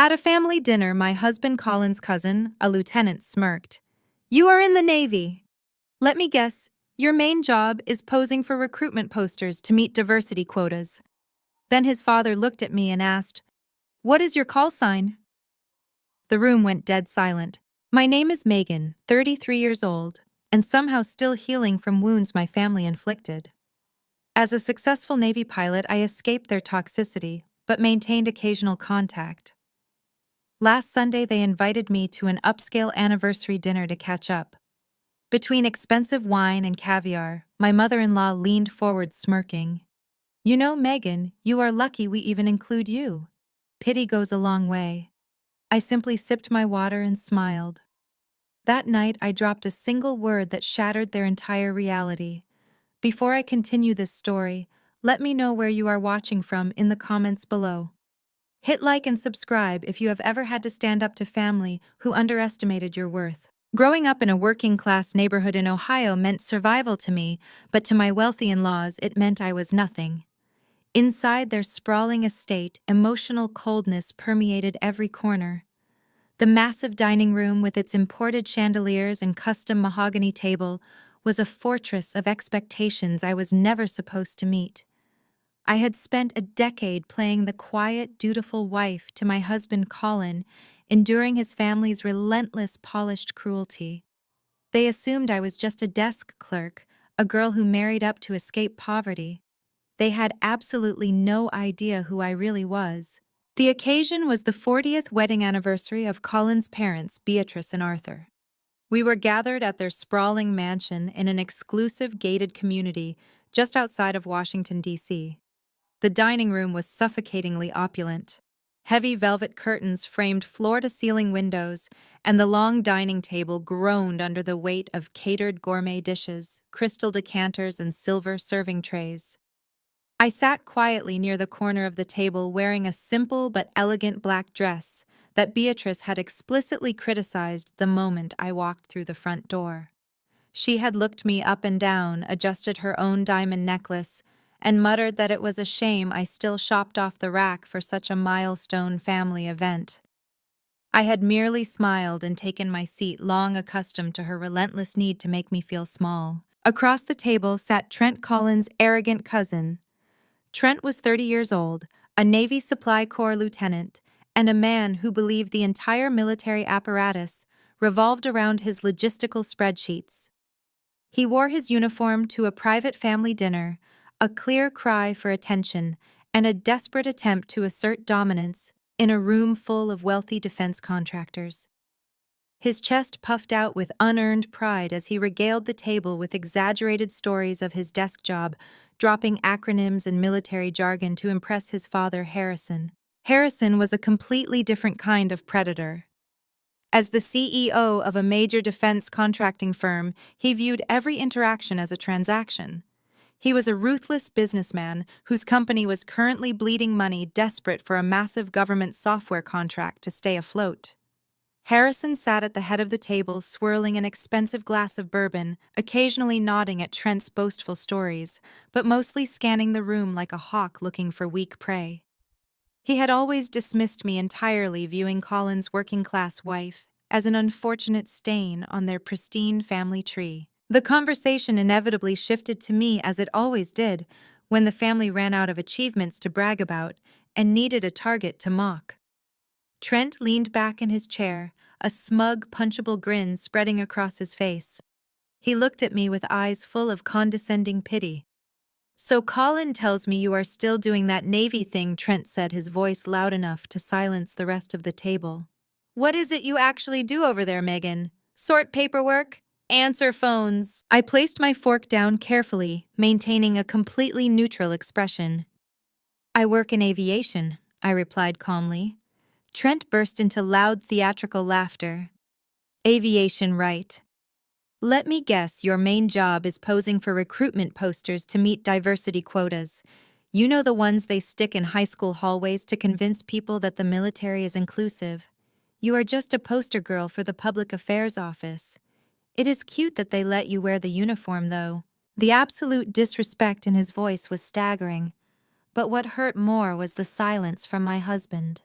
At a family dinner, my husband Colin's cousin, a lieutenant, smirked. "You are in the Navy. Let me guess, your main job is posing for recruitment posters to meet diversity quotas." Then his father looked at me and asked, "What is your call sign?" The room went dead silent. My name is Megan, 33 years old, and somehow still healing from wounds my family inflicted. As a successful Navy pilot, I escaped their toxicity, but maintained occasional contact. Last Sunday, they invited me to an upscale anniversary dinner to catch up. Between expensive wine and caviar, my mother-in-law leaned forward smirking. "You know, Megan, you are lucky we even include you. Pity goes a long way." I simply sipped my water and smiled. That night, I dropped a single word that shattered their entire reality. Before I continue this story, let me know where you are watching from in the comments below. Hit like and subscribe if you have ever had to stand up to family who underestimated your worth. Growing up in a working-class neighborhood in Ohio meant survival to me, but to my wealthy in-laws it meant I was nothing. Inside their sprawling estate, emotional coldness permeated every corner. The massive dining room with its imported chandeliers and custom mahogany table was a fortress of expectations I was never supposed to meet. I had spent a decade playing the quiet, dutiful wife to my husband Colin, enduring his family's relentless, polished cruelty. They assumed I was just a desk clerk, a girl who married up to escape poverty. They had absolutely no idea who I really was. The occasion was the 40th wedding anniversary of Colin's parents, Beatrice and Arthur. We were gathered at their sprawling mansion in an exclusive gated community just outside of Washington, D.C. The dining room was suffocatingly opulent. Heavy velvet curtains framed floor-to-ceiling windows, and the long dining table groaned under the weight of catered gourmet dishes, crystal decanters, and silver serving trays. I sat quietly near the corner of the table wearing a simple but elegant black dress that Beatrice had explicitly criticized the moment I walked through the front door. She had looked me up and down, adjusted her own diamond necklace, and muttered that it was a shame I still shopped off the rack for such a milestone family event. I had merely smiled and taken my seat, long accustomed to her relentless need to make me feel small. Across the table sat Trent Collins' arrogant cousin. Trent was 30 years old, a Navy Supply Corps lieutenant, and a man who believed the entire military apparatus revolved around his logistical spreadsheets. He wore his uniform to a private family dinner, a clear cry for attention, and a desperate attempt to assert dominance in a room full of wealthy defense contractors. His chest puffed out with unearned pride as he regaled the table with exaggerated stories of his desk job, dropping acronyms and military jargon to impress his father, Harrison. Harrison was a completely different kind of predator. As the CEO of a major defense contracting firm, he viewed every interaction as a transaction. He was a ruthless businessman whose company was currently bleeding money, desperate for a massive government software contract to stay afloat. Harrison sat at the head of the table, swirling an expensive glass of bourbon, occasionally nodding at Trent's boastful stories, but mostly scanning the room like a hawk looking for weak prey. He had always dismissed me entirely, viewing Colin's working-class wife as an unfortunate stain on their pristine family tree. The conversation inevitably shifted to me, as it always did, when the family ran out of achievements to brag about and needed a target to mock. Trent leaned back in his chair, a smug, punchable grin spreading across his face. He looked at me with eyes full of condescending pity. "So Colin tells me you are still doing that Navy thing," Trent said, his voice loud enough to silence the rest of the table. "What is it you actually do over there, Megan? Sort paperwork? Answer phones?" I placed my fork down carefully, maintaining a completely neutral expression. "I work in aviation," I replied calmly. Trent burst into loud theatrical laughter. "Aviation, right. Let me guess, your main job is posing for recruitment posters to meet diversity quotas. You know, the ones they stick in high school hallways to convince people that the military is inclusive. You are just a poster girl for the public affairs office. It is cute that they let you wear the uniform, though." The absolute disrespect in his voice was staggering, but what hurt more was the silence from my husband.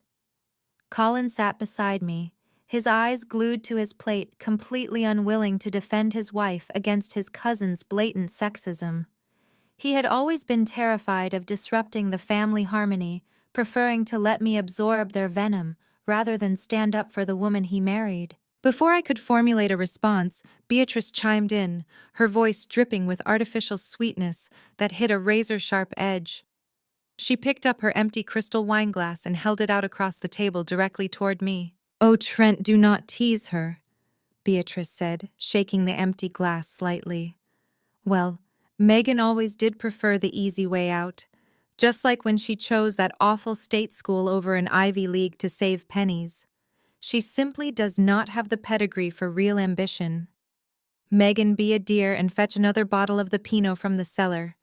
Colin sat beside me, his eyes glued to his plate, completely unwilling to defend his wife against his cousin's blatant sexism. He had always been terrified of disrupting the family harmony, preferring to let me absorb their venom rather than stand up for the woman he married. Before I could formulate a response, Beatrice chimed in, her voice dripping with artificial sweetness that hit a razor-sharp edge. She picked up her empty crystal wineglass and held it out across the table directly toward me. "Oh, Trent, do not tease her," Beatrice said, shaking the empty glass slightly. Well, Megan always did prefer the easy way out, just like when she chose that awful state school over an Ivy League to save pennies. She simply does not have the pedigree for real ambition. "Megan, be a dear and fetch another bottle of the Pinot from the cellar.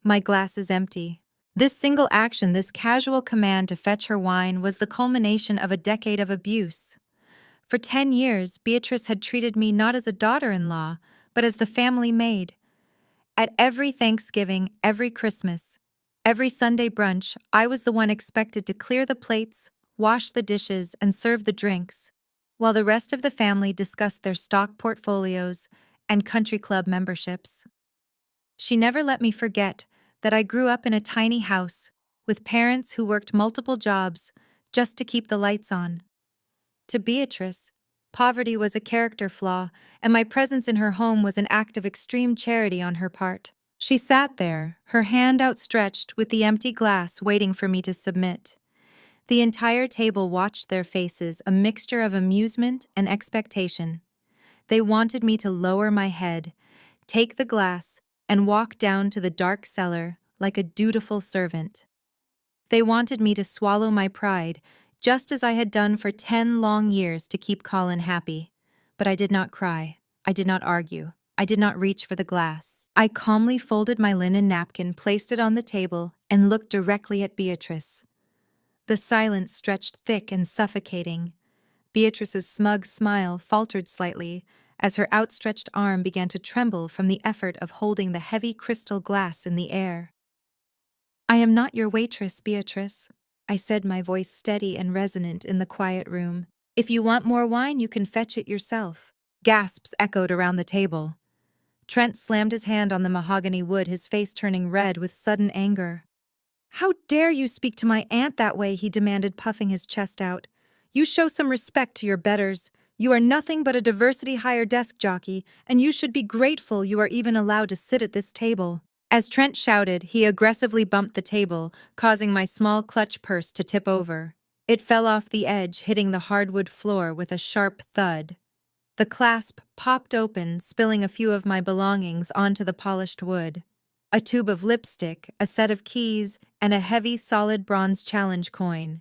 My glass is empty." This single action, this casual command to fetch her wine, was the culmination of a decade of abuse. For 10 years, Beatrice had treated me not as a daughter-in-law, but as the family maid. At every Thanksgiving, every Christmas, every Sunday brunch, I was the one expected to clear the plates, wash the dishes, and serve the drinks, while the rest of the family discussed their stock portfolios and country club memberships. She never let me forget that I grew up in a tiny house with parents who worked multiple jobs just to keep the lights on. To Beatrice, poverty was a character flaw, and my presence in her home was an act of extreme charity on her part. She sat there, her hand outstretched with the empty glass waiting for me to submit. The entire table watched their faces, a mixture of amusement and expectation. They wanted me to lower my head, take the glass, and walk down to the dark cellar like a dutiful servant. They wanted me to swallow my pride, just as I had done for 10 long years to keep Colin happy. But I did not cry. I did not argue. I did not reach for the glass. I calmly folded my linen napkin, placed it on the table, and looked directly at Beatrice. The silence stretched thick and suffocating. Beatrice's smug smile faltered slightly as her outstretched arm began to tremble from the effort of holding the heavy crystal glass in the air. "I am not your waitress, Beatrice," I said, my voice steady and resonant in the quiet room. "If you want more wine, you can fetch it yourself." Gasps echoed around the table. Trent slammed his hand on the mahogany wood, his face turning red with sudden anger. "How dare you speak to my aunt that way?" he demanded, puffing his chest out. "You show some respect to your betters. You are nothing but a diversity hire desk jockey, and you should be grateful you are even allowed to sit at this table." As Trent shouted, he aggressively bumped the table, causing my small clutch purse to tip over. It fell off the edge, hitting the hardwood floor with a sharp thud. The clasp popped open, spilling a few of my belongings onto the polished wood. A tube of lipstick, a set of keys, and a heavy, solid bronze challenge coin.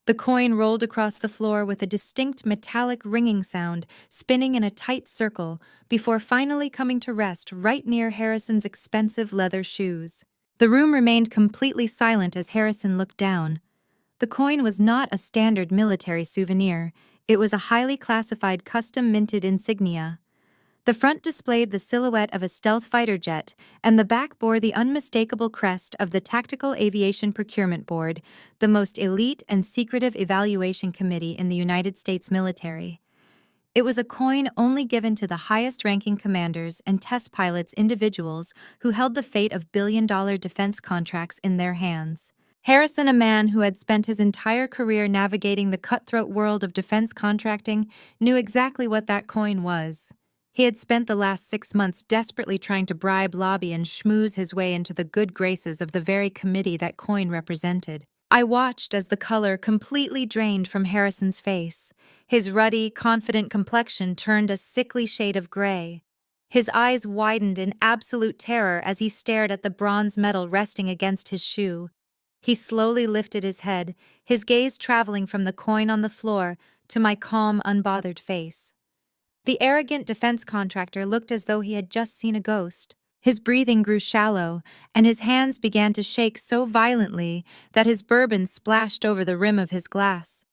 The coin rolled across the floor with a distinct metallic ringing sound, spinning in a tight circle, before finally coming to rest right near Harrison's expensive leather shoes. The room remained completely silent as Harrison looked down. The coin was not a standard military souvenir. It was a highly classified custom-minted insignia. The front displayed the silhouette of a stealth fighter jet, and the back bore the unmistakable crest of the Tactical Aviation Procurement Board, the most elite and secretive evaluation committee in the United States military. It was a coin only given to the highest-ranking commanders and test pilots, individuals who held the fate of billion-dollar defense contracts in their hands. Harrison, a man who had spent his entire career navigating the cutthroat world of defense contracting, knew exactly what that coin was. He had spent the last 6 months desperately trying to bribe, lobby, and schmooze his way into the good graces of the very committee that coin represented. I watched as the color completely drained from Harrison's face. His ruddy, confident complexion turned a sickly shade of gray. His eyes widened in absolute terror as he stared at the bronze medal resting against his shoe. He slowly lifted his head, his gaze traveling from the coin on the floor to my calm, unbothered face. The arrogant defense contractor looked as though he had just seen a ghost. His breathing grew shallow, and his hands began to shake so violently that his bourbon splashed over the rim of his glass.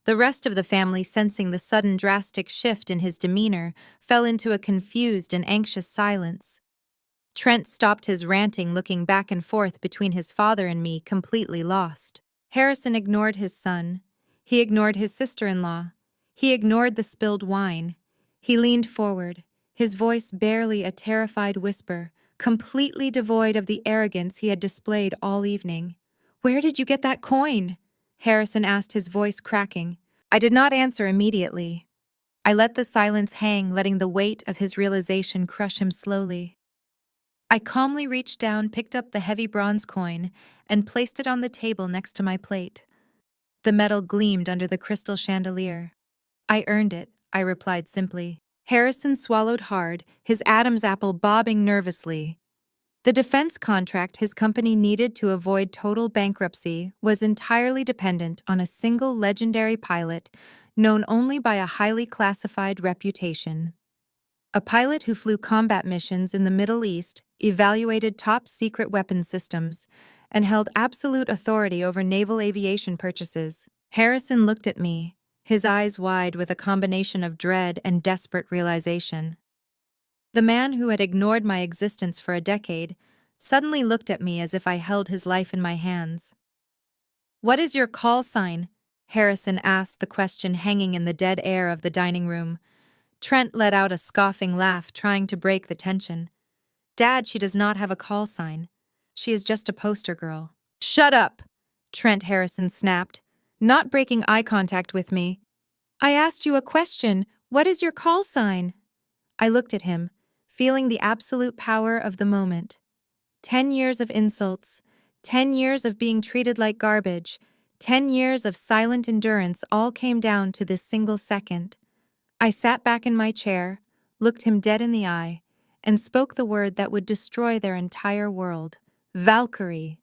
The rest of the family, sensing the sudden drastic shift in his demeanor, fell into a confused and anxious silence. Trent stopped his ranting, looking back and forth between his father and me, completely lost. Harrison ignored his son. He ignored his sister-in-law. He ignored the spilled wine. He leaned forward, his voice barely a terrified whisper, completely devoid of the arrogance he had displayed all evening. "Where did you get that coin?" Harrison asked, his voice cracking. I did not answer immediately. I let the silence hang, letting the weight of his realization crush him slowly. I calmly reached down, picked up the heavy bronze coin, and placed it on the table next to my plate. The metal gleamed under the crystal chandelier. "I earned it," I replied simply. Harrison swallowed hard, his Adam's apple bobbing nervously. The defense contract his company needed to avoid total bankruptcy was entirely dependent on a single legendary pilot known only by a highly classified reputation. A pilot who flew combat missions in the Middle East, evaluated top-secret weapons systems, and held absolute authority over naval aviation purchases. Harrison looked at me, his eyes wide with a combination of dread and desperate realization. The man who had ignored my existence for a decade suddenly looked at me as if I held his life in my hands. "What is your call sign?" Harrison asked, the question hanging in the dead air of the dining room. Trent let out a scoffing laugh, trying to break the tension. "Dad, she does not have a call sign. She is just a poster girl." "Shut up!" Trent Harrison snapped, not breaking eye contact with me. "I asked you a question. What is your call sign?" I looked at him, feeling the absolute power of the moment. 10 years of insults, 10 years of being treated like garbage, 10 years of silent endurance all came down to this single second. I sat back in my chair, looked him dead in the eye, and spoke the word that would destroy their entire world. "Valkyrie."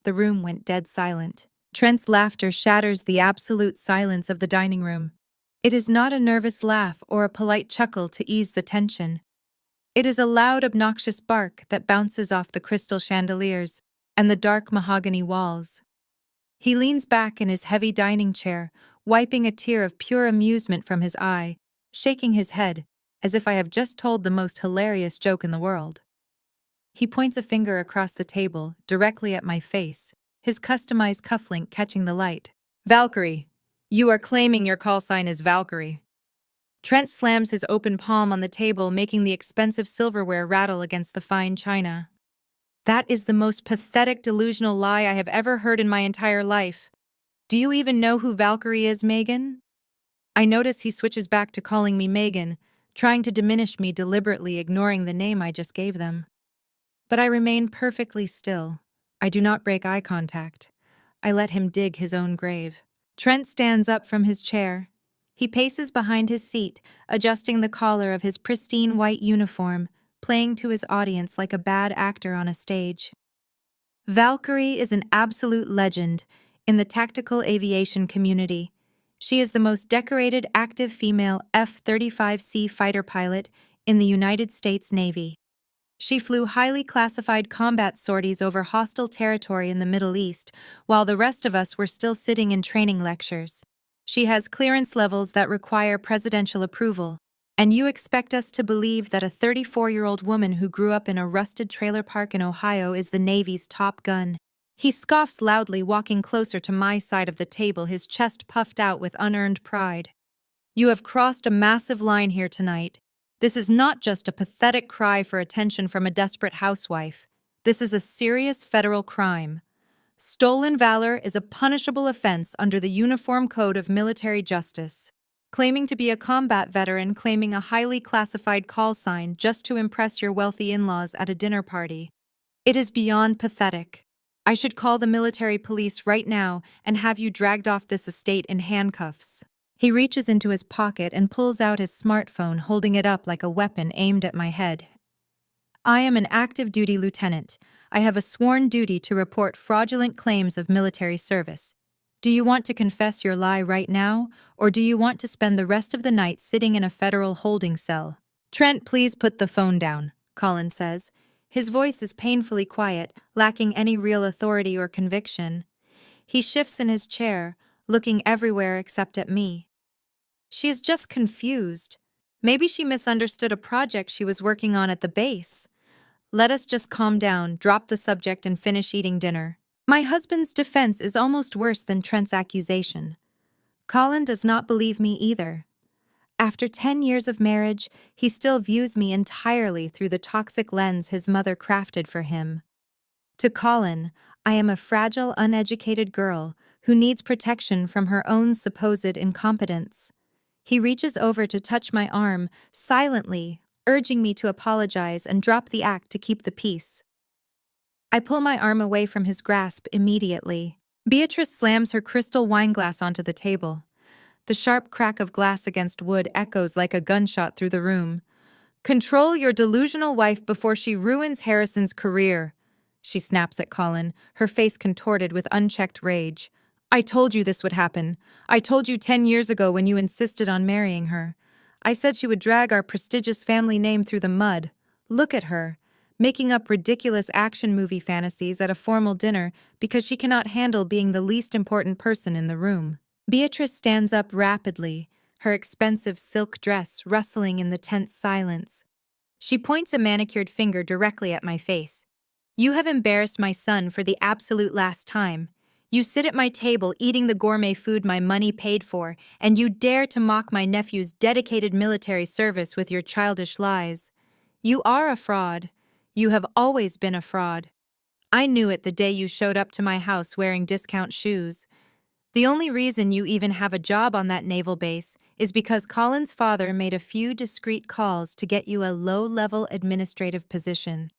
The room went dead silent. Trent's laughter shatters the absolute silence of the dining room. It is not a nervous laugh or a polite chuckle to ease the tension. It is a loud, obnoxious bark that bounces off the crystal chandeliers and the dark mahogany walls. He leans back in his heavy dining chair, wiping a tear of pure amusement from his eye, shaking his head, as if I have just told the most hilarious joke in the world. He points a finger across the table, directly at my face, his customized cufflink catching the light. "Valkyrie. You are claiming your call sign is Valkyrie." Trent slams his open palm on the table, making the expensive silverware rattle against the fine china. "That is the most pathetic delusional lie I have ever heard in my entire life. Do you even know who Valkyrie is, Megan?" I notice he switches back to calling me Megan, trying to diminish me, deliberately ignoring the name I just gave them. But I remain perfectly still. I do not break eye contact. I let him dig his own grave. Trent stands up from his chair. He paces behind his seat, adjusting the collar of his pristine white uniform, playing to his audience like a bad actor on a stage. "Valkyrie is an absolute legend in the tactical aviation community. She is the most decorated active female F-35C fighter pilot in the United States Navy. She flew highly classified combat sorties over hostile territory in the Middle East, while the rest of us were still sitting in training lectures. She has clearance levels that require presidential approval, and you expect us to believe that a 34-year-old woman who grew up in a rusted trailer park in Ohio is the Navy's top gun." He scoffs loudly, walking closer to my side of the table, his chest puffed out with unearned pride. "You have crossed a massive line here tonight. This is not just a pathetic cry for attention from a desperate housewife. This is a serious federal crime. Stolen valor is a punishable offense under the Uniform Code of Military Justice. Claiming to be a combat veteran, claiming a highly classified call sign just to impress your wealthy in-laws at a dinner party. It is beyond pathetic. I should call the military police right now and have you dragged off this estate in handcuffs." He reaches into his pocket and pulls out his smartphone, holding it up like a weapon aimed at my head. "I am an active duty lieutenant. I have a sworn duty to report fraudulent claims of military service. Do you want to confess your lie right now, or do you want to spend the rest of the night sitting in a federal holding cell?" "Trent, please put the phone down," Colin says. His voice is painfully quiet, lacking any real authority or conviction. He shifts in his chair, looking everywhere except at me. She is just confused. Maybe she misunderstood a project she was working on at the base. Let us just calm down, drop the subject, and finish eating dinner. My husband's defense is almost worse than Trent's accusation. Colin does not believe me either. After 10 years of marriage, he still views me entirely through the toxic lens his mother crafted for him. To Colin, I am a fragile, uneducated girl who needs protection from her own supposed incompetence. He reaches over to touch my arm, silently, urging me to apologize and drop the act to keep the peace. I pull my arm away from his grasp immediately. Beatrice slams her crystal wineglass onto the table. The sharp crack of glass against wood echoes like a gunshot through the room. "Control your delusional wife before she ruins Harrison's career," she snaps at Colin, her face contorted with unchecked rage. "I told you this would happen. I told you 10 years ago when you insisted on marrying her. I said she would drag our prestigious family name through the mud. Look at her, making up ridiculous action movie fantasies at a formal dinner because she cannot handle being the least important person in the room." Beatrice stands up rapidly, her expensive silk dress rustling in the tense silence. She points a manicured finger directly at my face. "You have embarrassed my son for the absolute last time. You sit at my table eating the gourmet food my money paid for, and you dare to mock my nephew's dedicated military service with your childish lies. You are a fraud. You have always been a fraud. I knew it the day you showed up to my house wearing discount shoes. The only reason you even have a job on that naval base is because Colin's father made a few discreet calls to get you a low-level administrative position.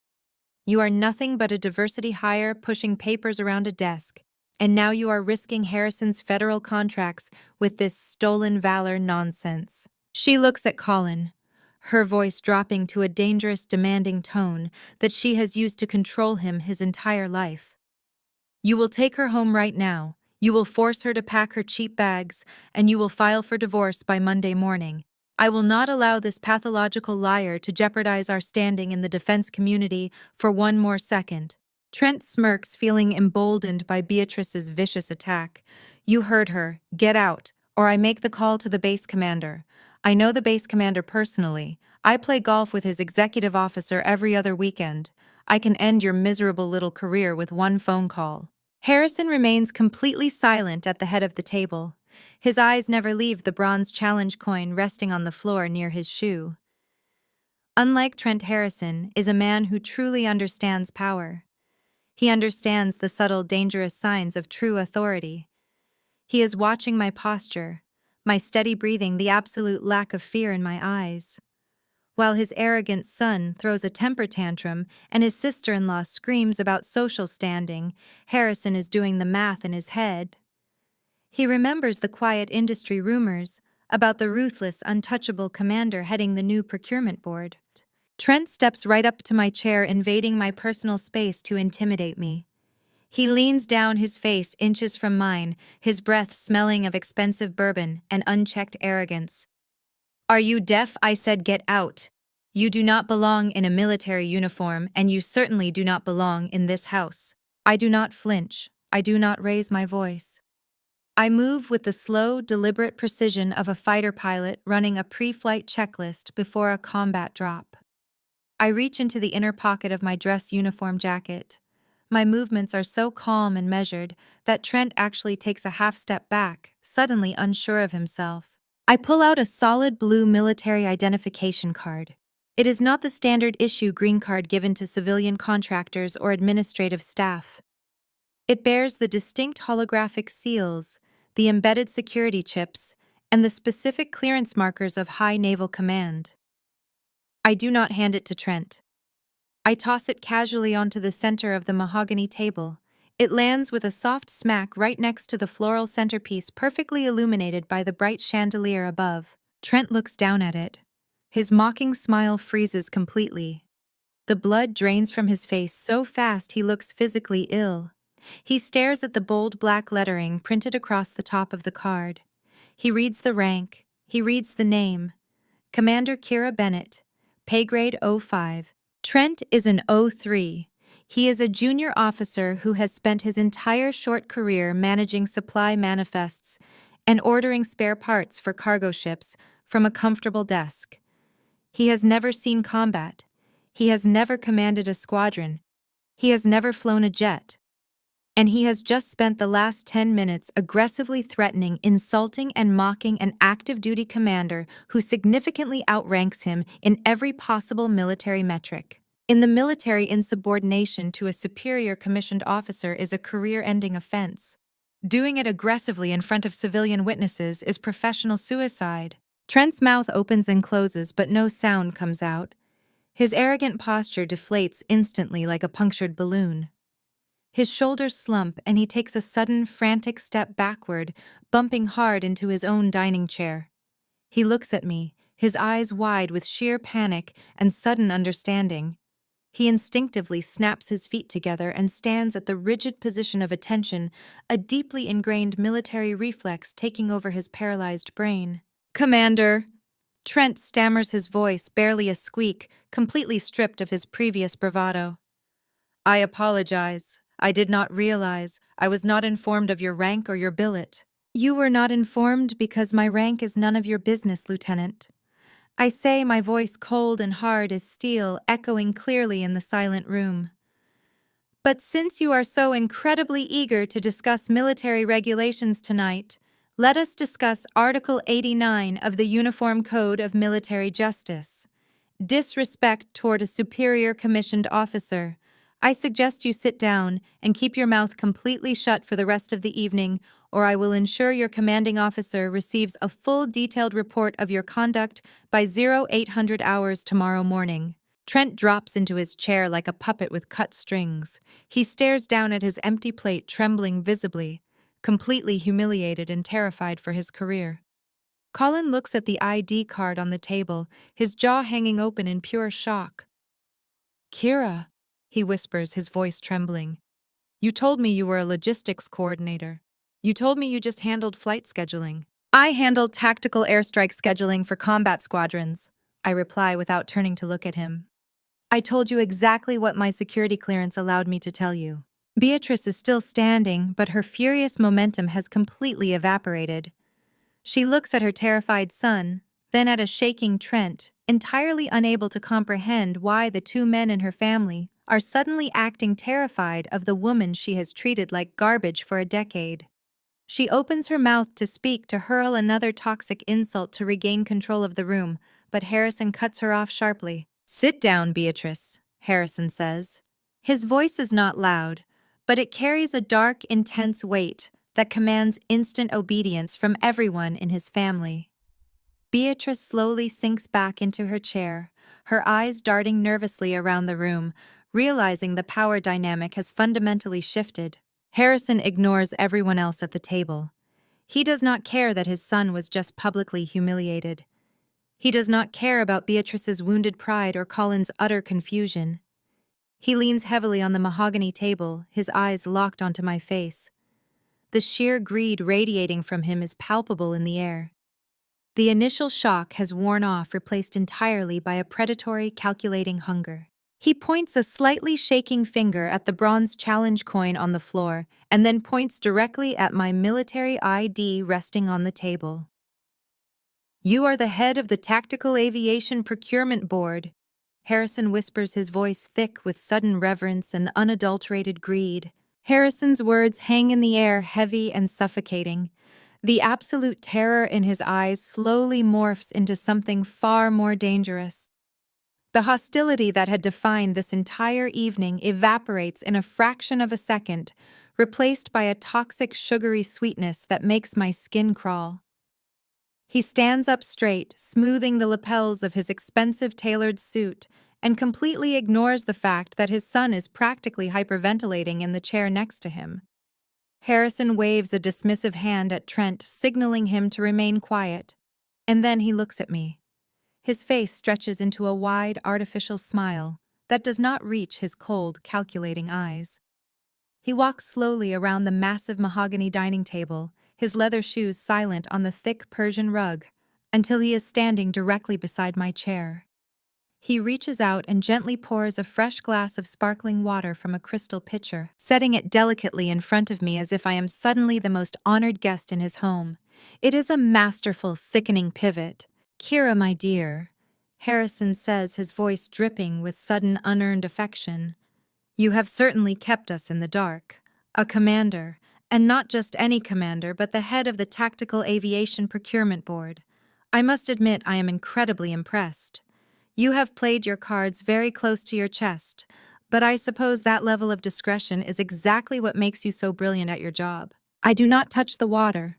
You are nothing but a diversity hire pushing papers around a desk, and now you are risking Harrison's federal contracts with this stolen valor nonsense." She looks at Colin, her voice dropping to a dangerous, demanding tone that she has used to control him his entire life. "You will take her home right now. You will force her to pack her cheap bags, and you will file for divorce by Monday morning. I will not allow this pathological liar to jeopardize our standing in the defense community for one more second." Trent smirks, feeling emboldened by Beatrice's vicious attack. "You heard her. Get out, or I make the call to the base commander. I know the base commander personally. I play golf with his executive officer every other weekend. I can end your miserable little career with one phone call." Harrison remains completely silent at the head of the table. His eyes never leave the bronze challenge coin resting on the floor near his shoe. Unlike Trent, Harrison is a man who truly understands power. He understands the subtle, dangerous signs of true authority. He is watching my posture, my steady breathing, the absolute lack of fear in my eyes. While his arrogant son throws a temper tantrum and his sister-in-law screams about social standing, Harrison is doing the math in his head. He remembers the quiet industry rumors about the ruthless, untouchable commander heading the new procurement board. Trent steps right up to my chair, invading my personal space to intimidate me. He leans down, his face inches from mine, his breath smelling of expensive bourbon and unchecked arrogance. "Are you deaf? I said get out. You do not belong in a military uniform, and you certainly do not belong in this house." I do not flinch. I do not raise my voice. I move with the slow, deliberate precision of a fighter pilot running a pre-flight checklist before a combat drop. I reach into the inner pocket of my dress uniform jacket. My movements are so calm and measured that Trent actually takes a half step back, suddenly unsure of himself. I pull out a solid blue military identification card. It is not the standard issue green card given to civilian contractors or administrative staff. It bears the distinct holographic seals, the embedded security chips, and the specific clearance markers of high naval command. I do not hand it to Trent. I toss it casually onto the center of the mahogany table. It lands with a soft smack right next to the floral centerpiece, perfectly illuminated by the bright chandelier above. Trent looks down at it. His mocking smile freezes completely. The blood drains from his face so fast he looks physically ill. He stares at the bold black lettering printed across the top of the card. He reads the rank. He reads the name. Commander Kira Bennett, pay grade 05. Trent is an 03. He is a junior officer who has spent his entire short career managing supply manifests and ordering spare parts for cargo ships from a comfortable desk. He has never seen combat. He has never commanded a squadron. He has never flown a jet. And he has just spent the last 10 minutes aggressively threatening, insulting, and mocking an active duty commander who significantly outranks him in every possible military metric. In the military, insubordination to a superior commissioned officer is a career-ending offense. Doing it aggressively in front of civilian witnesses is professional suicide. Trent's mouth opens and closes, but no sound comes out. His arrogant posture deflates instantly like a punctured balloon. His shoulders slump and he takes a sudden, frantic step backward, bumping hard into his own dining chair. He looks at me, his eyes wide with sheer panic and sudden understanding. He instinctively snaps his feet together and stands at the rigid position of attention, a deeply ingrained military reflex taking over his paralyzed brain. "Commander!" Trent stammers, his voice barely a squeak, completely stripped of his previous bravado. "I apologize. I did not realize. I was not informed of your rank or your billet." "You were not informed because my rank is none of your business, Lieutenant." I say, my voice cold and hard as steel, echoing clearly in the silent room. "But since you are so incredibly eager to discuss military regulations tonight, let us discuss Article 89 of the Uniform Code of Military Justice. Disrespect toward a superior commissioned officer. I suggest you sit down and keep your mouth completely shut for the rest of the evening, or I will ensure your commanding officer receives a full detailed report of your conduct by 0800 hours tomorrow morning." Trent drops into his chair like a puppet with cut strings. He stares down at his empty plate, trembling visibly, completely humiliated and terrified for his career. Colin looks at the ID card on the table, his jaw hanging open in pure shock. "Kira," he whispers, his voice trembling. "You told me you were a logistics coordinator. You told me you just handled flight scheduling." "I handle tactical airstrike scheduling for combat squadrons," I reply without turning to look at him. "I told you exactly what my security clearance allowed me to tell you." Beatrice is still standing, but her furious momentum has completely evaporated. She looks at her terrified son, then at a shaking Trent, entirely unable to comprehend why the two men in her family are suddenly acting terrified of the woman she has treated like garbage for a decade. She opens her mouth to speak, to hurl another toxic insult to regain control of the room, but Harrison cuts her off sharply. "Sit down, Beatrice," Harrison says. His voice is not loud, but it carries a dark, intense weight that commands instant obedience from everyone in his family. Beatrice slowly sinks back into her chair, her eyes darting nervously around the room, realizing the power dynamic has fundamentally shifted. Harrison ignores everyone else at the table. He does not care that his son was just publicly humiliated. He does not care about Beatrice's wounded pride or Colin's utter confusion. He leans heavily on the mahogany table, his eyes locked onto my face. The sheer greed radiating from him is palpable in the air. The initial shock has worn off, replaced entirely by a predatory, calculating hunger. He points a slightly shaking finger at the bronze challenge coin on the floor and then points directly at my military ID resting on the table. "You are the head of the Tactical Aviation Procurement Board," Harrison whispers, his voice thick with sudden reverence and unadulterated greed. Harrison's words hang in the air, heavy and suffocating. The absolute terror in his eyes slowly morphs into something far more dangerous. The hostility that had defined this entire evening evaporates in a fraction of a second, replaced by a toxic, sugary sweetness that makes my skin crawl. He stands up straight, smoothing the lapels of his expensive tailored suit, and completely ignores the fact that his son is practically hyperventilating in the chair next to him. Harrison waves a dismissive hand at Trent, signaling him to remain quiet. And then he looks at me. His face stretches into a wide, artificial smile that does not reach his cold, calculating eyes. He walks slowly around the massive mahogany dining table, his leather shoes silent on the thick Persian rug, until he is standing directly beside my chair. He reaches out and gently pours a fresh glass of sparkling water from a crystal pitcher, setting it delicately in front of me as if I am suddenly the most honored guest in his home. It is a masterful, sickening pivot. "Kira, my dear," Harrison says, his voice dripping with sudden unearned affection. "You have certainly kept us in the dark. A commander, and not just any commander, but the head of the Tactical Aviation Procurement Board. I must admit I am incredibly impressed. You have played your cards very close to your chest, but I suppose that level of discretion is exactly what makes you so brilliant at your job. I do not touch the water.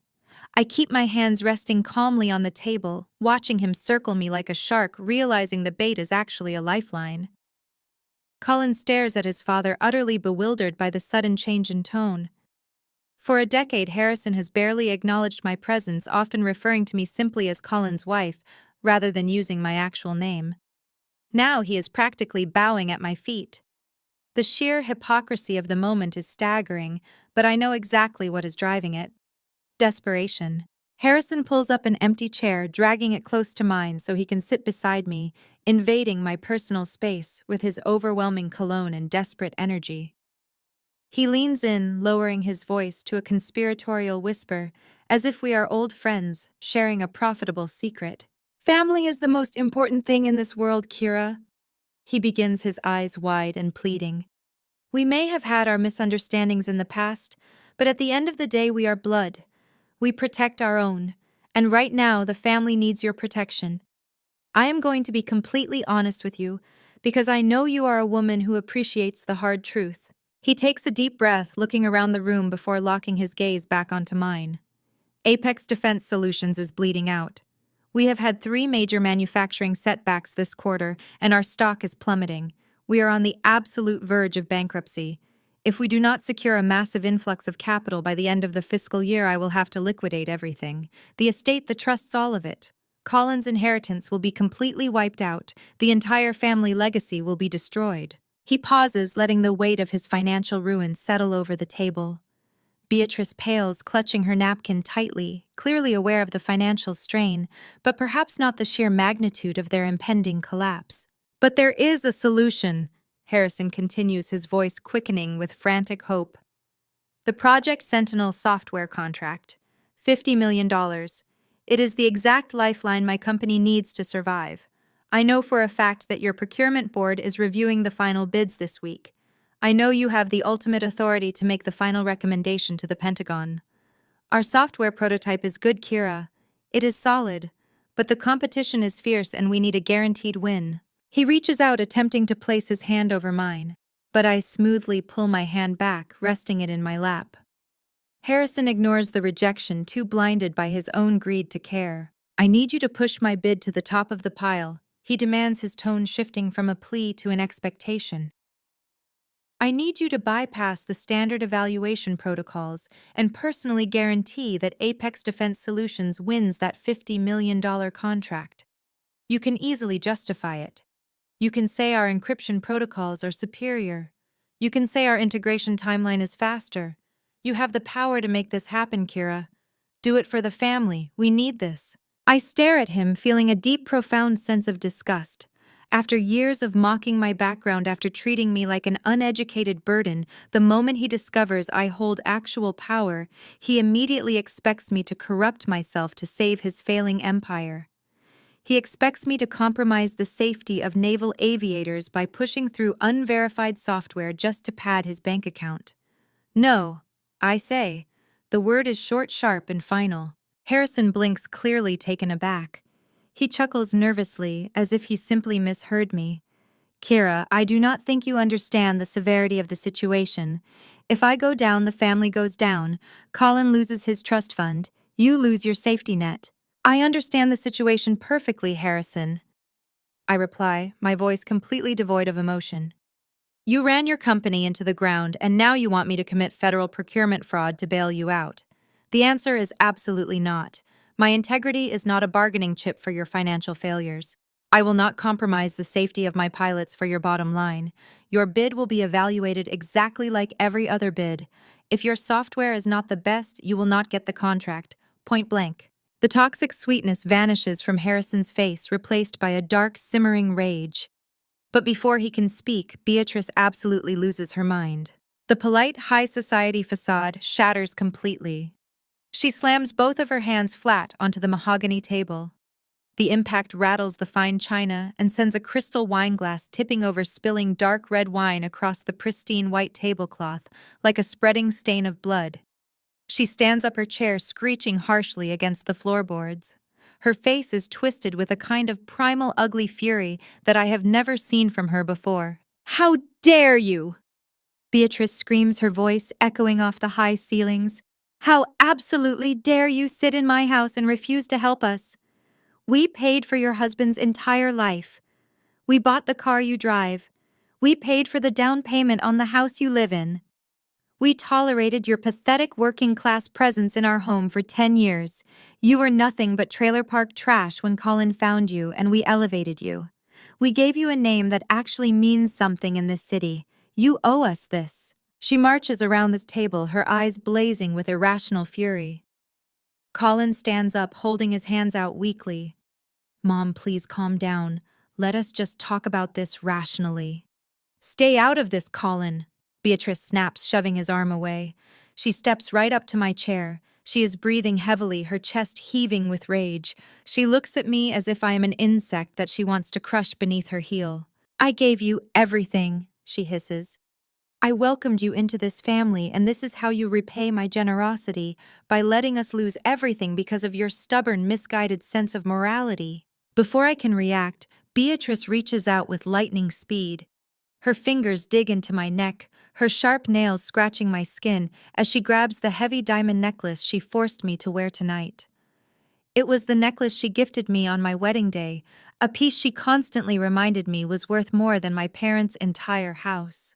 I keep my hands resting calmly on the table, watching him circle me like a shark, realizing the bait is actually a lifeline. Colin stares at his father, utterly bewildered by the sudden change in tone. For a decade, Harrison has barely acknowledged my presence, often referring to me simply as Colin's wife, rather than using my actual name. Now he is practically bowing at my feet. The sheer hypocrisy of the moment is staggering, but I know exactly what is driving it. Desperation. Harrison pulls up an empty chair, dragging it close to mine so he can sit beside me, invading my personal space with his overwhelming cologne and desperate energy. He leans in, lowering his voice to a conspiratorial whisper, as if we are old friends sharing a profitable secret. Family is the most important thing in this world, Kira. He begins, his eyes wide and pleading. We may have had our misunderstandings in the past, but at the end of the day we are blood. We protect our own, and right now the family needs your protection. I am going to be completely honest with you, because I know you are a woman who appreciates the hard truth. He takes a deep breath, looking around the room before locking his gaze back onto mine. Apex Defense Solutions is bleeding out. We have had 3 major manufacturing setbacks this quarter, and our stock is plummeting. We are on the absolute verge of bankruptcy. If we do not secure a massive influx of capital by the end of the fiscal year, I will have to liquidate everything. The estate that trusts all of it. Colin's inheritance will be completely wiped out. The entire family legacy will be destroyed. He pauses, letting the weight of his financial ruin settle over the table. Beatrice pales, clutching her napkin tightly, clearly aware of the financial strain, but perhaps not the sheer magnitude of their impending collapse. But there is a solution, Harrison continues, his voice quickening with frantic hope. The Project Sentinel software contract. $50 million. It is the exact lifeline my company needs to survive. I know for a fact that your procurement board is reviewing the final bids this week. I know you have the ultimate authority to make the final recommendation to the Pentagon. Our software prototype is good, Kira. It is solid, but the competition is fierce and we need a guaranteed win. He reaches out, attempting to place his hand over mine, but I smoothly pull my hand back, resting it in my lap. Harrison ignores the rejection, too blinded by his own greed to care. I need you to push my bid to the top of the pile, he demands, his tone shifting from a plea to an expectation. I need you to bypass the standard evaluation protocols and personally guarantee that Apex Defense Solutions wins that $50 million contract. You can easily justify it. You can say our encryption protocols are superior. You can say our integration timeline is faster. You have the power to make this happen, Kira. Do it for the family. We need this. I stare at him, feeling a deep, profound sense of disgust. After years of mocking my background, after treating me like an uneducated burden, the moment he discovers I hold actual power, he immediately expects me to corrupt myself to save his failing empire. He expects me to compromise the safety of naval aviators by pushing through unverified software just to pad his bank account. No, I say. The word is short, sharp, and final. Harrison blinks, clearly taken aback. He chuckles nervously, as if he simply misheard me. Kira, I do not think you understand the severity of the situation. If I go down, the family goes down. Colin loses his trust fund. You lose your safety net. I understand the situation perfectly, Harrison, I reply, my voice completely devoid of emotion. You ran your company into the ground, and now you want me to commit federal procurement fraud to bail you out. The answer is absolutely not. My integrity is not a bargaining chip for your financial failures. I will not compromise the safety of my pilots for your bottom line. Your bid will be evaluated exactly like every other bid. If your software is not the best, you will not get the contract. Point blank. The toxic sweetness vanishes from Harrison's face, replaced by a dark, simmering rage. But before he can speak, Beatrice absolutely loses her mind. The polite, high society facade shatters completely. She slams both of her hands flat onto the mahogany table. The impact rattles the fine china and sends a crystal wine glass tipping over, spilling dark red wine across the pristine white tablecloth like a spreading stain of blood. She stands up her chair, screeching harshly against the floorboards. Her face is twisted with a kind of primal ugly fury that I have never seen from her before. "How dare you!" Beatrice screams, her voice echoing off the high ceilings. "How absolutely dare you sit in my house and refuse to help us? We paid for your husband's entire life. We bought the car you drive. We paid for the down payment on the house you live in. We tolerated your pathetic working-class presence in our home for 10 years. You were nothing but trailer park trash when Colin found you, and we elevated you. We gave you a name that actually means something in this city. You owe us this." She marches around this table, her eyes blazing with irrational fury. Colin stands up, holding his hands out weakly. "Mom, please calm down. Let us just talk about this rationally." "Stay out of this, Colin," Beatrice snaps, shoving his arm away. She steps right up to my chair. She is breathing heavily, her chest heaving with rage. She looks at me as if I am an insect that she wants to crush beneath her heel. "I gave you everything," she hisses. "I welcomed you into this family, and this is how you repay my generosity, by letting us lose everything because of your stubborn, misguided sense of morality." Before I can react, Beatrice reaches out with lightning speed. Her fingers dig into my neck, her sharp nails scratching my skin as she grabs the heavy diamond necklace she forced me to wear tonight. It was the necklace she gifted me on my wedding day, a piece she constantly reminded me was worth more than my parents' entire house.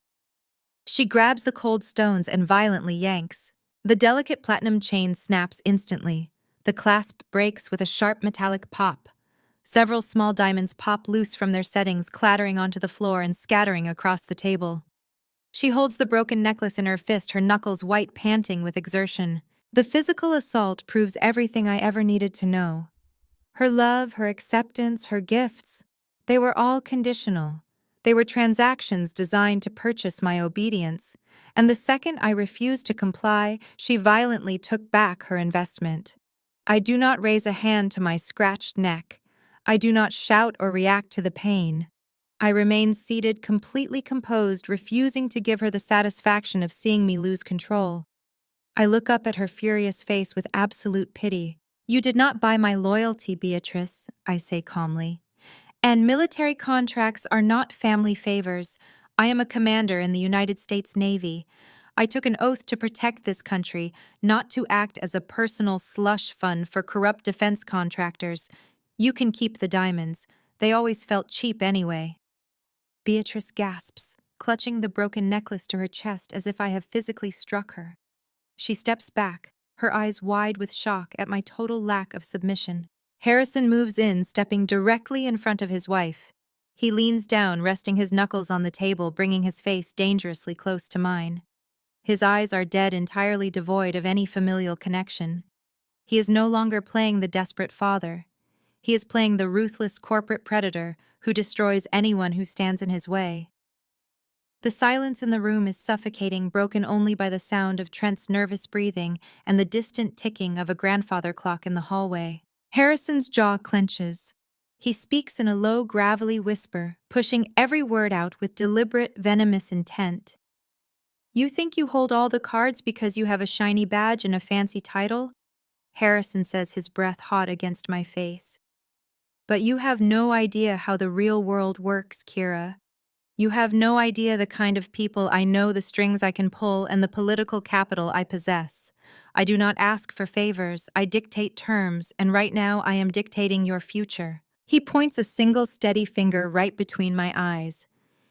She grabs the cold stones and violently yanks. The delicate platinum chain snaps instantly. The clasp breaks with a sharp metallic pop. Several small diamonds pop loose from their settings, clattering onto the floor and scattering across the table. She holds the broken necklace in her fist, her knuckles white, panting with exertion. The physical assault proves everything I ever needed to know. Her love, her acceptance, her gifts, they were all conditional. They were transactions designed to purchase my obedience, and the second I refused to comply, she violently took back her investment. I do not raise a hand to my scratched neck. I do not shout or react to the pain. I remain seated, completely composed, refusing to give her the satisfaction of seeing me lose control. I look up at her furious face with absolute pity. "You did not buy my loyalty, Beatrice," I say calmly. "And military contracts are not family favors. I am a commander in the United States Navy. I took an oath to protect this country, not to act as a personal slush fund for corrupt defense contractors. You can keep the diamonds. They always felt cheap anyway." Beatrice gasps, clutching the broken necklace to her chest as if I have physically struck her. She steps back, her eyes wide with shock at my total lack of submission. Harrison moves in, stepping directly in front of his wife. He leans down, resting his knuckles on the table, bringing his face dangerously close to mine. His eyes are dead, entirely devoid of any familial connection. He is no longer playing the desperate father. He is playing the ruthless corporate predator who destroys anyone who stands in his way. The silence in the room is suffocating, broken only by the sound of Trent's nervous breathing and the distant ticking of a grandfather clock in the hallway. Harrison's jaw clenches. He speaks in a low, gravelly whisper, pushing every word out with deliberate, venomous intent. "You think you hold all the cards because you have a shiny badge and a fancy title?" Harrison says, his breath hot against my face. "But you have no idea how the real world works, Kira. You have no idea the kind of people I know, the strings I can pull, and the political capital I possess. I do not ask for favors, I dictate terms, and right now I am dictating your future." He points a single steady finger right between my eyes.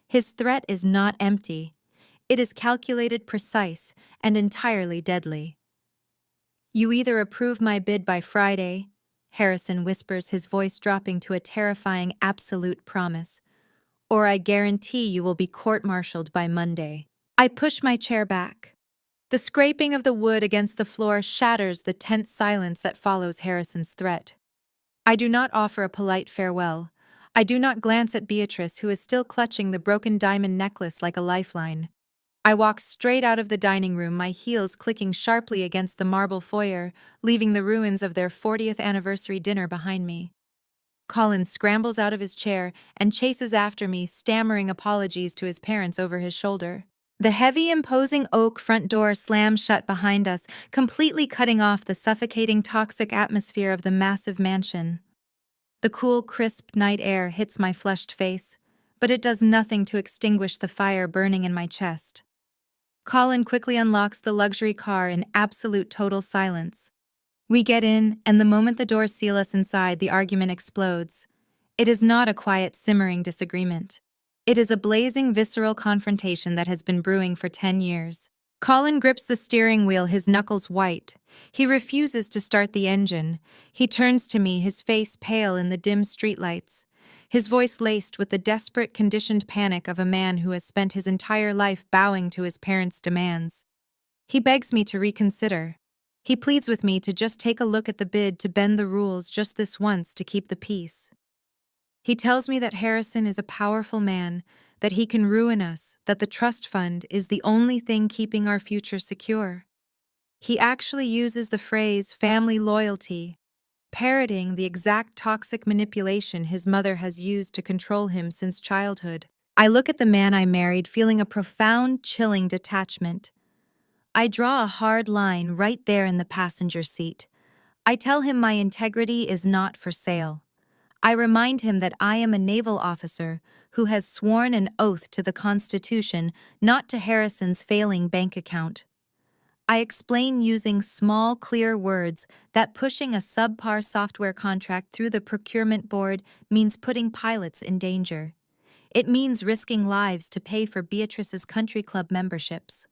His threat is not empty. It is calculated, precise, and entirely deadly. "You either approve my bid by Friday," Harrison whispers, his voice dropping to a terrifying absolute promise, "or I guarantee you will be court-martialed by Monday." I push my chair back. The scraping of the wood against the floor shatters the tense silence that follows Harrison's threat. I do not offer a polite farewell. I do not glance at Beatrice, who is still clutching the broken diamond necklace like a lifeline. I walk straight out of the dining room, my heels clicking sharply against the marble foyer, leaving the ruins of their 40th anniversary dinner behind me. Colin scrambles out of his chair and chases after me, stammering apologies to his parents over his shoulder. The heavy, imposing oak front door slams shut behind us, completely cutting off the suffocating, toxic atmosphere of the massive mansion. The cool, crisp night air hits my flushed face, but it does nothing to extinguish the fire burning in my chest. Colin quickly unlocks the luxury car in absolute total silence. We get in, and the moment the doors seal us inside, the argument explodes. It is not a quiet, simmering disagreement. It is a blazing, visceral confrontation that has been brewing for 10 years. Colin grips the steering wheel, his knuckles white. He refuses to start the engine. He turns to me, his face pale in the dim streetlights, his voice laced with the desperate, conditioned panic of a man who has spent his entire life bowing to his parents' demands. He begs me to reconsider. He pleads with me to just take a look at the bid, to bend the rules just this once to keep the peace. He tells me that Harrison is a powerful man, that he can ruin us, that the trust fund is the only thing keeping our future secure. He actually uses the phrase family loyalty, parroting the exact toxic manipulation his mother has used to control him since childhood. I look at the man I married, feeling a profound, chilling detachment. I draw a hard line right there in the passenger seat. I tell him my integrity is not for sale. I remind him that I am a naval officer who has sworn an oath to the Constitution, not to Harrison's failing bank account. I explain using small, clear words that pushing a subpar software contract through the procurement board means putting pilots in danger. It means risking lives to pay for Beatrice's country club memberships.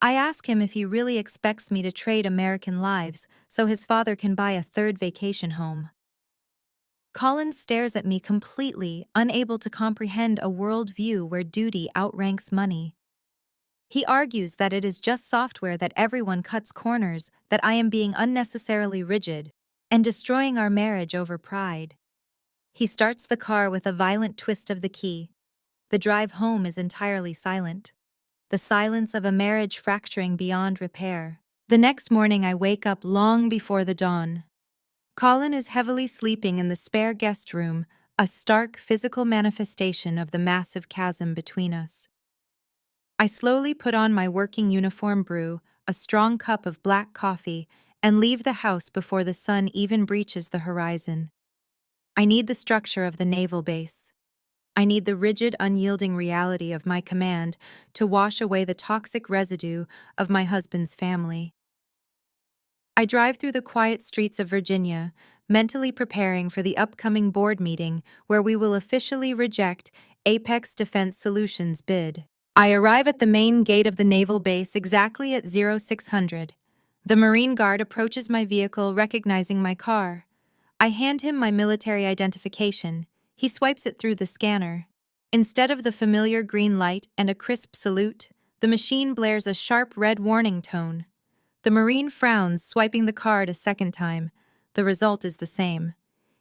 I ask him if he really expects me to trade American lives so his father can buy a third vacation home. Colin stares at me completely, unable to comprehend a worldview where duty outranks money. He argues that it is just software, that everyone cuts corners, that I am being unnecessarily rigid, and destroying our marriage over pride. He starts the car with a violent twist of the key. The drive home is entirely silent. The silence of a marriage fracturing beyond repair. The next morning I wake up long before the dawn. Colin is heavily sleeping in the spare guest room, a stark physical manifestation of the massive chasm between us. I slowly put on my working uniform, brew a strong cup of black coffee, and leave the house before the sun even breaches the horizon. I need the structure of the naval base. I need the rigid, unyielding reality of my command to wash away the toxic residue of my husband's family. I drive through the quiet streets of Virginia, mentally preparing for the upcoming board meeting where we will officially reject Apex Defense Solutions' bid. I arrive at the main gate of the naval base exactly at 0600. The Marine Guard approaches my vehicle, recognizing my car. I hand him my military identification. He swipes it through the scanner. Instead of the familiar green light and a crisp salute, the machine blares a sharp red warning tone. The Marine frowns, swiping the card a second time. The result is the same.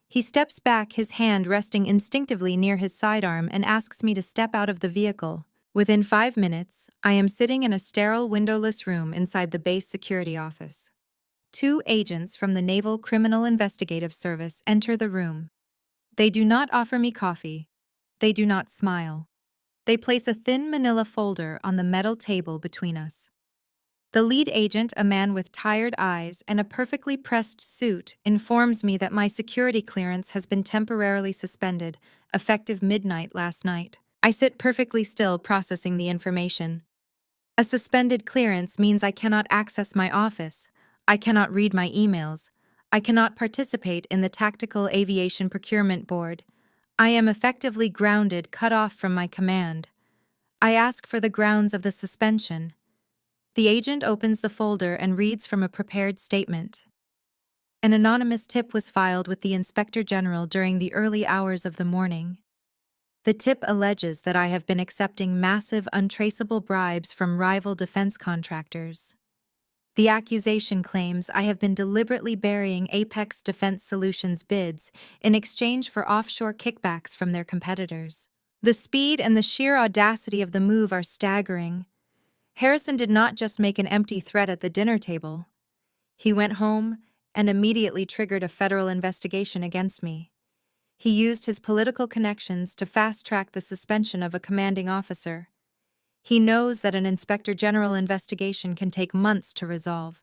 He steps back, his hand resting instinctively near his sidearm, and asks me to step out of the vehicle. Within 5 minutes, I am sitting in a sterile, windowless room inside the base security office. 2 agents from the Naval Criminal Investigative Service enter the room. They do not offer me coffee. They do not smile. They place a thin manila folder on the metal table between us. The lead agent, a man with tired eyes and a perfectly pressed suit, informs me that my security clearance has been temporarily suspended, effective midnight last night. I sit perfectly still, processing the information. A suspended clearance means I cannot access my office. I cannot read my emails. I cannot participate in the Tactical Aviation Procurement Board. I am effectively grounded, cut off from my command. I ask for the grounds of the suspension. The agent opens the folder and reads from a prepared statement. An anonymous tip was filed with the Inspector General during the early hours of the morning. The tip alleges that I have been accepting massive, untraceable bribes from rival defense contractors. The accusation claims I have been deliberately burying Apex Defense Solutions bids in exchange for offshore kickbacks from their competitors. The speed and the sheer audacity of the move are staggering. Harrison did not just make an empty threat at the dinner table. He went home and immediately triggered a federal investigation against me. He used his political connections to fast-track the suspension of a commanding officer. He knows that an inspector general investigation can take months to resolve.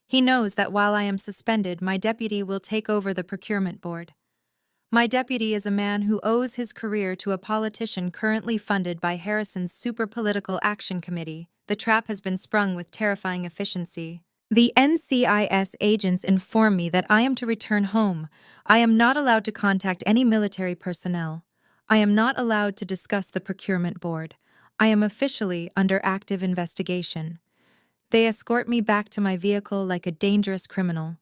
He knows that while I am suspended, my deputy will take over the procurement board. My deputy is a man who owes his career to a politician currently funded by Harrison's Super Political Action Committee. The trap has been sprung with terrifying efficiency. The NCIS agents inform me that I am to return home. I am not allowed to contact any military personnel. I am not allowed to discuss the procurement board. I am officially under active investigation. They escort me back to my vehicle like a dangerous criminal.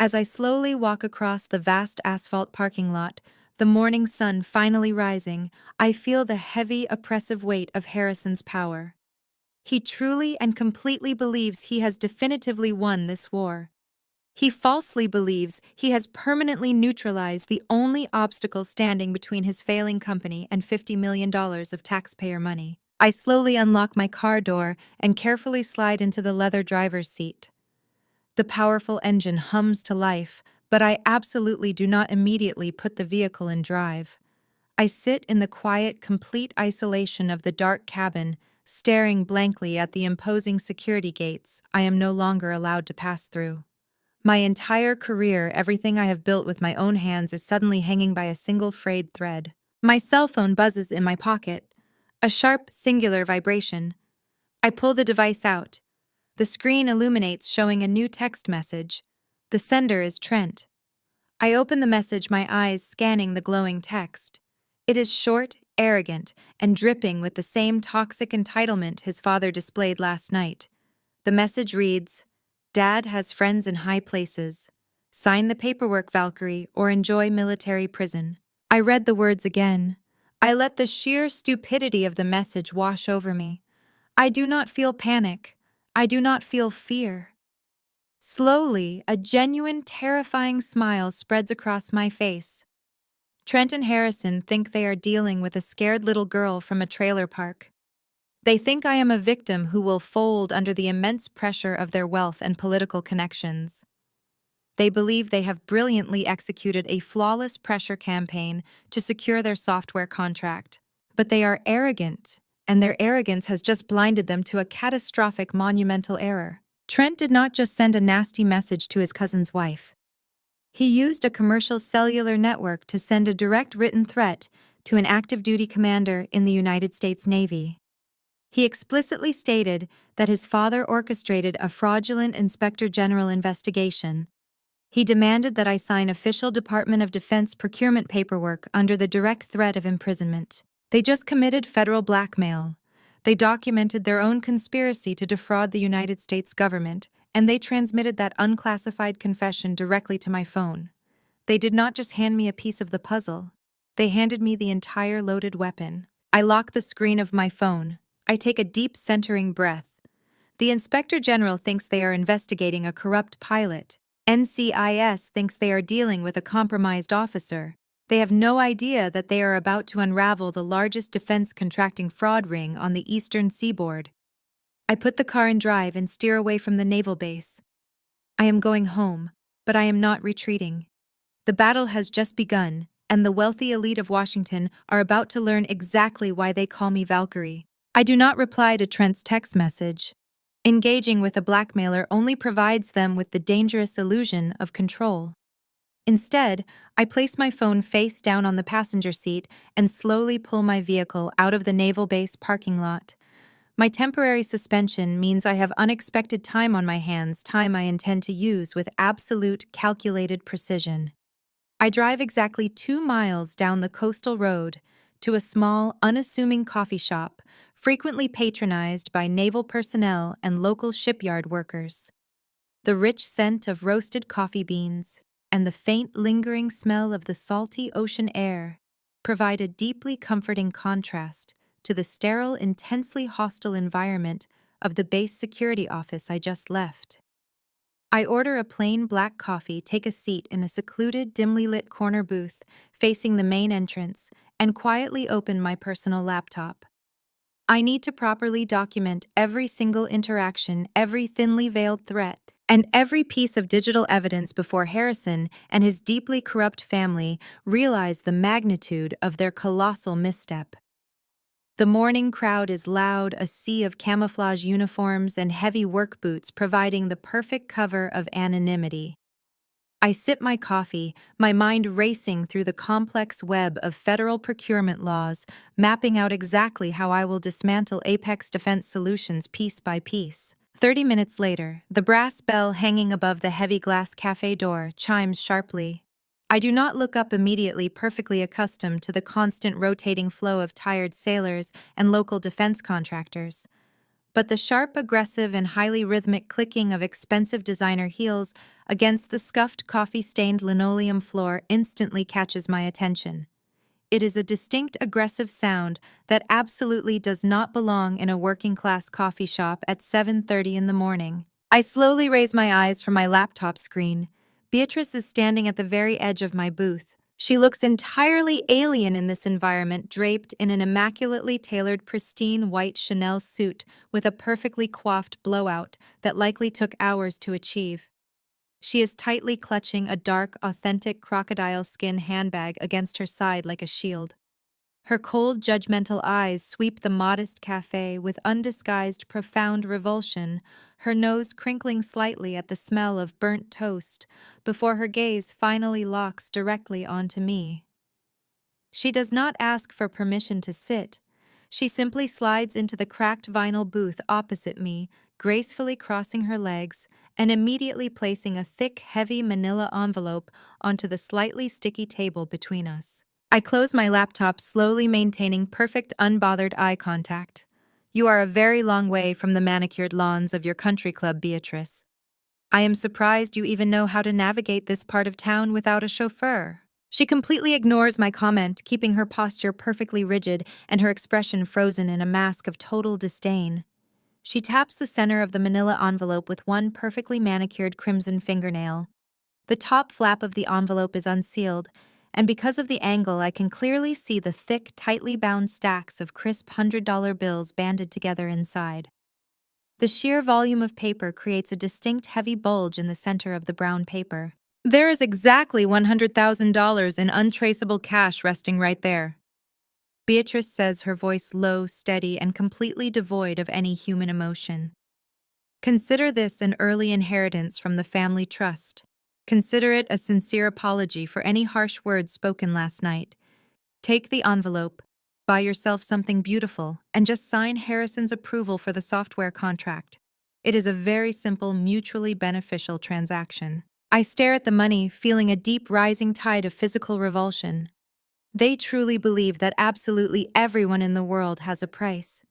As I slowly walk across the vast asphalt parking lot, the morning sun finally rising, I feel the heavy, oppressive weight of Harrison's power. He truly and completely believes he has definitively won this war. He falsely believes he has permanently neutralized the only obstacle standing between his failing company and $50 million of taxpayer money. I slowly unlock my car door and carefully slide into the leather driver's seat. The powerful engine hums to life, but I absolutely do not immediately put the vehicle in drive. I sit in the quiet, complete isolation of the dark cabin, staring blankly at the imposing security gates I am no longer allowed to pass through. My entire career, everything I have built with my own hands, is suddenly hanging by a single frayed thread. My cell phone buzzes in my pocket. A sharp, singular vibration. I pull the device out. The screen illuminates, showing a new text message. The sender is Trent. I open the message, my eyes scanning the glowing text. It is short, arrogant, and dripping with the same toxic entitlement his father displayed last night. The message reads, "Dad has friends in high places. Sign the paperwork, Valkyrie, or enjoy military prison." I read the words again. I let the sheer stupidity of the message wash over me. I do not feel panic. I do not feel fear. Slowly, a genuine, terrifying smile spreads across my face. Trent and Harrison think they are dealing with a scared little girl from a trailer park. They think I am a victim who will fold under the immense pressure of their wealth and political connections. They believe they have brilliantly executed a flawless pressure campaign to secure their software contract. But they are arrogant, and their arrogance has just blinded them to a catastrophic, monumental error. Trent did not just send a nasty message to his cousin's wife. He used a commercial cellular network to send a direct written threat to an active-duty commander in the United States Navy. He explicitly stated that his father orchestrated a fraudulent Inspector General investigation. He demanded that I sign official Department of Defense procurement paperwork under the direct threat of imprisonment. They just committed federal blackmail. They documented their own conspiracy to defraud the United States government, and they transmitted that unclassified confession directly to my phone. They did not just hand me a piece of the puzzle. They handed me the entire loaded weapon. I lock the screen of my phone. I take a deep, centering breath. The Inspector General thinks they are investigating a corrupt pilot. NCIS thinks they are dealing with a compromised officer. They have no idea that they are about to unravel the largest defense contracting fraud ring on the eastern seaboard. I put the car in drive and steer away from the naval base. I am going home, but I am not retreating. The battle has just begun, and the wealthy elite of Washington are about to learn exactly why they call me Valkyrie. I do not reply to Trent's text message. Engaging with a blackmailer only provides them with the dangerous illusion of control. Instead, I place my phone face down on the passenger seat and slowly pull my vehicle out of the naval base parking lot. My temporary suspension means I have unexpected time on my hands, time I intend to use with absolute, calculated precision. I drive exactly 2 miles down the coastal road to a small, unassuming coffee shop, frequently patronized by naval personnel and local shipyard workers. The rich scent of roasted coffee beans and the faint, lingering smell of the salty ocean air provide a deeply comforting contrast to the sterile, intensely hostile environment of the base security office I just left. I order a plain black coffee, take a seat in a secluded, dimly lit corner booth facing the main entrance, and quietly open my personal laptop. I need to properly document every single interaction, every thinly veiled threat, And every piece of digital evidence before Harrison and his deeply corrupt family realized the magnitude of their colossal misstep. The morning crowd is loud, a sea of camouflage uniforms and heavy work boots providing the perfect cover of anonymity. I sip my coffee, my mind racing through the complex web of federal procurement laws, mapping out exactly how I will dismantle Apex Defense Solutions piece by piece. 30 minutes later, the brass bell hanging above the heavy glass cafe door chimes sharply. I do not look up immediately, perfectly accustomed to the constant rotating flow of tired sailors and local defense contractors. But the sharp, aggressive, and highly rhythmic clicking of expensive designer heels against the scuffed, coffee-stained linoleum floor instantly catches my attention. It is a distinct, aggressive sound that absolutely does not belong in a working-class coffee shop at 7:30 in the morning. I slowly raise my eyes from my laptop screen. Beatrice is standing at the very edge of my booth. She looks entirely alien in this environment, draped in an immaculately tailored, pristine white Chanel suit with a perfectly coiffed blowout that likely took hours to achieve. She is tightly clutching a dark, authentic crocodile skin handbag against her side like a shield. Her cold, judgmental eyes sweep the modest cafe with undisguised, profound revulsion, her nose crinkling slightly at the smell of burnt toast, before her gaze finally locks directly onto me. She does not ask for permission to sit. She simply slides into the cracked vinyl booth opposite me, gracefully crossing her legs and immediately placing a thick, heavy manila envelope onto the slightly sticky table between us. I close my laptop, slowly maintaining perfect, unbothered eye contact. You are a very long way from the manicured lawns of your country club, Beatrice. I am surprised you even know how to navigate this part of town without a chauffeur. She completely ignores my comment, keeping her posture perfectly rigid and her expression frozen in a mask of total disdain. She taps the center of the manila envelope with one perfectly manicured crimson fingernail. The top flap of the envelope is unsealed, and because of the angle, I can clearly see the thick, tightly bound stacks of crisp $100 bills banded together inside. The sheer volume of paper creates a distinct heavy bulge in the center of the brown paper. There is exactly $100,000 in untraceable cash resting right there. Beatrice says, her voice low, steady, and completely devoid of any human emotion. Consider this an early inheritance from the family trust. Consider it a sincere apology for any harsh words spoken last night. Take the envelope, buy yourself something beautiful, and just sign Harrison's approval for the software contract. It is a very simple, mutually beneficial transaction. I stare at the money, feeling a deep rising tide of physical revulsion. They truly believe that absolutely everyone in the world has a price.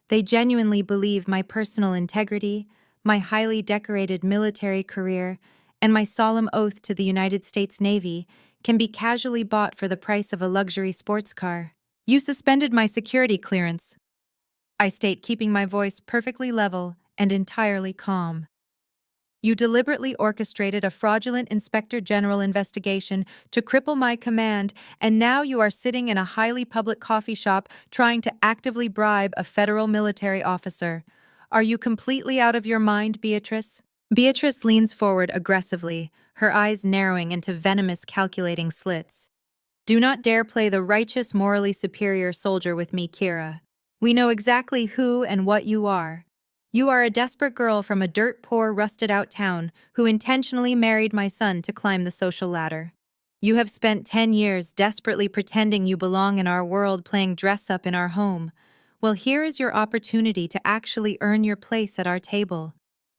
They genuinely believe my personal integrity, my highly decorated military career, and my solemn oath to the United States Navy can be casually bought for the price of a luxury sports car. You suspended my security clearance, I state, keeping my voice perfectly level and entirely calm. You deliberately orchestrated a fraudulent Inspector General investigation to cripple my command, and now you are sitting in a highly public coffee shop trying to actively bribe a federal military officer. Are you completely out of your mind, Beatrice? Beatrice leans forward aggressively, her eyes narrowing into venomous, calculating slits. Do not dare play the righteous, morally superior soldier with me, Kira. We know exactly who and what you are. You are a desperate girl from a dirt-poor, rusted-out town who intentionally married my son to climb the social ladder. You have spent 10 years desperately pretending you belong in our world, playing dress-up in our home. Well, here is your opportunity to actually earn your place at our table.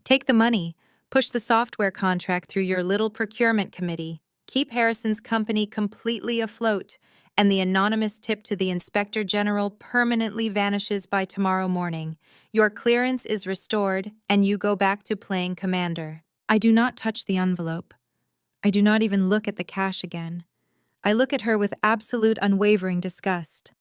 Take the money, push the software contract through your little procurement committee, keep Harrison's company completely afloat, and the anonymous tip to the Inspector General permanently vanishes by tomorrow morning. Your clearance is restored, and you go back to playing commander. I do not touch the envelope. I do not even look at the cash again. I look at her with absolute unwavering disgust.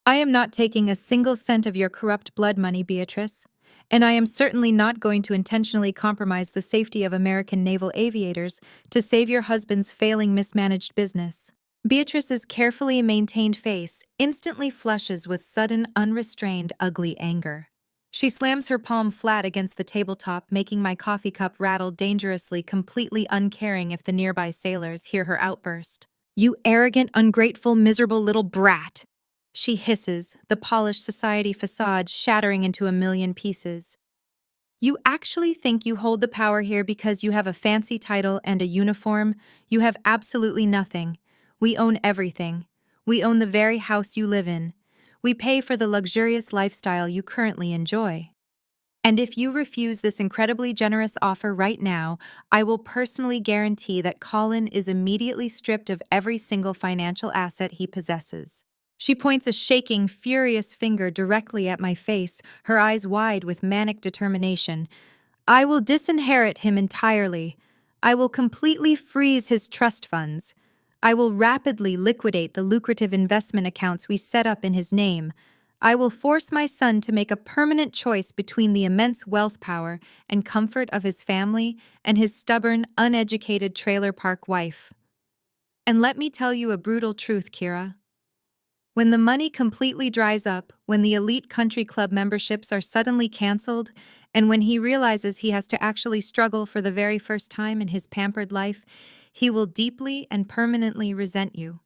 I am not taking a single cent of your corrupt blood money, Beatrice, and I am certainly not going to intentionally compromise the safety of American naval aviators to save your husband's failing, mismanaged business. Beatrice's carefully maintained face instantly flushes with sudden, unrestrained, ugly anger. She slams her palm flat against the tabletop, making my coffee cup rattle dangerously, completely uncaring if the nearby sailors hear her outburst. "You arrogant, ungrateful, miserable little brat!" she hisses, the polished society facade shattering into a million pieces. "You actually think you hold the power here because you have a fancy title and a uniform? You have absolutely nothing. We own everything. We own the very house you live in. We pay for the luxurious lifestyle you currently enjoy. And if you refuse this incredibly generous offer right now, I will personally guarantee that Colin is immediately stripped of every single financial asset he possesses." She points a shaking, furious finger directly at my face, her eyes wide with manic determination. "I will disinherit him entirely. I will completely freeze his trust funds. I will rapidly liquidate the lucrative investment accounts we set up in his name. I will force my son to make a permanent choice between the immense wealth power and comfort of his family and his stubborn, uneducated trailer park wife. And let me tell you a brutal truth, Kira. When the money completely dries up, when the elite country club memberships are suddenly canceled, and when he realizes he has to actually struggle for the very first time in his pampered life, he will deeply and permanently resent you.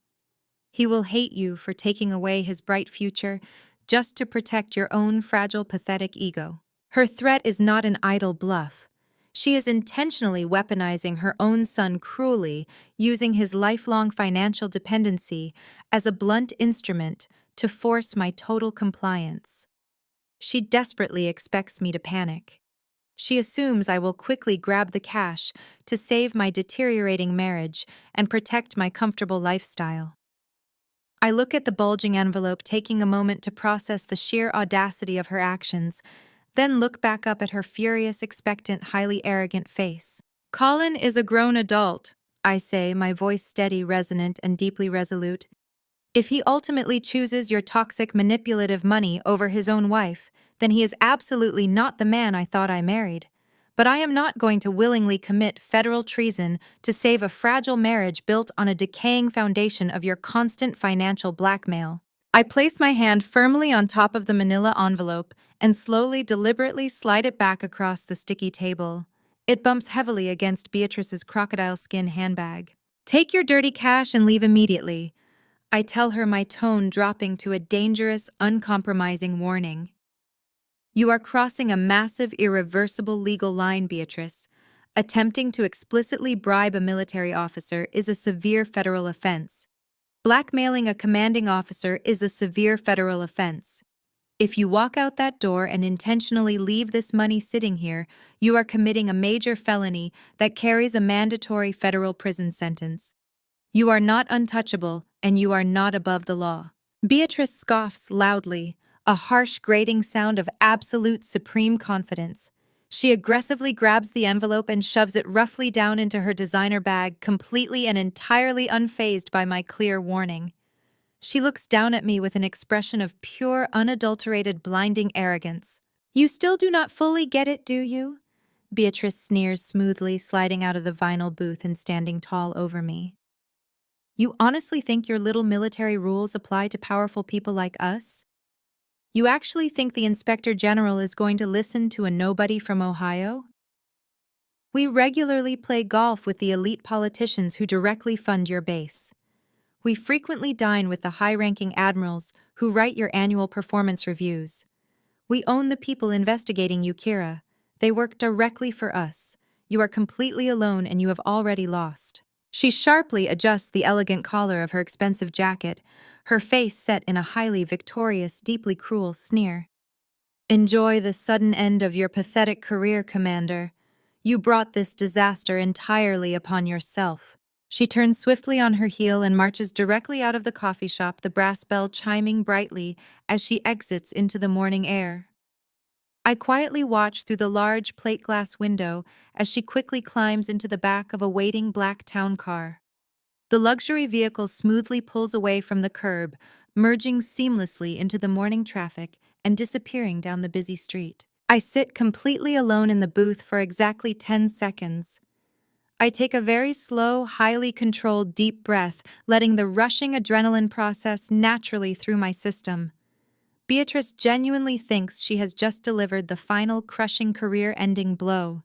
He will hate you for taking away his bright future just to protect your own fragile, pathetic ego." Her threat is not an idle bluff. She is intentionally weaponizing her own son cruelly, using his lifelong financial dependency as a blunt instrument to force my total compliance. She desperately expects me to panic. She assumes I will quickly grab the cash to save my deteriorating marriage and protect my comfortable lifestyle. I look at the bulging envelope, taking a moment to process the sheer audacity of her actions, then look back up at her furious, expectant, highly arrogant face. "Colin is a grown adult," I say, my voice steady, resonant, and deeply resolute. "If he ultimately chooses your toxic, manipulative money over his own wife, then he is absolutely not the man I thought I married. But I am not going to willingly commit federal treason to save a fragile marriage built on a decaying foundation of your constant financial blackmail." I place my hand firmly on top of the manila envelope and slowly, deliberately slide it back across the sticky table. It bumps heavily against Beatrice's crocodile skin handbag. "Take your dirty cash and leave immediately," I tell her, my tone dropping to a dangerous, uncompromising warning. "You are crossing a massive, irreversible legal line, Beatrice. Attempting to explicitly bribe a military officer is a severe federal offense. Blackmailing a commanding officer is a severe federal offense. If you walk out that door and intentionally leave this money sitting here, you are committing a major felony that carries a mandatory federal prison sentence. You are not untouchable, and you are not above the law." Beatrice scoffs loudly, a harsh, grating sound of absolute, supreme confidence. She aggressively grabs the envelope and shoves it roughly down into her designer bag, completely and entirely unfazed by my clear warning. She looks down at me with an expression of pure, unadulterated, blinding arrogance. "You still do not fully get it, do you?" Beatrice sneers smoothly, sliding out of the vinyl booth and standing tall over me. "You honestly think your little military rules apply to powerful people like us? You actually think the Inspector General is going to listen to a nobody from Ohio? We regularly play golf with the elite politicians who directly fund your base. We frequently dine with the high-ranking admirals who write your annual performance reviews. We own the people investigating you, Kira. They work directly for us. You are completely alone and you have already lost." She sharply adjusts the elegant collar of her expensive jacket, her face set in a highly victorious, deeply cruel sneer. "Enjoy the sudden end of your pathetic career, Commander. You brought this disaster entirely upon yourself." She turns swiftly on her heel and marches directly out of the coffee shop, the brass bell chiming brightly as she exits into the morning air. I quietly watch through the large plate glass window as she quickly climbs into the back of a waiting black town car. The luxury vehicle smoothly pulls away from the curb, merging seamlessly into the morning traffic and disappearing down the busy street. I sit completely alone in the booth for exactly 10 seconds. I take a very slow, highly controlled deep breath, letting the rushing adrenaline process naturally through my system. Beatrice genuinely thinks she has just delivered the final crushing career-ending blow.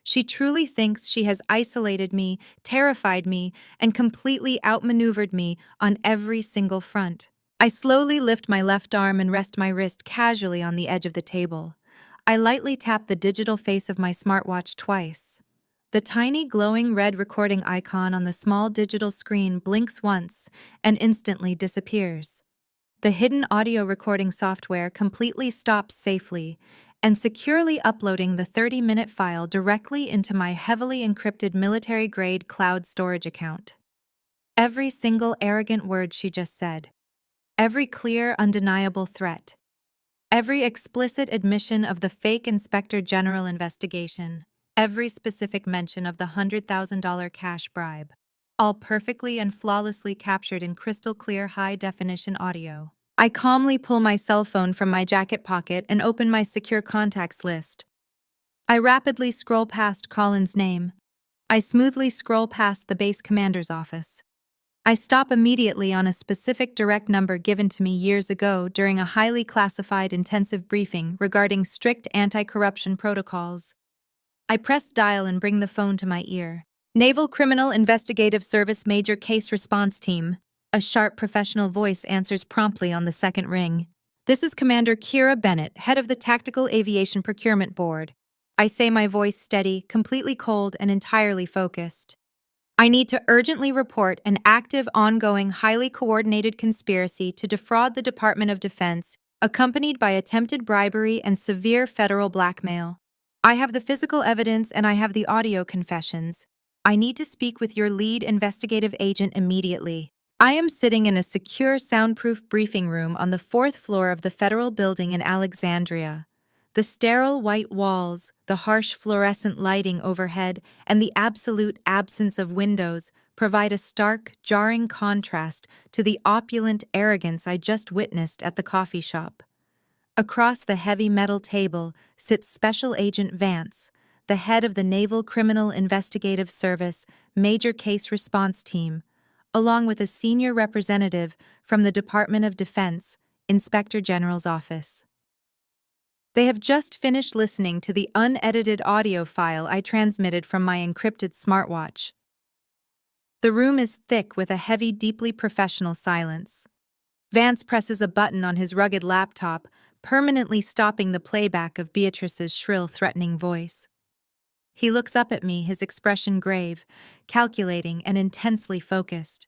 She truly thinks she has isolated me, terrified me, and completely outmaneuvered me on every single front. I slowly lift my left arm and rest my wrist casually on the edge of the table. I lightly tap the digital face of my smartwatch twice. The tiny glowing red recording icon on the small digital screen blinks once and instantly disappears. The hidden audio recording software completely stops safely and securely uploading the 30-minute file directly into my heavily encrypted military-grade cloud storage account. Every single arrogant word she just said, every clear, undeniable threat, every explicit admission of the fake Inspector General investigation, every specific mention of the $100,000 cash bribe, all perfectly and flawlessly captured in crystal-clear high-definition audio. I calmly pull my cell phone from my jacket pocket and open my secure contacts list. I rapidly scroll past Colin's name. I smoothly scroll past the base commander's office. I stop immediately on a specific direct number given to me years ago during a highly classified intensive briefing regarding strict anti-corruption protocols. I press dial and bring the phone to my ear. Naval Criminal Investigative Service Major Case Response Team. A sharp professional voice answers promptly on the second ring. This is Commander Kira Bennett, head of the Tactical Aviation Procurement Board. I say, my voice steady, completely cold, and entirely focused. I need to urgently report an active, ongoing, highly coordinated conspiracy to defraud the Department of Defense, accompanied by attempted bribery and severe federal blackmail. I have the physical evidence and I have the audio confessions. I need to speak with your lead investigative agent immediately. I am sitting in a secure, soundproof briefing room on the 4th floor of the federal building in Alexandria. The sterile white walls, the harsh fluorescent lighting overhead, and the absolute absence of windows provide a stark, jarring contrast to the opulent arrogance I just witnessed at the coffee shop. Across the heavy metal table sits Special Agent Vance, the head of the Naval Criminal Investigative Service Major Case Response Team, along with a senior representative from the Department of Defense, Inspector General's office. They have just finished listening to the unedited audio file I transmitted from my encrypted smartwatch. The room is thick with a heavy, deeply professional silence. Vance presses a button on his rugged laptop, permanently stopping the playback of Beatrice's shrill, threatening voice. He looks up at me, his expression grave, calculating, and intensely focused.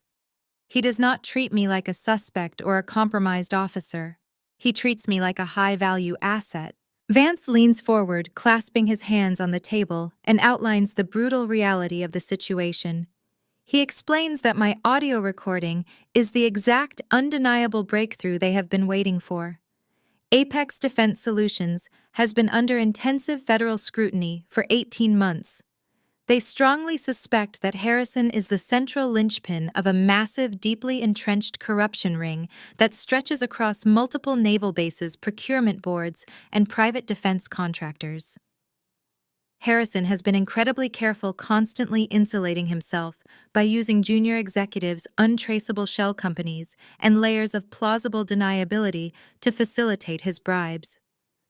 He does not treat me like a suspect or a compromised officer. He treats me like a high-value asset. Vance leans forward, clasping his hands on the table, and outlines the brutal reality of the situation. He explains that my audio recording is the exact, undeniable breakthrough they have been waiting for. Apex Defense Solutions has been under intensive federal scrutiny for 18 months. They strongly suspect that Harrison is the central linchpin of a massive, deeply entrenched corruption ring that stretches across multiple naval bases, procurement boards, and private defense contractors. Harrison has been incredibly careful, constantly insulating himself by using junior executives' untraceable shell companies and layers of plausible deniability to facilitate his bribes.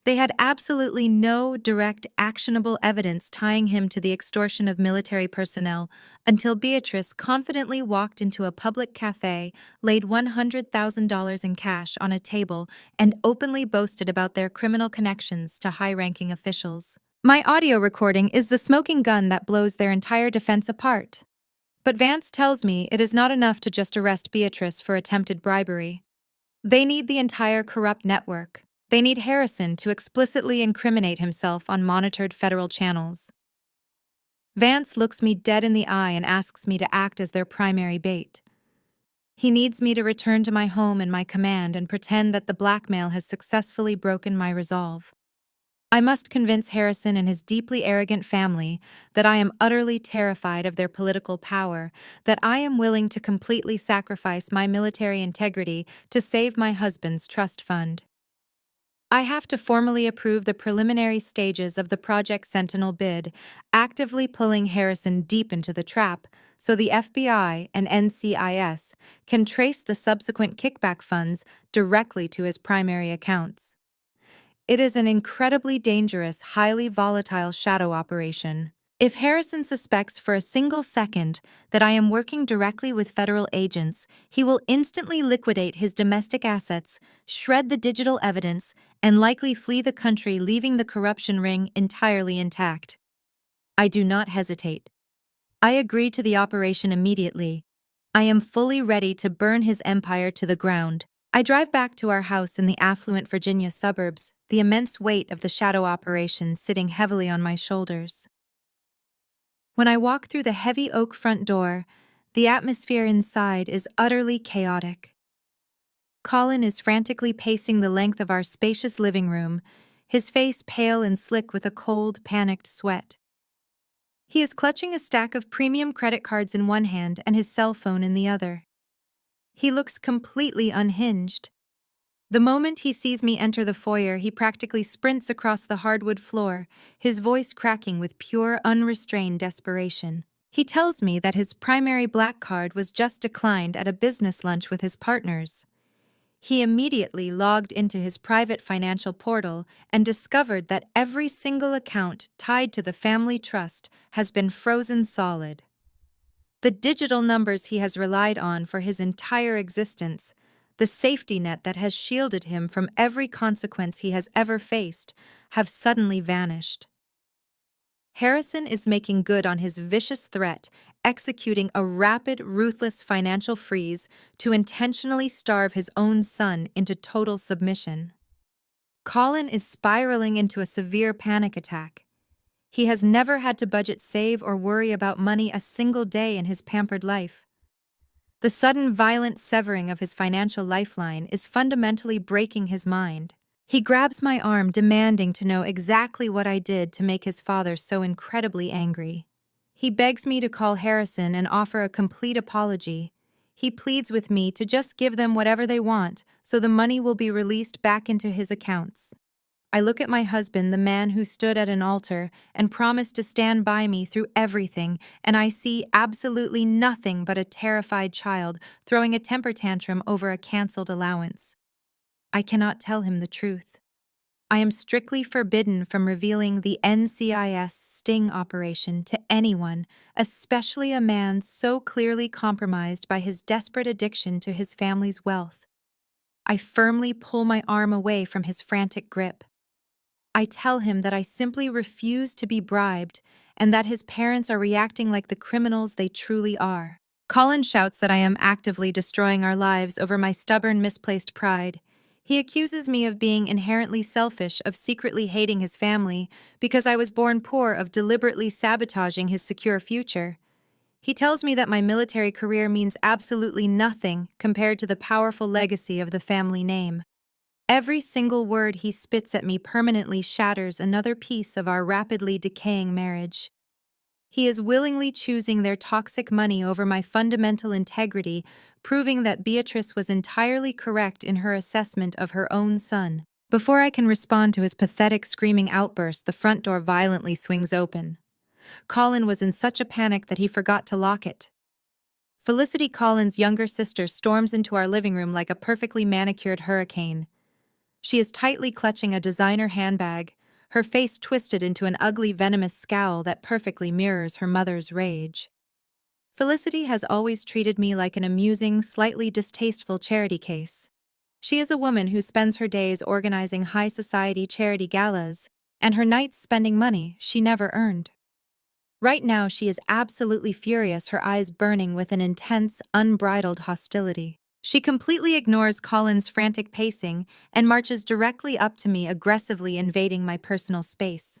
They had absolutely no direct, actionable evidence tying him to the extortion of military personnel until Beatrice confidently walked into a public cafe, laid $100,000 in cash on a table, and openly boasted about their criminal connections to high-ranking officials. My audio recording is the smoking gun that blows their entire defense apart. But Vance tells me it is not enough to just arrest Beatrice for attempted bribery. They need the entire corrupt network. They need Harrison to explicitly incriminate himself on monitored federal channels. Vance looks me dead in the eye and asks me to act as their primary bait. He needs me to return to my home and my command and pretend that the blackmail has successfully broken my resolve. I must convince Harrison and his deeply arrogant family that I am utterly terrified of their political power, that I am willing to completely sacrifice my military integrity to save my husband's trust fund. I have to formally approve the preliminary stages of the Project Sentinel bid, actively pulling Harrison deep into the trap so the FBI and NCIS can trace the subsequent kickback funds directly to his primary accounts. It is an incredibly dangerous, highly volatile shadow operation. If Harrison suspects for a single second that I am working directly with federal agents, he will instantly liquidate his domestic assets, shred the digital evidence, and likely flee the country, leaving the corruption ring entirely intact. I do not hesitate. I agree to the operation immediately. I am fully ready to burn his empire to the ground. I drive back to our house in the affluent Virginia suburbs, the immense weight of the shadow operation sitting heavily on my shoulders. When I walk through the heavy oak front door, the atmosphere inside is utterly chaotic. Colin is frantically pacing the length of our spacious living room, his face pale and slick with a cold, panicked sweat. He is clutching a stack of premium credit cards in one hand and his cell phone in the other. He looks completely unhinged. The moment he sees me enter the foyer, he practically sprints across the hardwood floor, his voice cracking with pure, unrestrained desperation. He tells me that his primary black card was just declined at a business lunch with his partners. He immediately logged into his private financial portal and discovered that every single account tied to the family trust has been frozen solid. The digital numbers he has relied on for his entire existence, the safety net that has shielded him from every consequence he has ever faced, have suddenly vanished. Harrison is making good on his vicious threat, executing a rapid, ruthless financial freeze to intentionally starve his own son into total submission. Colin is spiraling into a severe panic attack. He has never had to budget, save, or worry about money a single day in his pampered life. The sudden violent severing of his financial lifeline is fundamentally breaking his mind. He grabs my arm, demanding to know exactly what I did to make his father so incredibly angry. He begs me to call Harrison and offer a complete apology. He pleads with me to just give them whatever they want, so the money will be released back into his accounts. I look at my husband, the man who stood at an altar and promised to stand by me through everything, and I see absolutely nothing but a terrified child throwing a temper tantrum over a canceled allowance. I cannot tell him the truth. I am strictly forbidden from revealing the NCIS sting operation to anyone, especially a man so clearly compromised by his desperate addiction to his family's wealth. I firmly pull my arm away from his frantic grip. I tell him that I simply refuse to be bribed and that his parents are reacting like the criminals they truly are. Colin shouts that I am actively destroying our lives over my stubborn, misplaced pride. He accuses me of being inherently selfish, of secretly hating his family, because I was born poor, of deliberately sabotaging his secure future. He tells me that my military career means absolutely nothing compared to the powerful legacy of the family name. Every single word he spits at me permanently shatters another piece of our rapidly decaying marriage. He is willingly choosing their toxic money over my fundamental integrity, proving that Beatrice was entirely correct in her assessment of her own son. Before I can respond to his pathetic screaming outburst, the front door violently swings open. Colin was in such a panic that he forgot to lock it. Felicity, Colin's younger sister, storms into our living room like a perfectly manicured hurricane. She is tightly clutching a designer handbag, her face twisted into an ugly, venomous scowl that perfectly mirrors her mother's rage. Felicity has always treated me like an amusing, slightly distasteful charity case. She is a woman who spends her days organizing high society charity galas, and her nights spending money she never earned. Right now, she is absolutely furious, her eyes burning with an intense, unbridled hostility. She completely ignores Colin's frantic pacing and marches directly up to me, aggressively invading my personal space.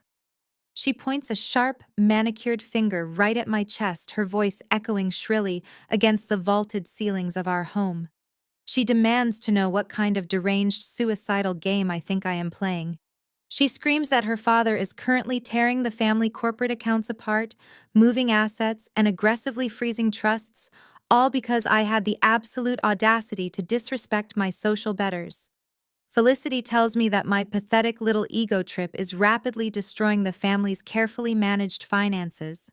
She points a sharp, manicured finger right at my chest, her voice echoing shrilly against the vaulted ceilings of our home. She demands to know what kind of deranged, suicidal game I think I am playing. She screams that her father is currently tearing the family corporate accounts apart, moving assets, and aggressively freezing trusts, all because I had the absolute audacity to disrespect my social betters. Felicity tells me that my pathetic little ego trip is rapidly destroying the family's carefully managed finances.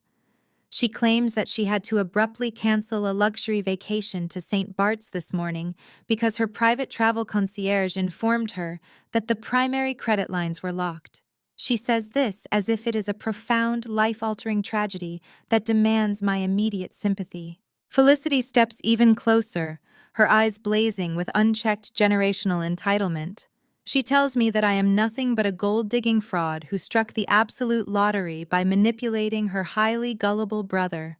She claims that she had to abruptly cancel a luxury vacation to St. Bart's this morning because her private travel concierge informed her that the primary credit lines were locked. She says this as if it is a profound, life-altering tragedy that demands my immediate sympathy. Felicity steps even closer, her eyes blazing with unchecked generational entitlement. She tells me that I am nothing but a gold-digging fraud who struck the absolute lottery by manipulating her highly gullible brother.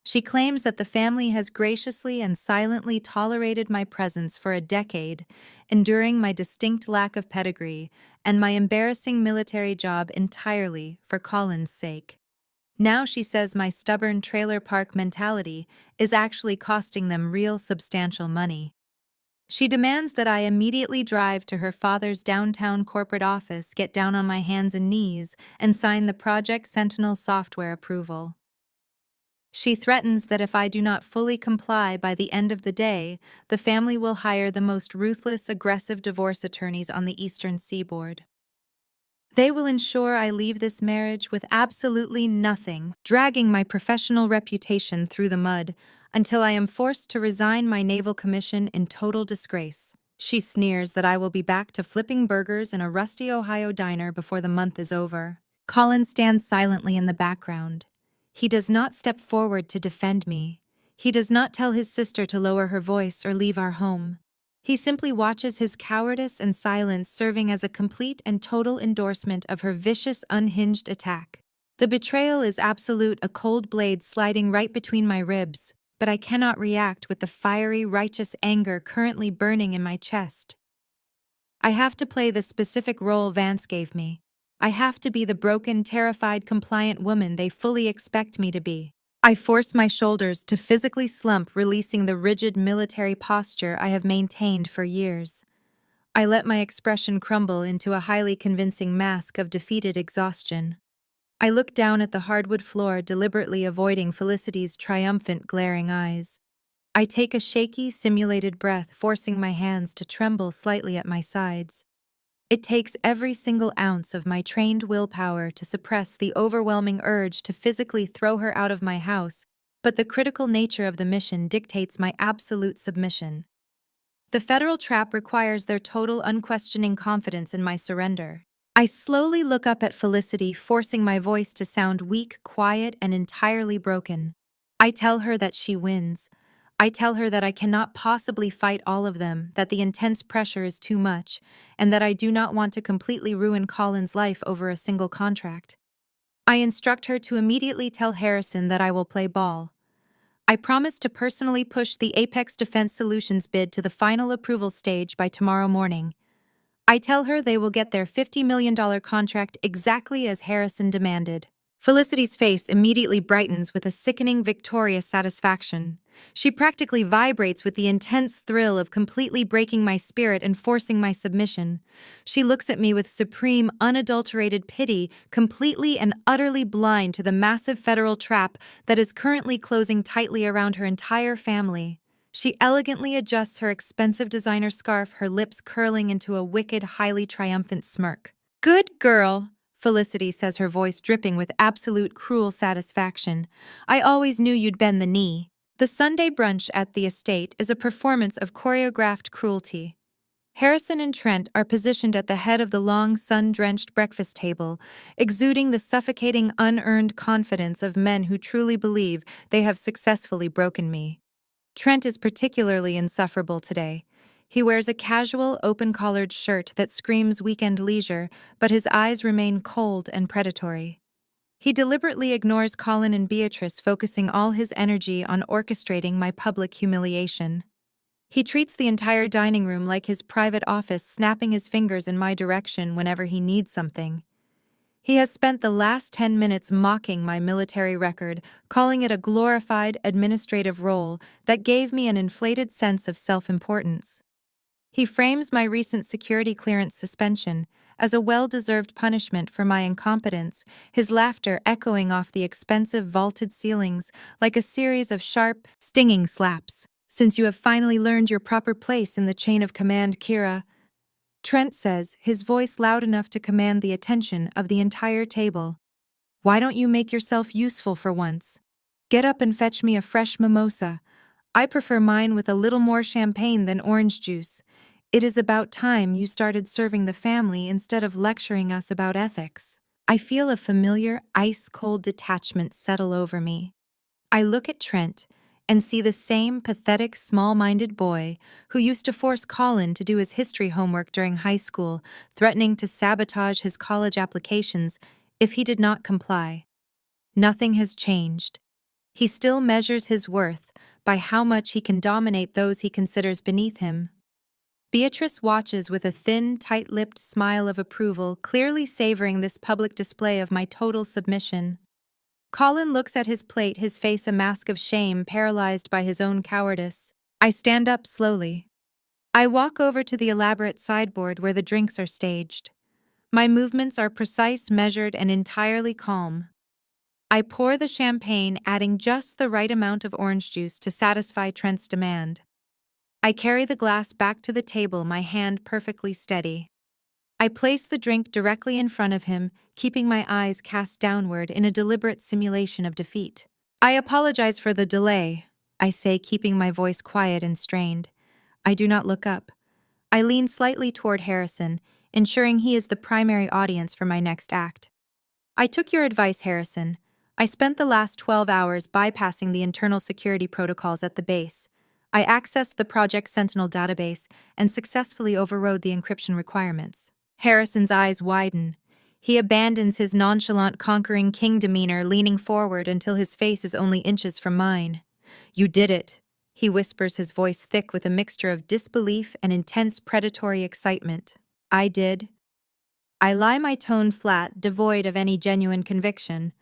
She claims that the family has graciously and silently tolerated my presence for a decade, enduring my distinct lack of pedigree and my embarrassing military job entirely for Colin's sake. Now she says my stubborn trailer park mentality is actually costing them real substantial money. She demands that I immediately drive to her father's downtown corporate office, get down on my hands and knees, and sign the Project Sentinel software approval. She threatens that if I do not fully comply by the end of the day, the family will hire the most ruthless, aggressive divorce attorneys on the Eastern Seaboard. They will ensure I leave this marriage with absolutely nothing, dragging my professional reputation through the mud until I am forced to resign my naval commission in total disgrace. She sneers that I will be back to flipping burgers in a rusty Ohio diner before the month is over. Colin stands silently in the background. He does not step forward to defend me. He does not tell his sister to lower her voice or leave our home. He simply watches his cowardice and silence serving as a complete and total endorsement of her vicious, unhinged attack. The betrayal is absolute, a cold blade sliding right between my ribs, but I cannot react with the fiery, righteous anger currently burning in my chest. I have to play the specific role Vance gave me. I have to be the broken, terrified, compliant woman they fully expect me to be. I force my shoulders to physically slump, releasing the rigid military posture I have maintained for years. I let my expression crumble into a highly convincing mask of defeated exhaustion. I look down at the hardwood floor, deliberately avoiding Felicity's triumphant, glaring eyes. I take a shaky, simulated breath, forcing my hands to tremble slightly at my sides. It takes every single ounce of my trained willpower to suppress the overwhelming urge to physically throw her out of my house, but the critical nature of the mission dictates my absolute submission. The federal trap requires their total, unquestioning confidence in my surrender. I slowly look up at Felicity, forcing my voice to sound weak, quiet, and entirely broken. I tell her that she wins. I tell her that I cannot possibly fight all of them, that the intense pressure is too much, and that I do not want to completely ruin Colin's life over a single contract. I instruct her to immediately tell Harrison that I will play ball. I promise to personally push the Apex Defense Solutions bid to the final approval stage by tomorrow morning. I tell her they will get their $50 million contract exactly as Harrison demanded. Felicity's face immediately brightens with a sickening, victorious satisfaction. She practically vibrates with the intense thrill of completely breaking my spirit and forcing my submission. She looks at me with supreme, unadulterated pity, completely and utterly blind to the massive federal trap that is currently closing tightly around her entire family. She elegantly adjusts her expensive designer scarf, her lips curling into a wicked, highly triumphant smirk. "Good girl," Felicity says, her voice dripping with absolute cruel satisfaction. "I always knew you'd bend the knee." The Sunday brunch at the estate is a performance of choreographed cruelty. Harrison and Trent are positioned at the head of the long, sun-drenched breakfast table, exuding the suffocating, unearned confidence of men who truly believe they have successfully broken me. Trent is particularly insufferable today. He wears a casual, open-collared shirt that screams weekend leisure, but his eyes remain cold and predatory. He deliberately ignores Colin and Beatrice, focusing all his energy on orchestrating my public humiliation. He treats the entire dining room like his private office, snapping his fingers in my direction whenever he needs something. He has spent the last 10 minutes mocking my military record, calling it a glorified administrative role that gave me an inflated sense of self-importance. He frames my recent security clearance suspension as a well-deserved punishment for my incompetence, his laughter echoing off the expensive vaulted ceilings like a series of sharp, stinging slaps. "Since you have finally learned your proper place in the chain of command, Kira," Trent says, his voice loud enough to command the attention of the entire table. Why don't you make yourself useful for once? Get up and fetch me a fresh mimosa. I prefer mine with a little more champagne than orange juice. It is about time you started serving the family instead of lecturing us about ethics. I feel a familiar, ice-cold detachment settle over me. I look at Trent and see the same pathetic, small-minded boy who used to force Colin to do his history homework during high school, threatening to sabotage his college applications if he did not comply. Nothing has changed. He still measures his worth by how much he can dominate those he considers beneath him. Beatrice watches with a thin, tight-lipped smile of approval, clearly savoring this public display of my total submission. Colin looks at his plate, his face a mask of shame, paralyzed by his own cowardice. I stand up slowly. I walk over to the elaborate sideboard where the drinks are staged. My movements are precise, measured, and entirely calm. I pour the champagne, adding just the right amount of orange juice to satisfy Trent's demand. I carry the glass back to the table, my hand perfectly steady. I place the drink directly in front of him, keeping my eyes cast downward in a deliberate simulation of defeat. I apologize for the delay, I say, keeping my voice quiet and strained. I do not look up. I lean slightly toward Harrison, ensuring he is the primary audience for my next act. I took your advice, Harrison. I spent the last 12 hours bypassing the internal security protocols at the base. I accessed the Project Sentinel database and successfully overrode the encryption requirements. Harrison's eyes widen. He abandons his nonchalant conquering king demeanor, leaning forward until his face is only inches from mine. You did it, he whispers, his voice thick with a mixture of disbelief and intense predatory excitement. I did. I lie, my tone flat, devoid of any genuine conviction.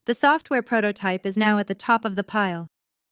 The software prototype is now at the top of the pile.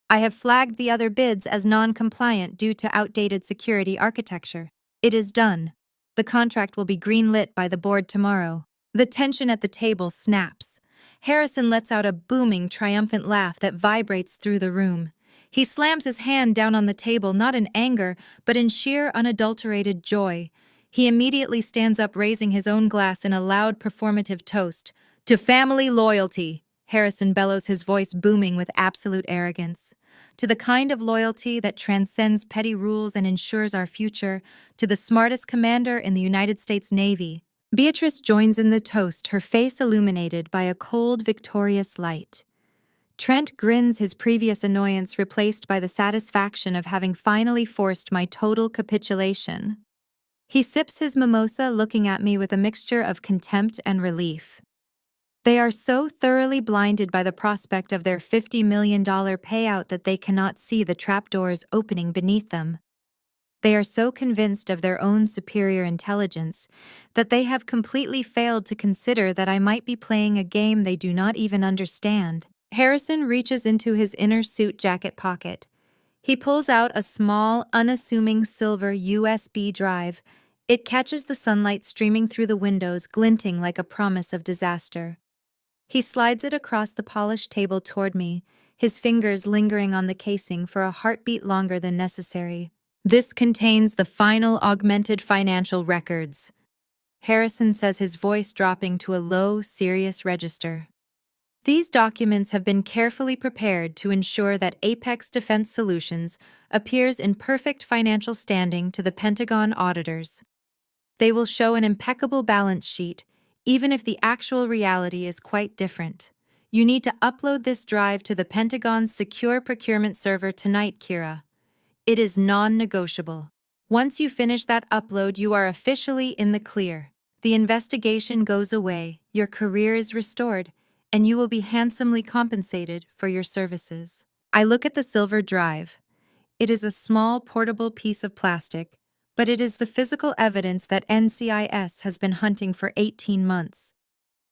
I have flagged the other bids as non-compliant due to outdated security architecture. It is done. The contract will be greenlit by the board tomorrow. The tension at the table snaps. Harrison lets out a booming, triumphant laugh that vibrates through the room. He slams his hand down on the table, not in anger, but in sheer, unadulterated joy. He immediately stands up, raising his own glass in a loud, performative toast. To family loyalty, Harrison bellows, his voice booming with absolute arrogance. To the kind of loyalty that transcends petty rules and ensures our future, to the smartest commander in the United States Navy. Beatrice joins in the toast, her face illuminated by a cold, victorious light. Trent grins, his previous annoyance replaced by the satisfaction of having finally forced my total capitulation. He sips his mimosa, looking at me with a mixture of contempt and relief. They are so thoroughly blinded by the prospect of their $50 million payout that they cannot see the trapdoors opening beneath them. They are so convinced of their own superior intelligence that they have completely failed to consider that I might be playing a game they do not even understand. Harrison reaches into his inner suit jacket pocket. He pulls out a small, unassuming silver USB drive. It catches the sunlight streaming through the windows, glinting like a promise of disaster. He slides it across the polished table toward me, his fingers lingering on the casing for a heartbeat longer than necessary. This contains the final augmented financial records, Harrison says, his voice dropping to a low, serious register. These documents have been carefully prepared to ensure that Apex Defense Solutions appears in perfect financial standing to the Pentagon auditors. They will show an impeccable balance sheet, even if the actual reality is quite different. You need to upload this drive to the Pentagon's secure procurement server tonight, Kira. It is non-negotiable. Once you finish that upload, you are officially in the clear. The investigation goes away, your career is restored, and you will be handsomely compensated for your services. I look at the silver drive. It is a small, portable piece of plastic, but it is the physical evidence that NCIS has been hunting for 18 months.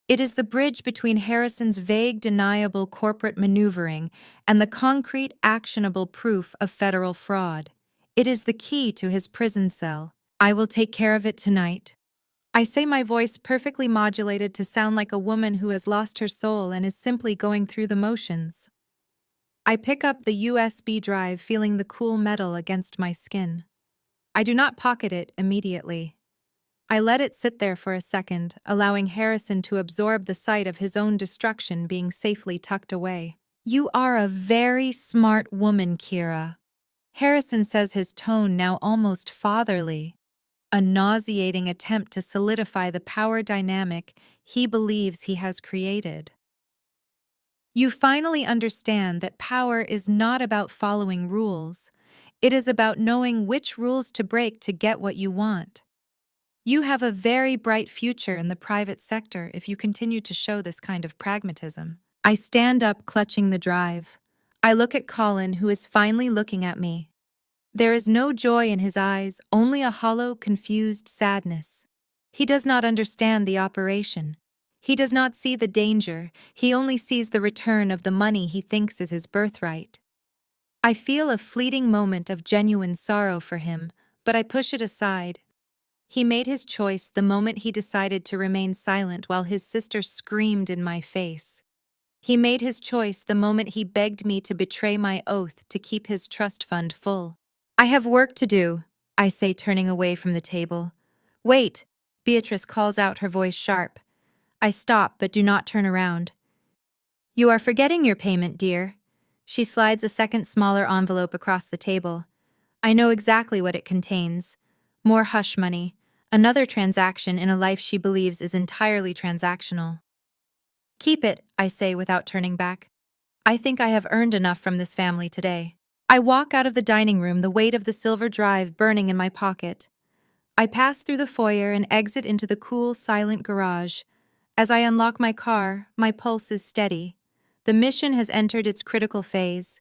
It is the bridge between Harrison's vague, deniable corporate maneuvering and the concrete, actionable proof of federal fraud. It is the key to his prison cell. I will take care of it tonight. I say, my voice perfectly modulated to sound like a woman who has lost her soul and is simply going through the motions. I pick up the USB drive, feeling the cool metal against my skin. I do not pocket it immediately. I let it sit there for a second, allowing Harrison to absorb the sight of his own destruction being safely tucked away. You are a very smart woman, Kira. Harrison says, his tone now almost fatherly, a nauseating attempt to solidify the power dynamic he believes he has created. You finally understand that power is not about following rules. It is about knowing which rules to break to get what you want. You have a very bright future in the private sector if you continue to show this kind of pragmatism. I stand up, clutching the drive. I look at Colin, who is finally looking at me. There is no joy in his eyes, only a hollow, confused sadness. He does not understand the operation. He does not see the danger, he only sees the return of the money he thinks is his birthright. I feel a fleeting moment of genuine sorrow for him, but I push it aside. He made his choice the moment he decided to remain silent while his sister screamed in my face. He made his choice the moment he begged me to betray my oath to keep his trust fund full. I have work to do, I say, turning away from the table. Wait, Beatrice calls out, her voice sharp. I stop but do not turn around. You are forgetting your payment, dear. She slides a second smaller envelope across the table. I know exactly what it contains. More hush money, another transaction in a life she believes is entirely transactional. Keep it, I say without turning back. I think I have earned enough from this family today. I walk out of the dining room, the weight of the silver drive burning in my pocket. I pass through the foyer and exit into the cool, silent garage. As I unlock my car, my pulse is steady. The mission has entered its critical phase.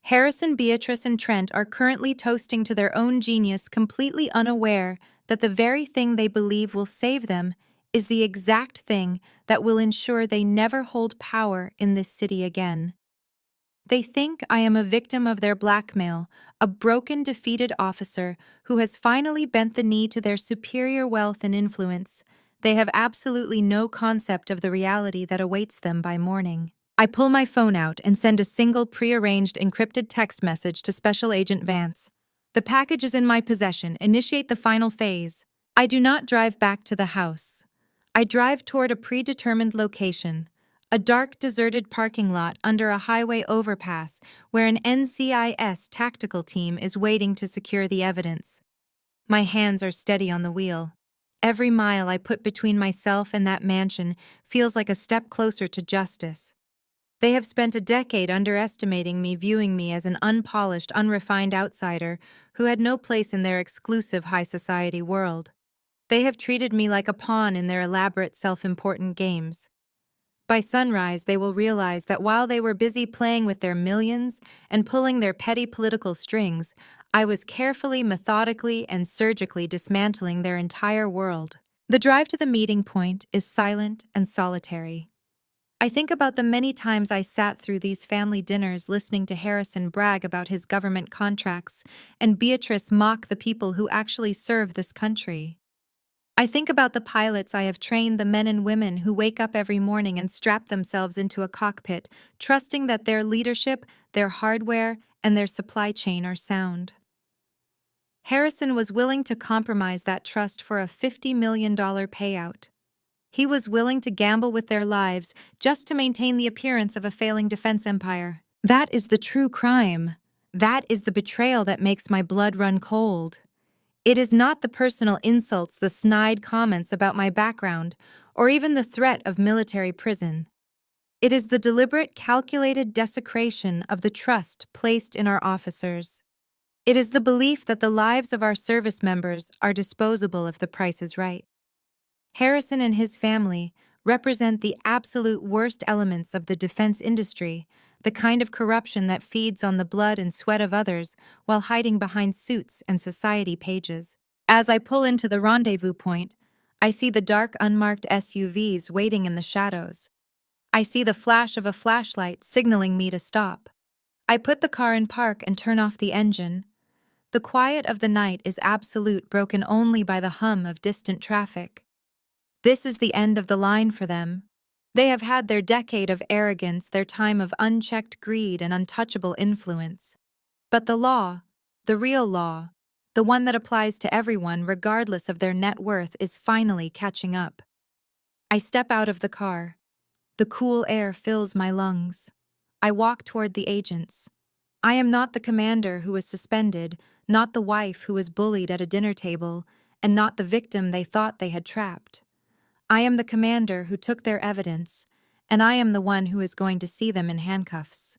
Harrison, Beatrice, and Trent are currently toasting to their own genius, completely unaware that the very thing they believe will save them is the exact thing that will ensure they never hold power in this city again. They think I am a victim of their blackmail, a broken, defeated officer who has finally bent the knee to their superior wealth and influence. They have absolutely no concept of the reality that awaits them by morning. I pull my phone out and send a single prearranged encrypted text message to Special Agent Vance. The package is in my possession. Initiate the final phase. I do not drive back to the house. I drive toward a predetermined location, a dark, deserted parking lot under a highway overpass where an NCIS tactical team is waiting to secure the evidence. My hands are steady on the wheel. Every mile I put between myself and that mansion feels like a step closer to justice. They have spent a decade underestimating me, viewing me as an unpolished, unrefined outsider who had no place in their exclusive high society world. They have treated me like a pawn in their elaborate, self-important games. By sunrise, they will realize that while they were busy playing with their millions and pulling their petty political strings, I was carefully, methodically, and surgically dismantling their entire world. The drive to the meeting point is silent and solitary. I think about the many times I sat through these family dinners listening to Harrison brag about his government contracts and Beatrice mock the people who actually serve this country. I think about the pilots I have trained, the men and women who wake up every morning and strap themselves into a cockpit, trusting that their leadership, their hardware, and their supply chain are sound. Harrison was willing to compromise that trust for a $50 million payout. He was willing to gamble with their lives just to maintain the appearance of a failing defense empire. That is the true crime. That is the betrayal that makes my blood run cold. It is not the personal insults, the snide comments about my background, or even the threat of military prison. It is the deliberate, calculated desecration of the trust placed in our officers. It is the belief that the lives of our service members are disposable if the price is right. Harrison and his family represent the absolute worst elements of the defense industry, the kind of corruption that feeds on the blood and sweat of others while hiding behind suits and society pages. As I pull into the rendezvous point, I see the dark, unmarked SUVs waiting in the shadows. I see the flash of a flashlight signaling me to stop. I put the car in park and turn off the engine. The quiet of the night is absolute, broken only by the hum of distant traffic. This is the end of the line for them. They have had their decade of arrogance, their time of unchecked greed and untouchable influence. But the law, the real law, The one that applies to everyone regardless of their net worth is finally catching up. I step out of the car. The cool air fills my lungs. I walk toward the agents. I am not the commander who was suspended, not the wife who was bullied at a dinner table, and not the victim they thought they had trapped. I am the commander who took their evidence, and I am the one who is going to see them in handcuffs.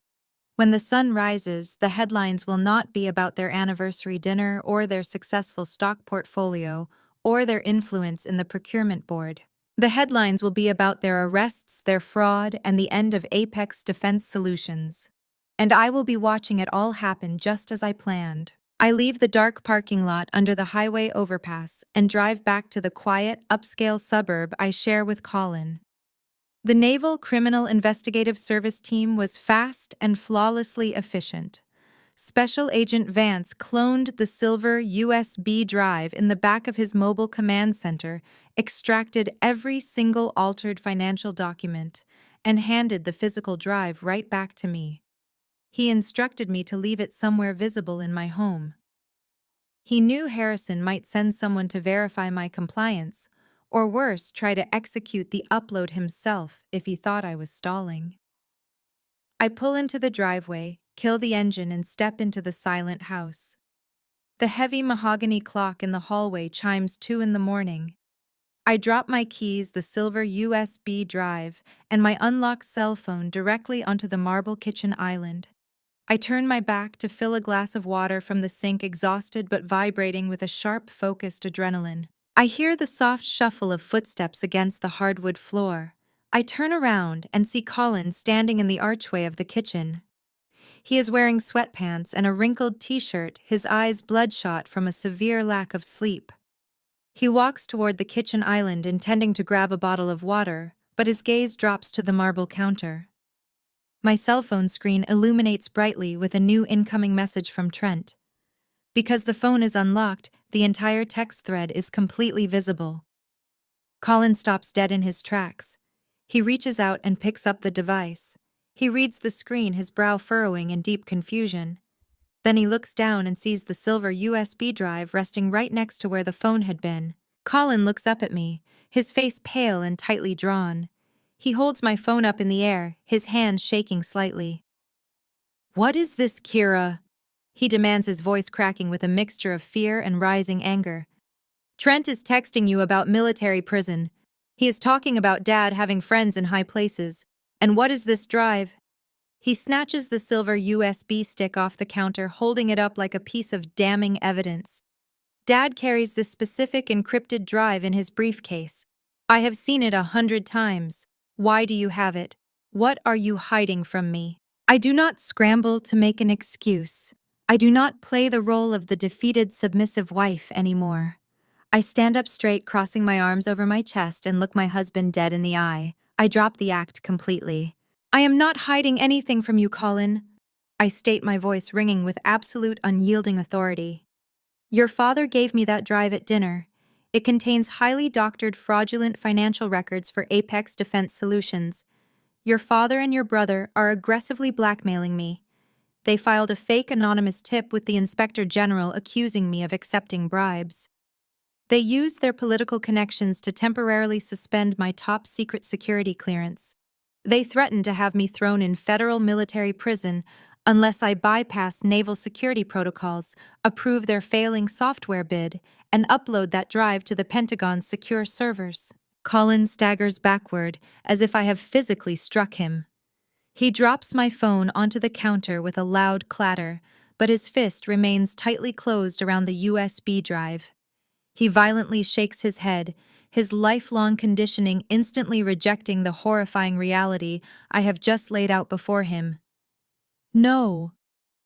When the sun rises, the headlines will not be about their anniversary dinner or their successful stock portfolio or their influence in the procurement board. The headlines will be about their arrests, their fraud, and the end of Apex Defense Solutions. And I will be watching it all happen just as I planned. I leave the dark parking lot under the highway overpass and drive back to the quiet, upscale suburb I share with Colin. The Naval Criminal Investigative Service team was fast and flawlessly efficient. Special Agent Vance cloned the silver USB drive in the back of his mobile command center, extracted every single altered financial document, and handed the physical drive right back to me. He instructed me to leave it somewhere visible in my home. He knew Harrison might send someone to verify my compliance, or worse, try to execute the upload himself if he thought I was stalling. I pull into the driveway, kill the engine, and step into the silent house. The heavy mahogany clock in the hallway chimes 2 in the morning. I drop my keys, the silver USB drive, and my unlocked cell phone directly onto the marble kitchen island. I turn my back to fill a glass of water from the sink, exhausted but vibrating with a sharp, focused adrenaline. I hear the soft shuffle of footsteps against the hardwood floor. I turn around and see Colin standing in the archway of the kitchen. He is wearing sweatpants and a wrinkled t-shirt, his eyes bloodshot from a severe lack of sleep. He walks toward the kitchen island intending to grab a bottle of water, but his gaze drops to the marble counter. My cell phone screen illuminates brightly with a new incoming message from Trent. Because the phone is unlocked, the entire text thread is completely visible. Colin stops dead in his tracks. He reaches out and picks up the device. He reads the screen, his brow furrowing in deep confusion. Then he looks down and sees the silver USB drive resting right next to where the phone had been. Colin looks up at me, his face pale and tightly drawn. He holds my phone up in the air, his hand shaking slightly. "What is this, Kira?" he demands, his voice cracking with a mixture of fear and rising anger. "Trent is texting you about military prison. He is talking about Dad having friends in high places. And what is this drive?" He snatches the silver USB stick off the counter, holding it up like a piece of damning evidence. "Dad carries this specific encrypted drive in his briefcase. I have seen it 100 times. Why do you have it? What are you hiding from me?" I do not scramble to make an excuse. I do not play the role of the defeated, submissive wife anymore. I stand up straight, crossing my arms over my chest, and look my husband dead in the eye. I drop the act completely. "I am not hiding anything from you, Colin," I state, my voice ringing with absolute, unyielding authority. "Your father gave me that drive at dinner. It contains highly doctored, fraudulent financial records for Apex Defense Solutions. Your father and your brother are aggressively blackmailing me. They filed a fake anonymous tip with the Inspector General accusing me of accepting bribes. They used their political connections to temporarily suspend my top-secret security clearance. They threatened to have me thrown in federal military prison unless I bypass naval security protocols, approve their failing software bid, and upload that drive to the Pentagon's secure servers." Colin staggers backward, as if I have physically struck him. He drops my phone onto the counter with a loud clatter, but his fist remains tightly closed around the USB drive. He violently shakes his head, his lifelong conditioning instantly rejecting the horrifying reality I have just laid out before him. "No,"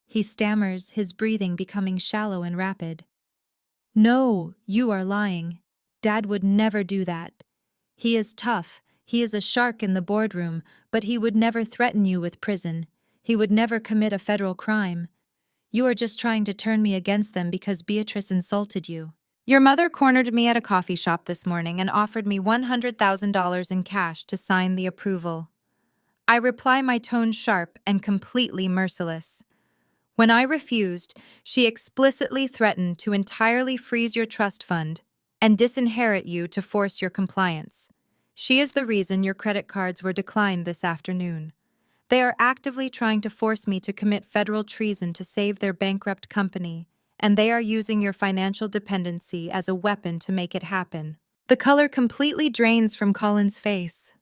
he stammers, his breathing becoming shallow and rapid. "No, you are lying. Dad would never do that. He is tough, he is a shark in the boardroom, but he would never threaten you with prison. He would never commit a federal crime. You are just trying to turn me against them because Beatrice insulted you. Your mother cornered me at a coffee shop this morning and offered me $100,000 in cash to sign the approval." I reply, my tone sharp and completely merciless. When I refused, she explicitly threatened to entirely freeze your trust fund and disinherit you to force your compliance. She is the reason your credit cards were declined this afternoon. They are actively trying to force me to commit federal treason to save their bankrupt company, and they are using your financial dependency as a weapon to make it happen. The color completely drains from Colin's face.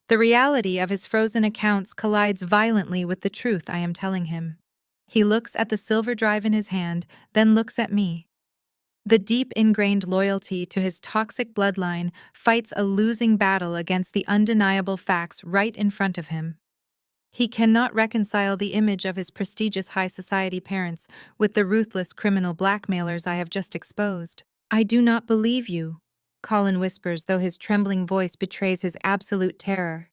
The reality of his frozen accounts collides violently with the truth I am telling him. He looks at the silver drive in his hand, then looks at me. The deep ingrained loyalty to his toxic bloodline fights a losing battle against the undeniable facts right in front of him. He cannot reconcile the image of his prestigious high society parents with the ruthless criminal blackmailers I have just exposed. "I do not believe you," Colin whispers, though his trembling voice betrays his absolute terror.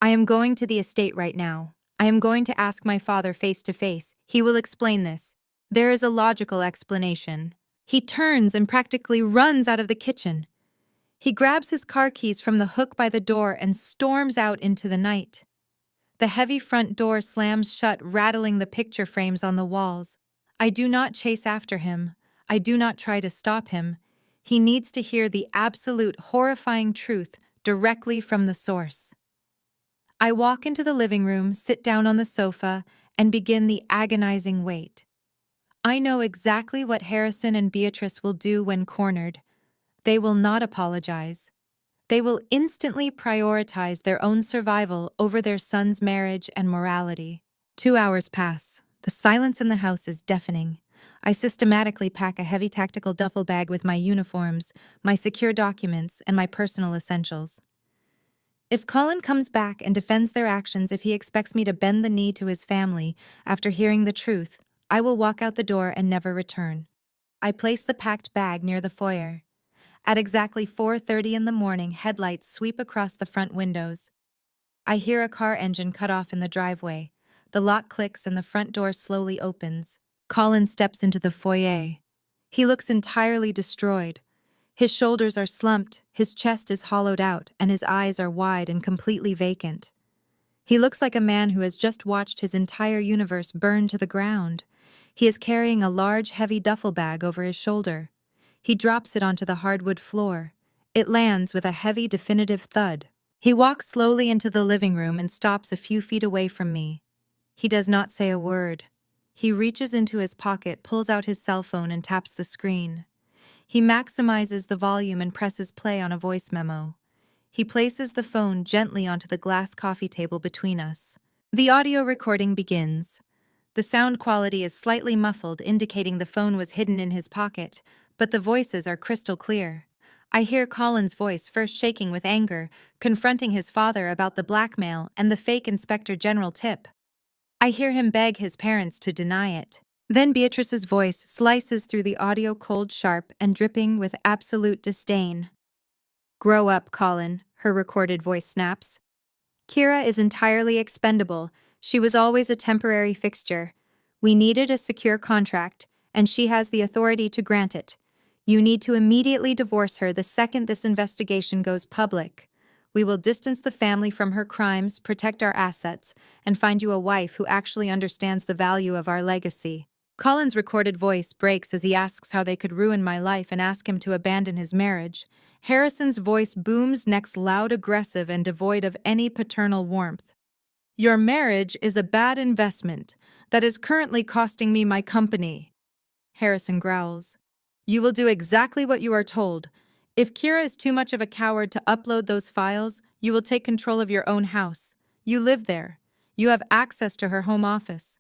"I am going to the estate right now. I am going to ask my father face to face. He will explain this. There is a logical explanation." He turns and practically runs out of the kitchen. He grabs his car keys from the hook by the door and storms out into the night. The heavy front door slams shut, rattling the picture frames on the walls. I do not chase after him. I do not try to stop him. He needs to hear the absolute horrifying truth directly from the source. I walk into the living room, sit down on the sofa, and begin the agonizing wait. I know exactly what Harrison and Beatrice will do when cornered. They will not apologize. They will instantly prioritize their own survival over their son's marriage and morality. 2 hours pass. The silence in the house is deafening. I systematically pack a heavy tactical duffel bag with my uniforms, my secure documents, and my personal essentials. If Colin comes back and defends their actions, if he expects me to bend the knee to his family after hearing the truth, I will walk out the door and never return. I place the packed bag near the foyer. At exactly 4:30 in the morning, headlights sweep across the front windows. I hear a car engine cut off in the driveway. The lock clicks and the front door slowly opens. Colin steps into the foyer. He looks entirely destroyed. His shoulders are slumped, his chest is hollowed out, and his eyes are wide and completely vacant. He looks like a man who has just watched his entire universe burn to the ground. He is carrying a large, heavy duffel bag over his shoulder. He drops it onto the hardwood floor. It lands with a heavy, definitive thud. He walks slowly into the living room and stops a few feet away from me. He does not say a word. He reaches into his pocket, pulls out his cell phone, and taps the screen. He maximizes the volume and presses play on a voice memo. He places the phone gently onto the glass coffee table between us. The audio recording begins. The sound quality is slightly muffled, indicating the phone was hidden in his pocket, but the voices are crystal clear. I hear Colin's voice, first shaking with anger, confronting his father about the blackmail and the fake Inspector General tip. I hear him beg his parents to deny it. Then Beatrice's voice slices through the audio, cold, sharp, and dripping with absolute disdain. "Grow up, Colin," her recorded voice snaps. "Kira is entirely expendable. She was always a temporary fixture. We needed a secure contract, and she has the authority to grant it. You need to immediately divorce her the second this investigation goes public. We will distance the family from her crimes, protect our assets, and find you a wife who actually understands the value of our legacy." Colin's recorded voice breaks as he asks how they could ruin my life and ask him to abandon his marriage. Harrison's voice booms next, loud, aggressive, and devoid of any paternal warmth. "Your marriage is a bad investment that is currently costing me my company," Harrison growls. "You will do exactly what you are told. If Kira is too much of a coward to upload those files, you will take control of your own house. You live there. You have access to her home office.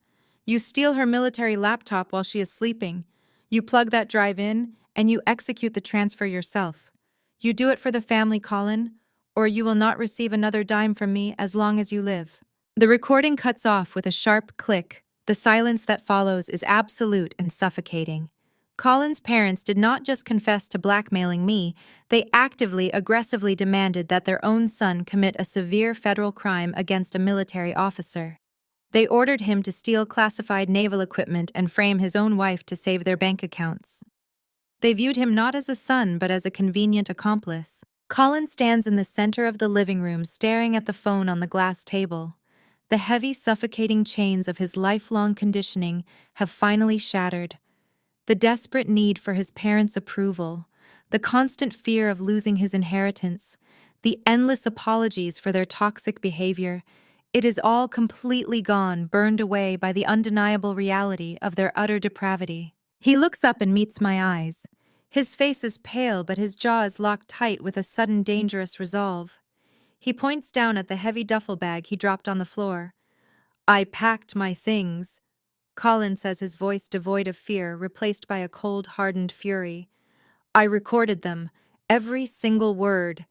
You steal her military laptop while she is sleeping. You plug that drive in, and you execute the transfer yourself. You do it for the family, Colin, or you will not receive another dime from me as long as you live." The recording cuts off with a sharp click. The silence that follows is absolute and suffocating. Colin's parents did not just confess to blackmailing me, they actively, aggressively demanded that their own son commit a severe federal crime against a military officer. They ordered him to steal classified naval equipment and frame his own wife to save their bank accounts. They viewed him not as a son, but as a convenient accomplice. Colin stands in the center of the living room, staring at the phone on the glass table. The heavy, suffocating chains of his lifelong conditioning have finally shattered. The desperate need for his parents' approval, the constant fear of losing his inheritance, the endless apologies for their toxic behavior, it is all completely gone, burned away by the undeniable reality of their utter depravity. He looks up and meets my eyes. His face is pale, but his jaw is locked tight with a sudden dangerous resolve. He points down at the heavy duffel bag he dropped on the floor. "I packed my things," Colin says, his voice devoid of fear, replaced by a cold, hardened fury. "I recorded them, every single word."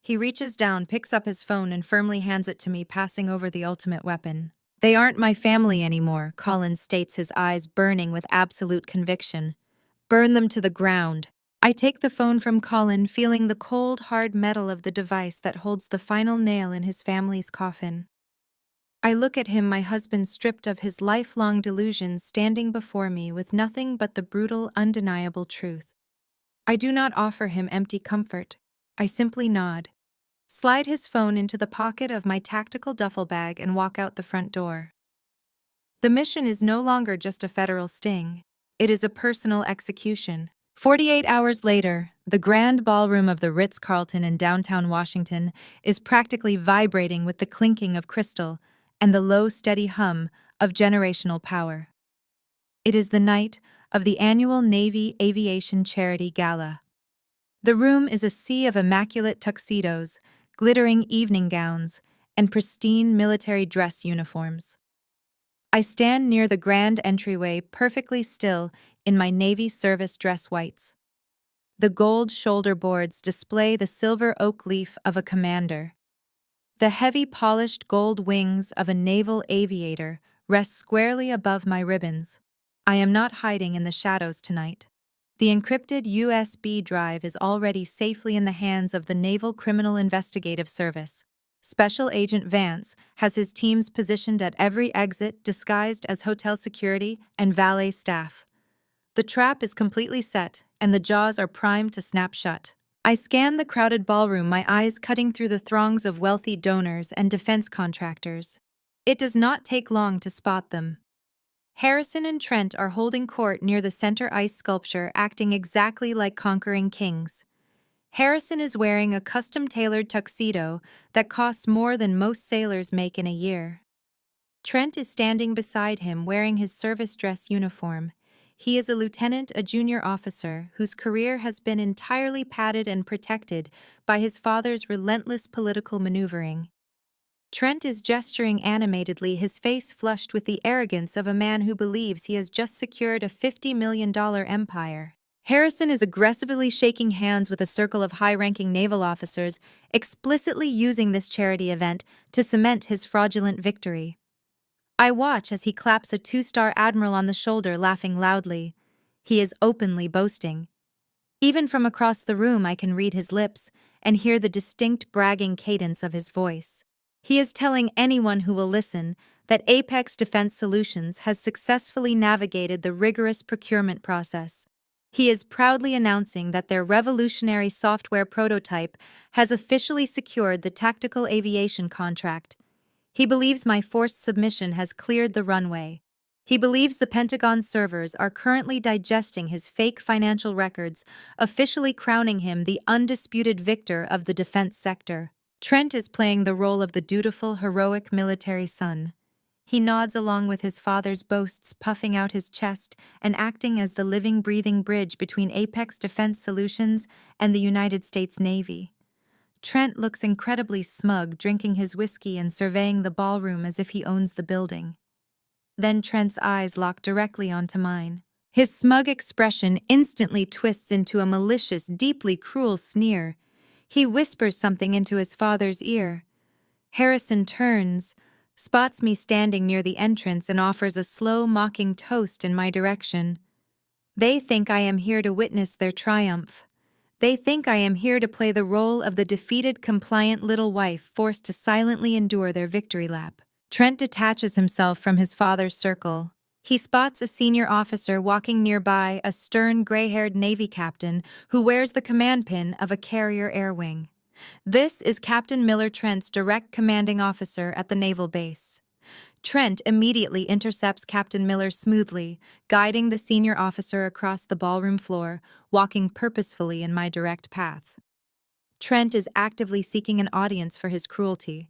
He reaches down, picks up his phone, and firmly hands it to me, passing over the ultimate weapon. "They aren't my family anymore," Colin states, his eyes burning with absolute conviction. "Burn them to the ground." I take the phone from Colin, feeling the cold, hard metal of the device that holds the final nail in his family's coffin. I look at him, my husband, stripped of his lifelong delusions, standing before me with nothing but the brutal, undeniable truth. I do not offer him empty comfort. I simply nod, slide his phone into the pocket of my tactical duffel bag, and walk out the front door. The mission is no longer just a federal sting. It is a personal execution. 48 hours later, the grand ballroom of the Ritz-Carlton in downtown Washington is practically vibrating with the clinking of crystal and the low, steady hum of generational power. It is the night of the annual Navy Aviation Charity Gala. The room is a sea of immaculate tuxedos, glittering evening gowns, and pristine military dress uniforms. I stand near the grand entryway, perfectly still in my Navy service dress whites. The gold shoulder boards display the silver oak leaf of a commander. The heavy polished gold wings of a naval aviator rest squarely above my ribbons. I am not hiding in the shadows tonight. The encrypted USB drive is already safely in the hands of the Naval Criminal Investigative Service. Special Agent Vance has his teams positioned at every exit, disguised as hotel security and valet staff. The trap is completely set, and the jaws are primed to snap shut. I scan the crowded ballroom, my eyes cutting through the throngs of wealthy donors and defense contractors. It does not take long to spot them. Harrison and Trent are holding court near the center ice sculpture, acting exactly like conquering kings. Harrison is wearing a custom-tailored tuxedo that costs more than most sailors make in a year. Trent is standing beside him, wearing his service dress uniform. He is a lieutenant, a junior officer, whose career has been entirely padded and protected by his father's relentless political maneuvering. Trent is gesturing animatedly, his face flushed with the arrogance of a man who believes he has just secured a $50 million empire. Harrison is aggressively shaking hands with a circle of high-ranking naval officers, explicitly using this charity event to cement his fraudulent victory. I watch as he claps a two-star admiral on the shoulder, laughing loudly. He is openly boasting. Even from across the room, I can read his lips and hear the distinct bragging cadence of his voice. He is telling anyone who will listen that Apex Defense Solutions has successfully navigated the rigorous procurement process. He is proudly announcing that their revolutionary software prototype has officially secured the tactical aviation contract. He believes my forced submission has cleared the runway. He believes the Pentagon servers are currently digesting his fake financial records, officially crowning him the undisputed victor of the defense sector. Trent is playing the role of the dutiful, heroic military son. He nods along with his father's boasts, puffing out his chest and acting as the living, breathing bridge between Apex Defense Solutions and the United States Navy. Trent looks incredibly smug, drinking his whiskey and surveying the ballroom as if he owns the building. Then Trent's eyes lock directly onto mine. His smug expression instantly twists into a malicious, deeply cruel sneer. He whispers something into his father's ear. Harrison turns, spots me standing near the entrance, and offers a slow, mocking toast in my direction. They think I am here to witness their triumph. They think I am here to play the role of the defeated, compliant little wife forced to silently endure their victory lap. Trent detaches himself from his father's circle. He spots a senior officer walking nearby, a stern, gray-haired Navy captain who wears the command pin of a carrier air wing. This is Captain Miller, Trent's direct commanding officer at the naval base. Trent immediately intercepts Captain Miller smoothly, guiding the senior officer across the ballroom floor, walking purposefully in my direct path. Trent is actively seeking an audience for his cruelty.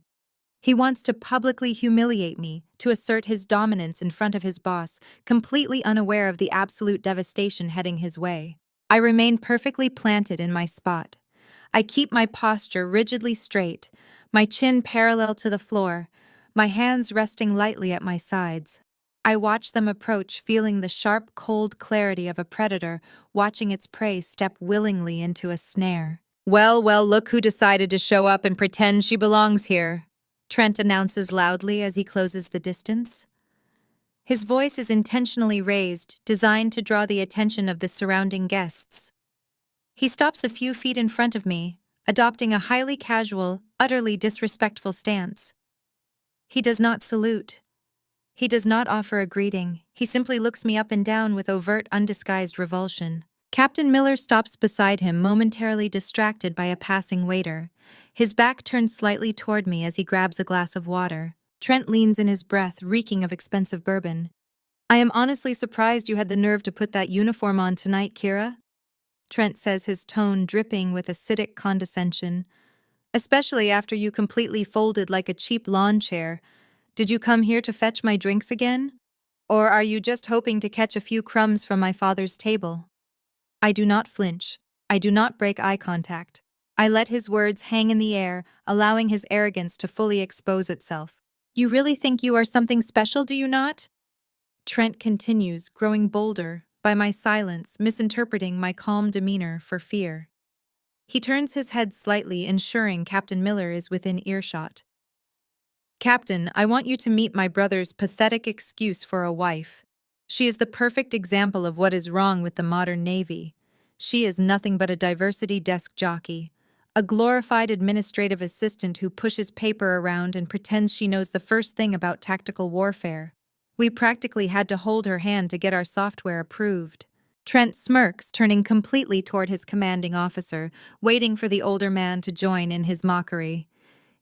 He wants to publicly humiliate me, to assert his dominance in front of his boss, completely unaware of the absolute devastation heading his way. I remain perfectly planted in my spot. I keep my posture rigidly straight, my chin parallel to the floor, my hands resting lightly at my sides. I watch them approach, feeling the sharp, cold clarity of a predator watching its prey step willingly into a snare. Well, well, look who decided to show up and pretend she belongs here, Trent announces loudly as he closes the distance. His voice is intentionally raised, designed to draw the attention of the surrounding guests. He stops a few feet in front of me, adopting a highly casual, utterly disrespectful stance. He does not salute. He does not offer a greeting. He simply looks me up and down with overt, undisguised revulsion. Captain Miller stops beside him, momentarily distracted by a passing waiter. His back turned slightly toward me as he grabs a glass of water. Trent leans in his breath, reeking of expensive bourbon. I am honestly surprised you had the nerve to put that uniform on tonight, Kira, Trent says, his tone dripping with acidic condescension. Especially after you completely folded like a cheap lawn chair. Did you come here to fetch my drinks again? Or are you just hoping to catch a few crumbs from my father's table? I do not flinch. I do not break eye contact. I let his words hang in the air, allowing his arrogance to fully expose itself. You really think you are something special, do you not? Trent continues, growing bolder, by my silence, misinterpreting my calm demeanor for fear. He turns his head slightly, ensuring Captain Miller is within earshot. Captain, I want you to meet my brother's pathetic excuse for a wife. She is the perfect example of what is wrong with the modern Navy. She is nothing but a diversity desk jockey, a glorified administrative assistant who pushes paper around and pretends she knows the first thing about tactical warfare. We practically had to hold her hand to get our software approved. Trent smirks, turning completely toward his commanding officer, waiting for the older man to join in his mockery.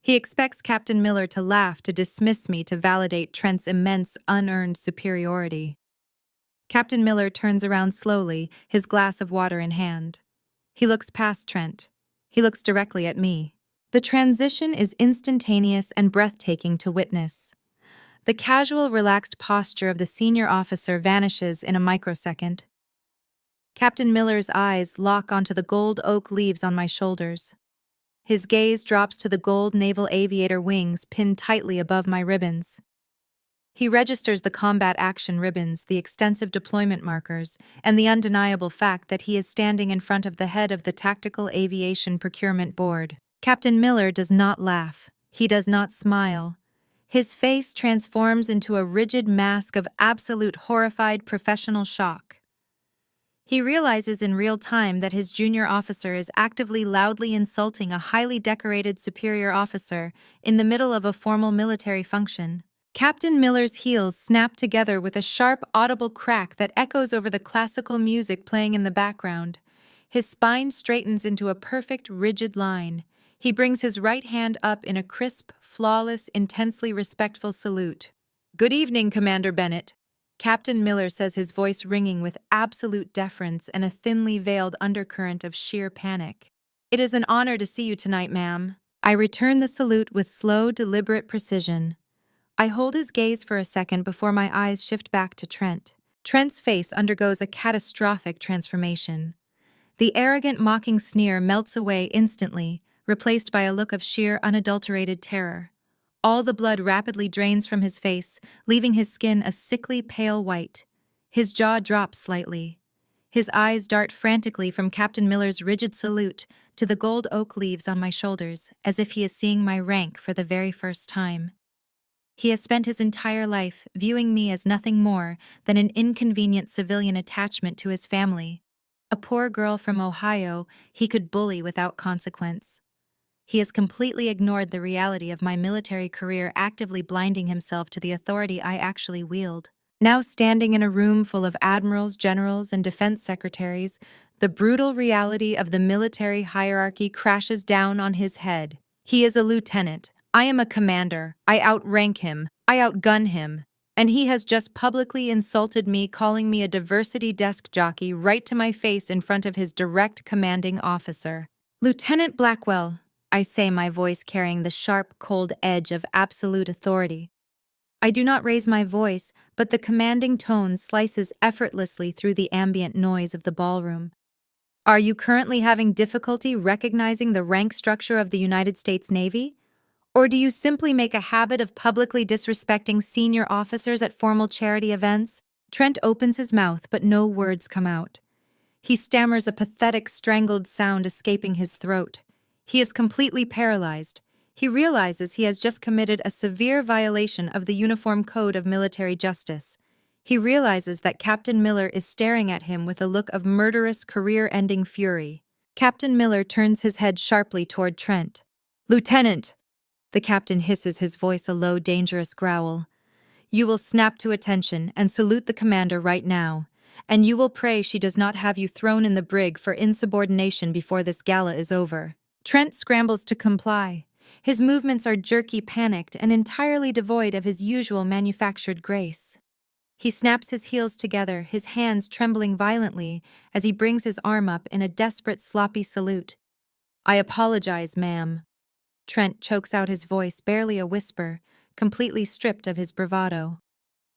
He expects Captain Miller to laugh, to dismiss me, to validate Trent's immense, unearned superiority. Captain Miller turns around slowly, his glass of water in hand. He looks past Trent. He looks directly at me. The transition is instantaneous and breathtaking to witness. The casual, relaxed posture of the senior officer vanishes in a microsecond. Captain Miller's eyes lock onto the gold oak leaves on my shoulders. His gaze drops to the gold naval aviator wings pinned tightly above my ribbons. He registers the combat action ribbons, the extensive deployment markers, and the undeniable fact that he is standing in front of the head of the Tactical Aviation Procurement Board. Captain Miller does not laugh. He does not smile. His face transforms into a rigid mask of absolute horrified professional shock. He realizes in real time that his junior officer is actively loudly insulting a highly decorated superior officer in the middle of a formal military function. Captain Miller's heels snap together with a sharp, audible crack that echoes over the classical music playing in the background. His spine straightens into a perfect, rigid line. He brings his right hand up in a crisp, flawless, intensely respectful salute. "Good evening, Commander Bennett," Captain Miller says, his voice ringing with absolute deference and a thinly veiled undercurrent of sheer panic. "It is an honor to see you tonight, ma'am." I return the salute with slow, deliberate precision. I hold his gaze for a second before my eyes shift back to Trent. Trent's face undergoes a catastrophic transformation. The arrogant, mocking sneer melts away instantly, replaced by a look of sheer, unadulterated terror. All the blood rapidly drains from his face, leaving his skin a sickly pale white. His jaw drops slightly. His eyes dart frantically from Captain Miller's rigid salute to the gold oak leaves on my shoulders, as if he is seeing my rank for the very first time. He has spent his entire life viewing me as nothing more than an inconvenient civilian attachment to his family, a poor girl from Ohio he could bully without consequence. He has completely ignored the reality of my military career, actively blinding himself to the authority I actually wield. Now standing in a room full of admirals, generals, and defense secretaries, the brutal reality of the military hierarchy crashes down on his head. He is a lieutenant. I am a commander. I outrank him. I outgun him, and he has just publicly insulted me, calling me a diversity desk jockey right to my face in front of his direct commanding officer. Lieutenant Blackwell, I say, my voice carrying the sharp, cold edge of absolute authority. I do not raise my voice, but the commanding tone slices effortlessly through the ambient noise of the ballroom. Are you currently having difficulty recognizing the rank structure of the United States Navy? Or do you simply make a habit of publicly disrespecting senior officers at formal charity events? Trent opens his mouth, but no words come out. He stammers a pathetic, strangled sound escaping his throat. He is completely paralyzed. He realizes he has just committed a severe violation of the Uniform Code of Military Justice. He realizes that Captain Miller is staring at him with a look of murderous, career-ending fury. Captain Miller turns his head sharply toward Trent. "Lieutenant!" The captain hisses, his voice a low, dangerous growl. "You will snap to attention and salute the commander right now. And you will pray she does not have you thrown in the brig for insubordination before this gala is over." Trent scrambles to comply. His movements are jerky, panicked, and entirely devoid of his usual manufactured grace. He snaps his heels together, his hands trembling violently as he brings his arm up in a desperate, sloppy salute. "I apologize, ma'am." Trent chokes out his voice, barely a whisper, completely stripped of his bravado.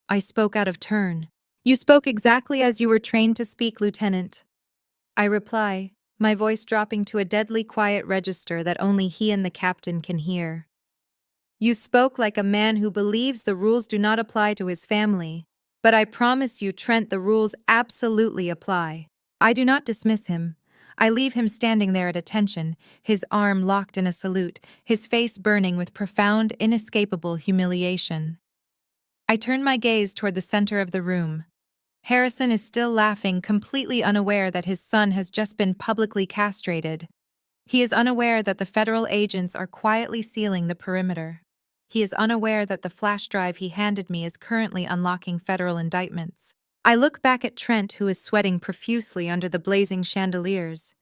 "I spoke out of turn." "You spoke exactly as you were trained to speak, Lieutenant." I reply, my voice dropping to a deadly quiet register that only he and the captain can hear. "You spoke like a man who believes the rules do not apply to his family. But I promise you, Trent, the rules absolutely apply." I do not dismiss him. I leave him standing there at attention, his arm locked in a salute, his face burning with profound, inescapable humiliation. I turn my gaze toward the center of the room. Harrison is still laughing, completely unaware that his son has just been publicly castrated. He is unaware that the federal agents are quietly sealing the perimeter. He is unaware that the flash drive he handed me is currently unlocking federal indictments. I look back at Trent, who is sweating profusely under the blazing chandeliers.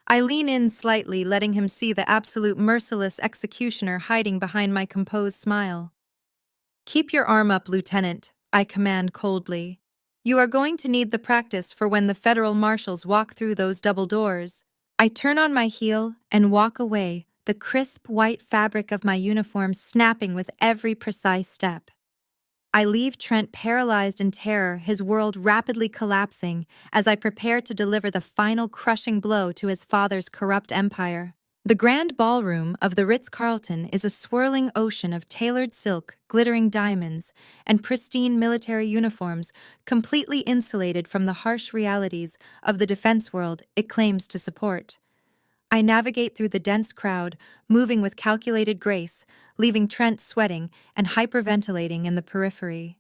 I lean in slightly, letting him see the absolute merciless executioner hiding behind my composed smile. "Keep your arm up, Lieutenant," I command coldly. "You are going to need the practice for when the federal marshals walk through those double doors." I turn on my heel and walk away, the crisp white fabric of my uniform snapping with every precise step. I leave Trent paralyzed in terror, his world rapidly collapsing as I prepare to deliver the final crushing blow to his father's corrupt empire. The grand ballroom of the Ritz-Carlton is a swirling ocean of tailored silk, glittering diamonds, and pristine military uniforms, completely insulated from the harsh realities of the defense world it claims to support. I navigate through the dense crowd, moving with calculated grace, leaving Trent sweating and hyperventilating in the periphery.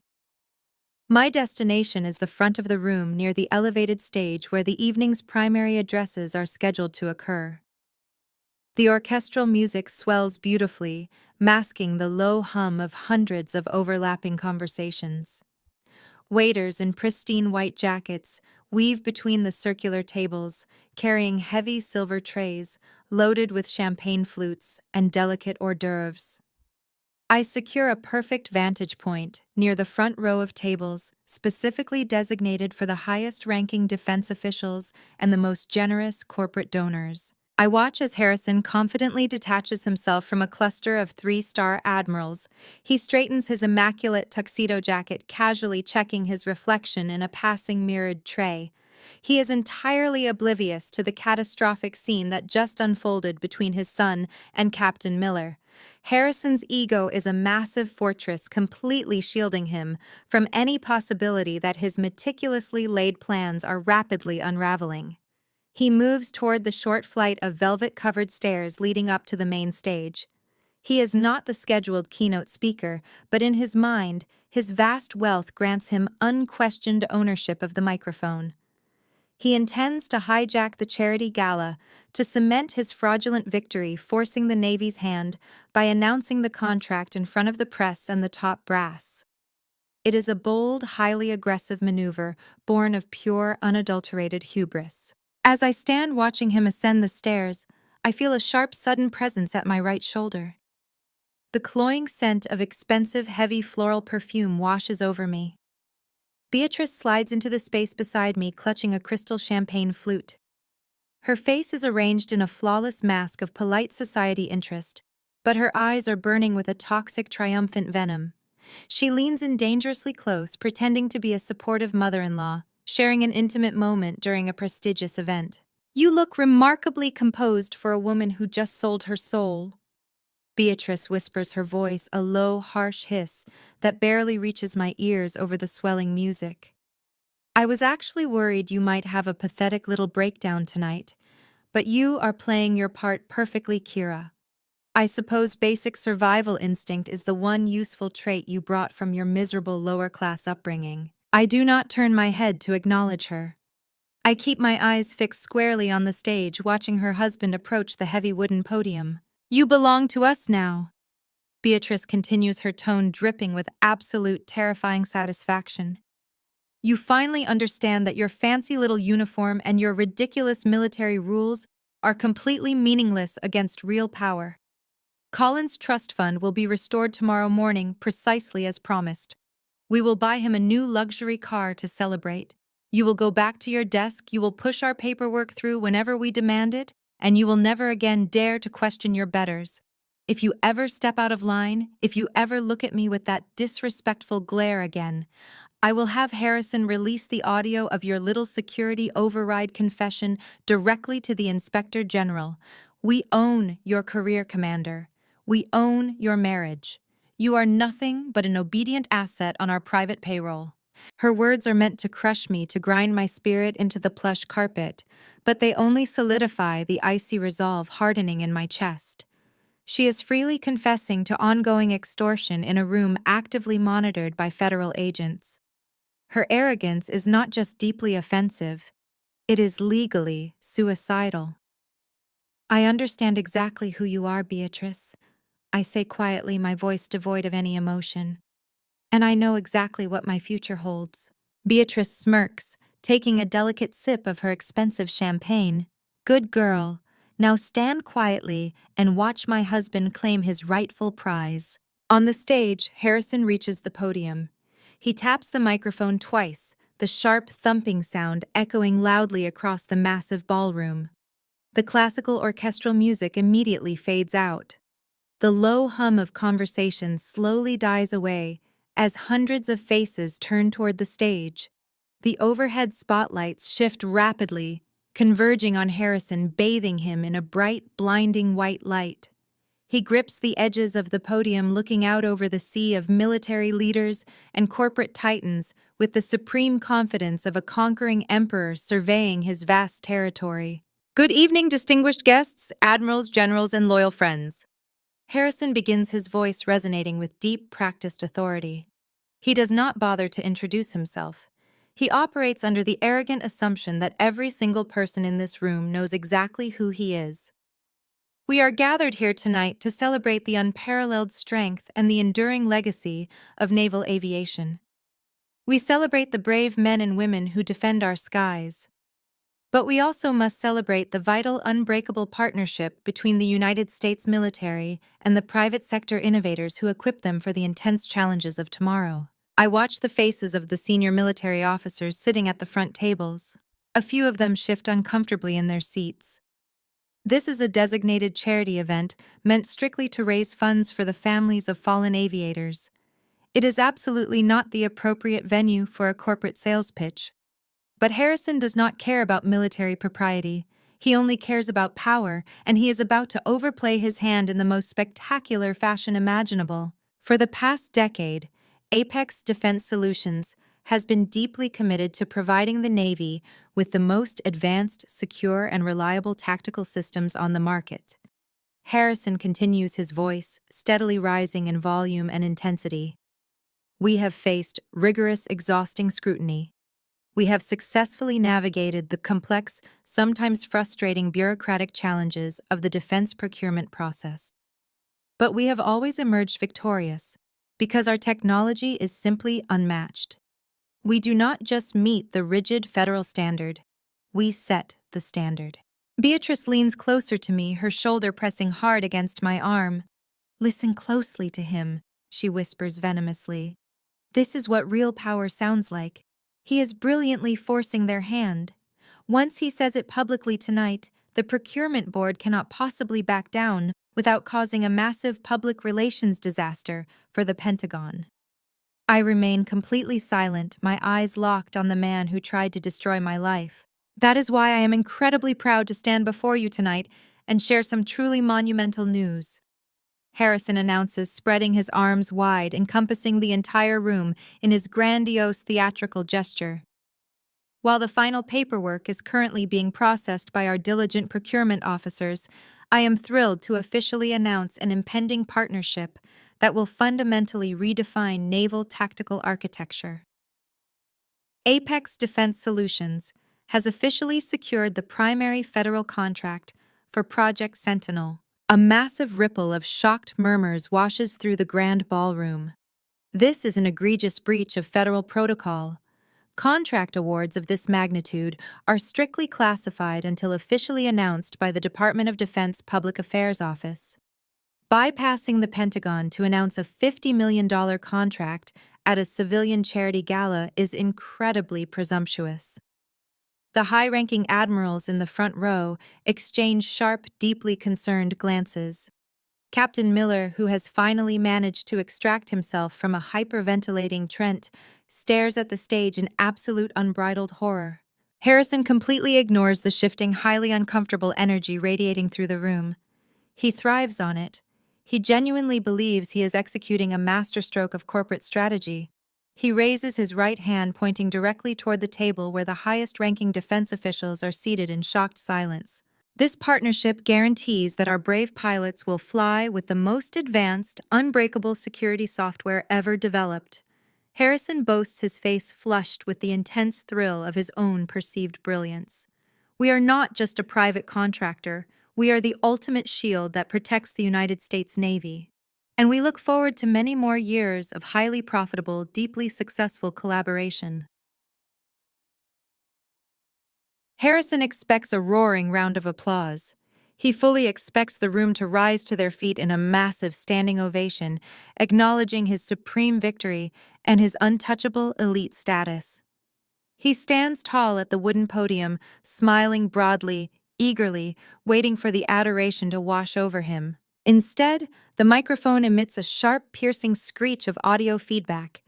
My destination is the front of the room near the elevated stage where the evening's primary addresses are scheduled to occur. The orchestral music swells beautifully, masking the low hum of hundreds of overlapping conversations. Waiters in pristine white jackets weave between the circular tables, carrying heavy silver trays loaded with champagne flutes and delicate hors d'oeuvres. I secure a perfect vantage point near the front row of tables, specifically designated for the highest-ranking defense officials and the most generous corporate donors. I watch as Harrison confidently detaches himself from a cluster of three-star admirals. He straightens his immaculate tuxedo jacket, casually checking his reflection in a passing mirrored tray. He is entirely oblivious to the catastrophic scene that just unfolded between his son and Captain Miller. Harrison's ego is a massive fortress, completely shielding him from any possibility that his meticulously laid plans are rapidly unraveling. He moves toward the short flight of velvet-covered stairs leading up to the main stage. He is not the scheduled keynote speaker, but in his mind, his vast wealth grants him unquestioned ownership of the microphone. He intends to hijack the charity gala to cement his fraudulent victory, forcing the Navy's hand by announcing the contract in front of the press and the top brass. It is a bold, highly aggressive maneuver born of pure, unadulterated hubris. As I stand watching him ascend the stairs, I feel a sharp, sudden presence at my right shoulder. The cloying scent of expensive, heavy floral perfume washes over me. Beatrice slides into the space beside me, clutching a crystal champagne flute. Her face is arranged in a flawless mask of polite society interest, but her eyes are burning with a toxic, triumphant venom. She leans in dangerously close, pretending to be a supportive mother-in-law, sharing an intimate moment during a prestigious event. "You look remarkably composed for a woman who just sold her soul," Beatrice whispers, her voice a low, harsh hiss that barely reaches my ears over the swelling music. "I was actually worried you might have a pathetic little breakdown tonight, but you are playing your part perfectly, Kira. I suppose basic survival instinct is the one useful trait you brought from your miserable lower-class upbringing." I do not turn my head to acknowledge her. I keep my eyes fixed squarely on the stage, watching her husband approach the heavy wooden podium. "You belong to us now," Beatrice continues, her tone dripping with absolute terrifying satisfaction. "You finally understand that your fancy little uniform and your ridiculous military rules are completely meaningless against real power. Colin's trust fund will be restored tomorrow morning precisely as promised. We will buy him a new luxury car to celebrate. You will go back to your desk, you will push our paperwork through whenever we demand it, and you will never again dare to question your betters. If you ever step out of line, if you ever look at me with that disrespectful glare again, I will have Harrison release the audio of your little security override confession directly to the Inspector General. We own your career, Commander. We own your marriage. You are nothing but an obedient asset on our private payroll." Her words are meant to crush me, to grind my spirit into the plush carpet, but they only solidify the icy resolve hardening in my chest. She is freely confessing to ongoing extortion in a room actively monitored by federal agents. Her arrogance is not just deeply offensive, it is legally suicidal. "I understand exactly who you are, Beatrice," I say quietly, my voice devoid of any emotion. "And I know exactly what my future holds." Beatrice smirks, taking a delicate sip of her expensive champagne. "Good girl. Now stand quietly and watch my husband claim his rightful prize." On the stage, Harrison reaches the podium. He taps the microphone twice, the sharp thumping sound echoing loudly across the massive ballroom. The classical orchestral music immediately fades out. The low hum of conversation slowly dies away as hundreds of faces turn toward the stage. The overhead spotlights shift rapidly, converging on Harrison, bathing him in a bright, blinding white light. He grips the edges of the podium, looking out over the sea of military leaders and corporate titans with the supreme confidence of a conquering emperor surveying his vast territory. "Good evening, distinguished guests, admirals, generals, and loyal friends." Harrison begins, his voice resonating with deep, practiced authority. He does not bother to introduce himself. He operates under the arrogant assumption that every single person in this room knows exactly who he is. "We are gathered here tonight to celebrate the unparalleled strength and the enduring legacy of naval aviation. We celebrate the brave men and women who defend our skies. But we also must celebrate the vital, unbreakable partnership between the United States military and the private sector innovators who equip them for the intense challenges of tomorrow." I watch the faces of the senior military officers sitting at the front tables. A few of them shift uncomfortably in their seats. This is a designated charity event meant strictly to raise funds for the families of fallen aviators. It is absolutely not the appropriate venue for a corporate sales pitch. But Harrison does not care about military propriety. He only cares about power, and he is about to overplay his hand in the most spectacular fashion imaginable. For the past decade, Apex Defense Solutions has been deeply committed to providing the Navy with the most advanced, secure, and reliable tactical systems on the market. Harrison continues, his voice steadily rising in volume and intensity. "We have faced rigorous, exhausting scrutiny. We have successfully navigated the complex, sometimes frustrating bureaucratic challenges of the defense procurement process. But we have always emerged victorious because our technology is simply unmatched. We do not just meet the rigid federal standard, we set the standard." Beatrice leans closer to me, her shoulder pressing hard against my arm. Listen closely to him, she whispers venomously. This is what real power sounds like. He is brilliantly forcing their hand. Once he says it publicly tonight, the procurement board cannot possibly back down without causing a massive public relations disaster for the Pentagon. I remain completely silent, my eyes locked on the man who tried to destroy my life. That is why I am incredibly proud to stand before you tonight and share some truly monumental news. Harrison announces, spreading his arms wide, encompassing the entire room in his grandiose theatrical gesture. While the final paperwork is currently being processed by our diligent procurement officers, I am thrilled to officially announce an impending partnership that will fundamentally redefine naval tactical architecture. Apex Defense Solutions has officially secured the primary federal contract for Project Sentinel. A massive ripple of shocked murmurs washes through the grand ballroom. This is an egregious breach of federal protocol. Contract awards of this magnitude are strictly classified until officially announced by the Department of Defense Public Affairs Office. Bypassing the Pentagon to announce a $50 million contract at a civilian charity gala is incredibly presumptuous. The high-ranking admirals in the front row exchange sharp, deeply concerned glances. Captain Miller, who has finally managed to extract himself from a hyperventilating Trent, stares at the stage in absolute unbridled horror. Harrison completely ignores the shifting, highly uncomfortable energy radiating through the room. He thrives on it. He genuinely believes he is executing a masterstroke of corporate strategy. He raises his right hand, pointing directly toward the table where the highest-ranking defense officials are seated in shocked silence. This partnership guarantees that our brave pilots will fly with the most advanced, unbreakable security software ever developed. Harrison boasts, his face flushed with the intense thrill of his own perceived brilliance. We are not just a private contractor, we are the ultimate shield that protects the United States Navy. And we look forward to many more years of highly profitable, deeply successful collaboration. Harrison expects a roaring round of applause. He fully expects the room to rise to their feet in a massive standing ovation, acknowledging his supreme victory and his untouchable elite status. He stands tall at the wooden podium, smiling broadly, eagerly, waiting for the adoration to wash over him. Instead, the microphone emits a sharp, piercing screech of audio feedback.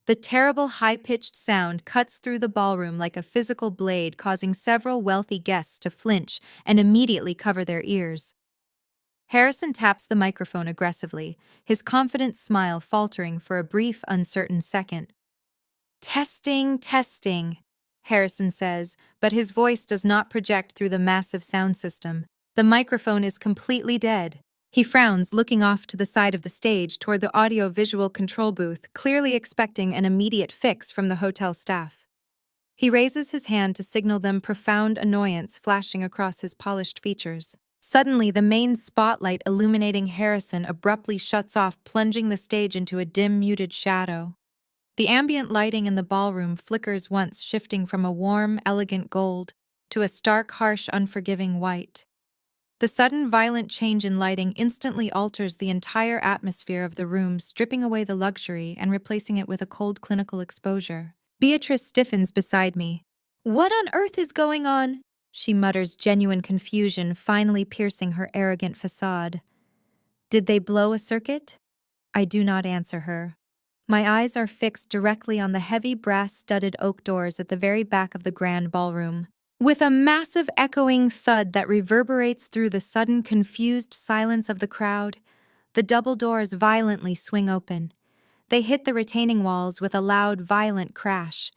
The terrible high-pitched sound cuts through the ballroom like a physical blade, causing several wealthy guests to flinch and immediately cover their ears. Harrison taps the microphone aggressively, his confident smile faltering for a brief, uncertain second. Testing, testing, Harrison says, but his voice does not project through the massive sound system. The microphone is completely dead. He frowns, looking off to the side of the stage toward the audio-visual control booth, clearly expecting an immediate fix from the hotel staff. He raises his hand to signal them, profound annoyance flashing across his polished features. Suddenly, the main spotlight illuminating Harrison abruptly shuts off, plunging the stage into a dim, muted shadow. The ambient lighting in the ballroom flickers once, shifting from a warm, elegant gold to a stark, harsh, unforgiving white. The sudden, violent change in lighting instantly alters the entire atmosphere of the room, stripping away the luxury and replacing it with a cold, clinical exposure. Beatrice stiffens beside me. "What on earth is going on?" she mutters, genuine confusion finally piercing her arrogant facade. "Did they blow a circuit?" I do not answer her. My eyes are fixed directly on the heavy brass-studded oak doors at the very back of the grand ballroom. With a massive echoing thud that reverberates through the sudden confused silence of the crowd, the double doors violently swing open. They hit the retaining walls with a loud, violent crash.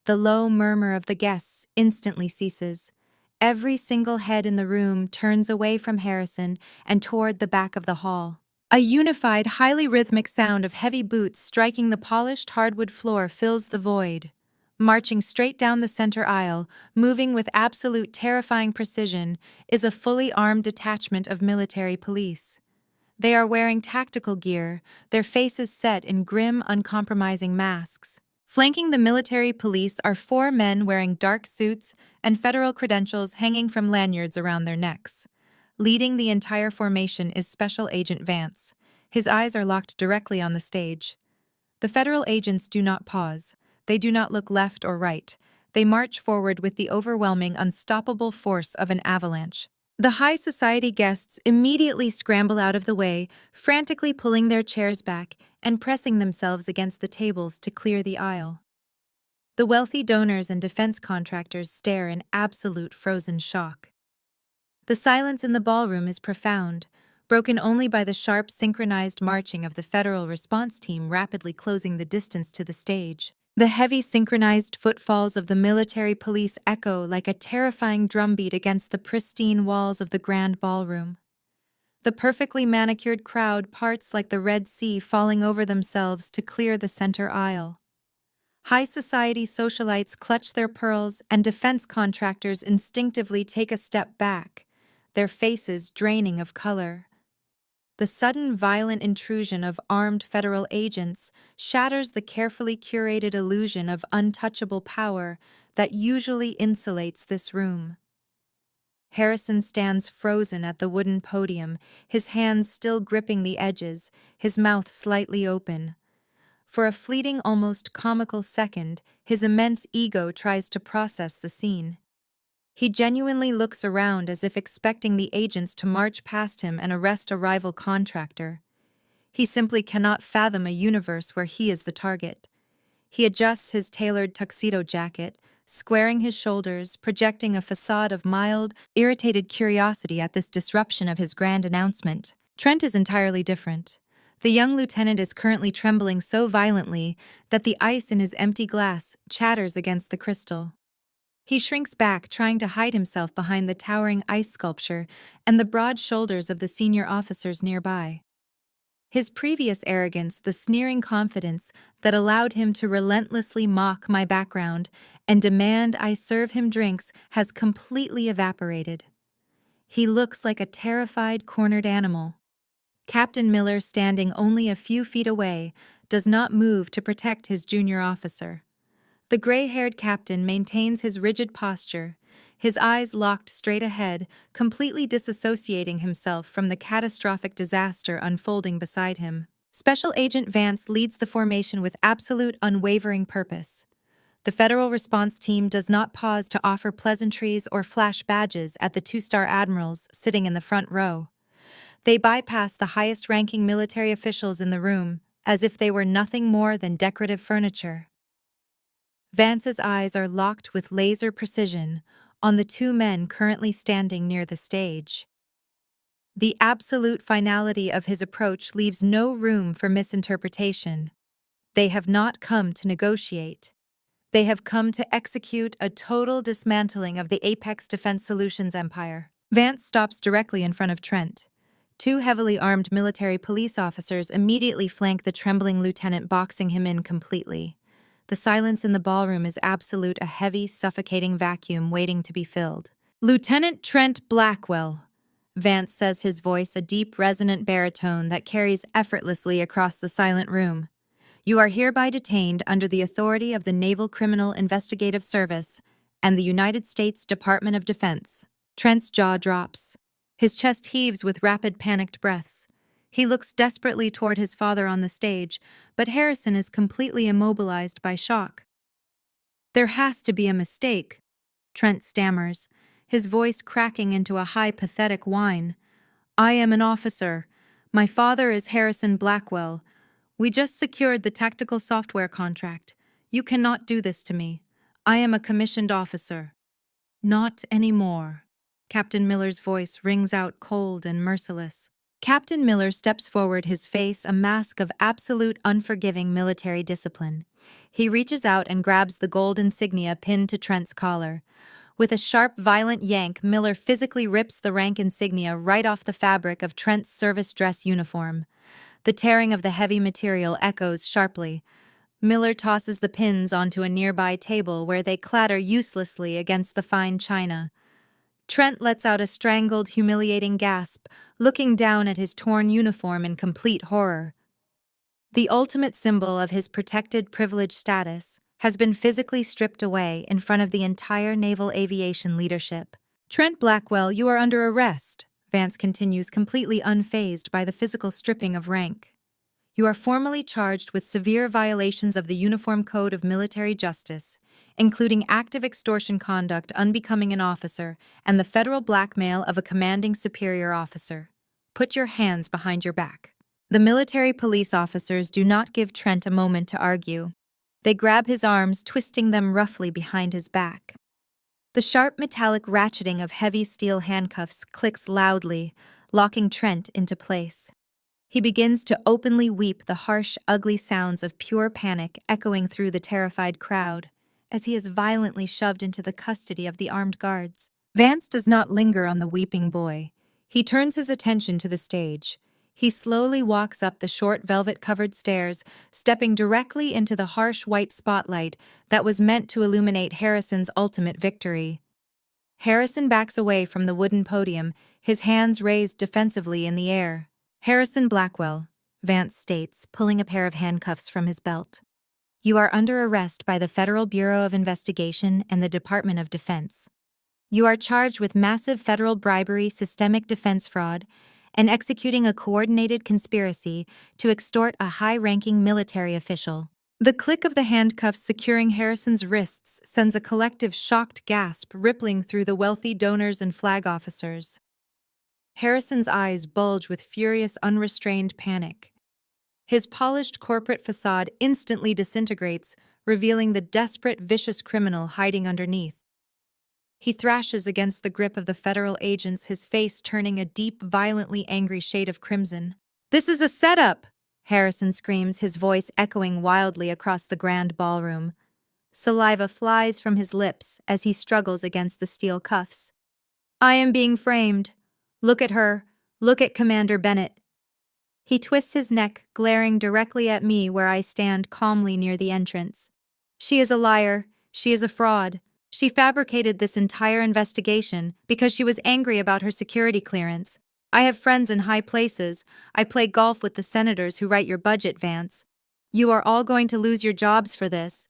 The low murmur of the guests instantly ceases. Every single head in the room turns away from Harrison and toward the back of the hall. A unified, highly rhythmic sound of heavy boots striking the polished hardwood floor fills the void. Marching straight down the center aisle, moving with absolute terrifying precision, is a fully armed detachment of military police. They are wearing tactical gear, their faces set in grim, uncompromising masks. Flanking the military police are 4 men wearing dark suits and federal credentials hanging from lanyards around their necks. Leading the entire formation is Special Agent Vance. His eyes are locked directly on the stage. The federal agents do not pause. They do not look left or right. They march forward with the overwhelming, unstoppable force of an avalanche. The high society guests immediately scramble out of the way, frantically pulling their chairs back and pressing themselves against the tables to clear the aisle. The wealthy donors and defense contractors stare in absolute frozen shock. The silence in the ballroom is profound, broken only by the sharp, synchronized marching of the federal response team rapidly closing the distance to the stage. The heavy, synchronized footfalls of the military police echo like a terrifying drumbeat against the pristine walls of the grand ballroom. The perfectly manicured crowd parts like the Red Sea, falling over themselves to clear the center aisle. High society socialites clutch their pearls, and defense contractors instinctively take a step back, their faces draining of color. The sudden violent intrusion of armed federal agents shatters the carefully curated illusion of untouchable power that usually insulates this room. Harrison stands frozen at the wooden podium, his hands still gripping the edges, his mouth slightly open. For a fleeting, almost comical second, his immense ego tries to process the scene. He genuinely looks around as if expecting the agents to march past him and arrest a rival contractor. He simply cannot fathom a universe where he is the target. He adjusts his tailored tuxedo jacket, squaring his shoulders, projecting a facade of mild, irritated curiosity at this disruption of his grand announcement. Trent is entirely different. The young lieutenant is currently trembling so violently that the ice in his empty glass chatters against the crystal. He shrinks back, trying to hide himself behind the towering ice sculpture and the broad shoulders of the senior officers nearby. His previous arrogance, the sneering confidence that allowed him to relentlessly mock my background and demand I serve him drinks, has completely evaporated. He looks like a terrified, cornered animal. Captain Miller, standing only a few feet away, does not move to protect his junior officer. The gray-haired captain maintains his rigid posture, his eyes locked straight ahead, completely disassociating himself from the catastrophic disaster unfolding beside him. Special Agent Vance leads the formation with absolute, unwavering purpose. The federal response team does not pause to offer pleasantries or flash badges at the two-star admirals sitting in the front row. They bypass the highest-ranking military officials in the room, as if they were nothing more than decorative furniture. Vance's eyes are locked with laser precision on the two men currently standing near the stage. The absolute finality of his approach leaves no room for misinterpretation. They have not come to negotiate. They have come to execute a total dismantling of the Apex Defense Solutions empire. Vance stops directly in front of Trent. Two heavily armed military police officers immediately flank the trembling lieutenant, boxing him in completely. The silence in the ballroom is absolute, a heavy, suffocating vacuum waiting to be filled. "Lieutenant Trent Blackwell," Vance says, his voice a deep, resonant baritone that carries effortlessly across the silent room. "You are hereby detained under the authority of the Naval Criminal Investigative Service and the United States Department of Defense." Trent's jaw drops. His chest heaves with rapid, panicked breaths. He looks desperately toward his father on the stage, but Harrison is completely immobilized by shock. "There has to be a mistake," Trent stammers, his voice cracking into a high, pathetic whine. "I am an officer. My father is Harrison Blackwell. We just secured the tactical software contract. You cannot do this to me. I am a commissioned officer." "Not anymore." Captain Miller's voice rings out cold and merciless. Captain Miller steps forward, his face a mask of absolute, unforgiving military discipline. He reaches out and grabs the gold insignia pinned to Trent's collar. With a sharp, violent yank, Miller physically rips the rank insignia right off the fabric of Trent's service dress uniform. The tearing of the heavy material echoes sharply. Miller tosses the pins onto a nearby table where they clatter uselessly against the fine china. Trent lets out a strangled, humiliating gasp, looking down at his torn uniform in complete horror. The ultimate symbol of his protected privileged status has been physically stripped away in front of the entire naval aviation leadership. "Trent Blackwell, you are under arrest," Vance continues, completely unfazed by the physical stripping of rank. You are formally charged with severe violations of the Uniform Code of Military Justice, including active extortion conduct unbecoming an officer and the federal blackmail of a commanding superior officer. Put your hands behind your back. The military police officers do not give Trent a moment to argue. They grab his arms, twisting them roughly behind his back. The sharp metallic ratcheting of heavy steel handcuffs clicks loudly, locking Trent into place. He begins to openly weep, the harsh, ugly sounds of pure panic echoing through the terrified crowd, as he is violently shoved into the custody of the armed guards. Vance does not linger on the weeping boy. He turns his attention to the stage. He slowly walks up the short velvet-covered stairs, stepping directly into the harsh white spotlight that was meant to illuminate Harrison's ultimate victory. Harrison backs away from the wooden podium, his hands raised defensively in the air. "Harrison Blackwell," Vance states, pulling a pair of handcuffs from his belt. "You are under arrest by the Federal Bureau of Investigation and the Department of Defense. You are charged with massive federal bribery, systemic defense fraud, and executing a coordinated conspiracy to extort a high-ranking military official." The click of the handcuffs securing Harrison's wrists sends a collective shocked gasp rippling through the wealthy donors and flag officers. Harrison's eyes bulge with furious, unrestrained panic. His polished corporate facade instantly disintegrates, revealing the desperate, vicious criminal hiding underneath. He thrashes against the grip of the federal agents, his face turning a deep, violently angry shade of crimson. "This is a setup!" Harrison screams, his voice echoing wildly across the grand ballroom. Saliva flies from his lips as he struggles against the steel cuffs. "I am being framed. Look at her. Look at Commander Bennett." He twists his neck, glaring directly at me where I stand calmly near the entrance. "She is a liar. She is a fraud. She fabricated this entire investigation because she was angry about her security clearance. I have friends in high places. I play golf with the senators who write your budget, Vance. You are all going to lose your jobs for this."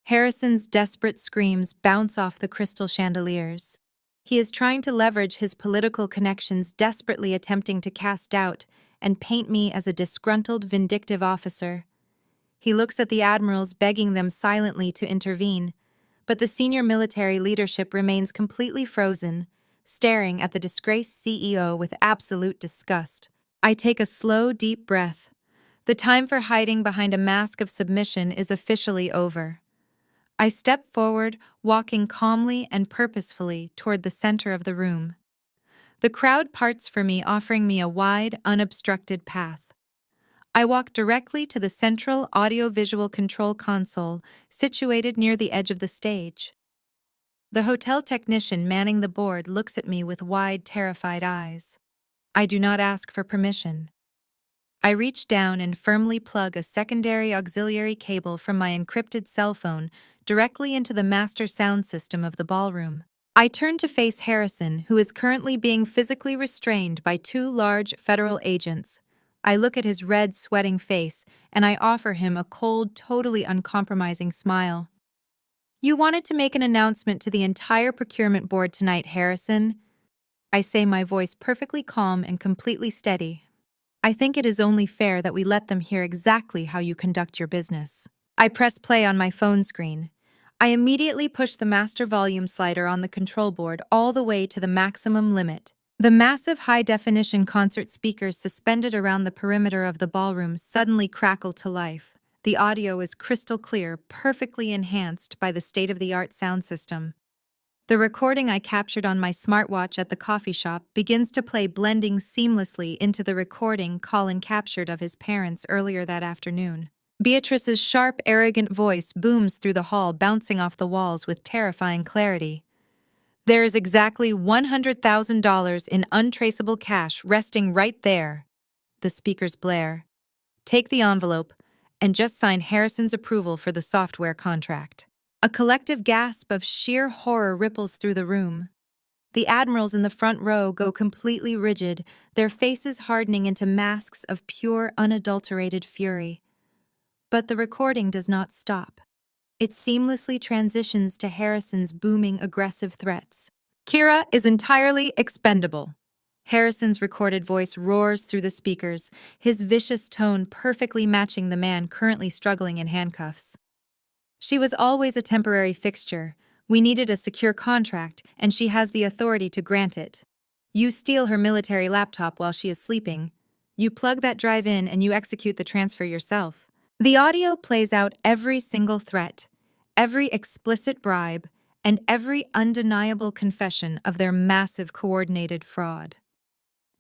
Harrison's desperate screams bounce off the crystal chandeliers. He is trying to leverage his political connections, desperately attempting to cast doubt and paint me as a disgruntled, vindictive officer. He looks at the admirals, begging them silently to intervene, but the senior military leadership remains completely frozen, staring at the disgraced CEO with absolute disgust. I take a slow, deep breath. The time for hiding behind a mask of submission is officially over. I step forward, walking calmly and purposefully toward the center of the room. The crowd parts for me, offering me a wide, unobstructed path. I walk directly to the central audio-visual control console situated near the edge of the stage. The hotel technician manning the board looks at me with wide, terrified eyes. I do not ask for permission. I reach down and firmly plug a secondary auxiliary cable from my encrypted cell phone directly into the master sound system of the ballroom. I turn to face Harrison, who is currently being physically restrained by two large federal agents. I look at his red, sweating face, and I offer him a cold, totally uncompromising smile. "You wanted to make an announcement to the entire procurement board tonight, Harrison," I say, my voice perfectly calm and completely steady. "I think it is only fair that we let them hear exactly how you conduct your business." I press play on my phone screen. I immediately push the master volume slider on the control board all the way to the maximum limit. The massive high-definition concert speakers suspended around the perimeter of the ballroom suddenly crackle to life. The audio is crystal clear, perfectly enhanced by the state-of-the-art sound system. The recording I captured on my smartwatch at the coffee shop begins to play, blending seamlessly into the recording Colin captured of his parents earlier that afternoon. Beatrice's sharp, arrogant voice booms through the hall, bouncing off the walls with terrifying clarity. "There is exactly $100,000 in untraceable cash resting right there," the speakers blare. "Take the envelope and just sign Harrison's approval for the software contract." A collective gasp of sheer horror ripples through the room. The admirals in the front row go completely rigid, their faces hardening into masks of pure, unadulterated fury. But the recording does not stop. It seamlessly transitions to Harrison's booming, aggressive threats. Kira is entirely expendable. Harrison's recorded voice roars through the speakers, his vicious tone perfectly matching the man currently struggling in handcuffs. She was always a temporary fixture. We needed a secure contract, and she has the authority to grant it. You steal her military laptop while she is sleeping. You plug that drive in and you execute the transfer yourself. The audio plays out every single threat, every explicit bribe, and every undeniable confession of their massive coordinated fraud.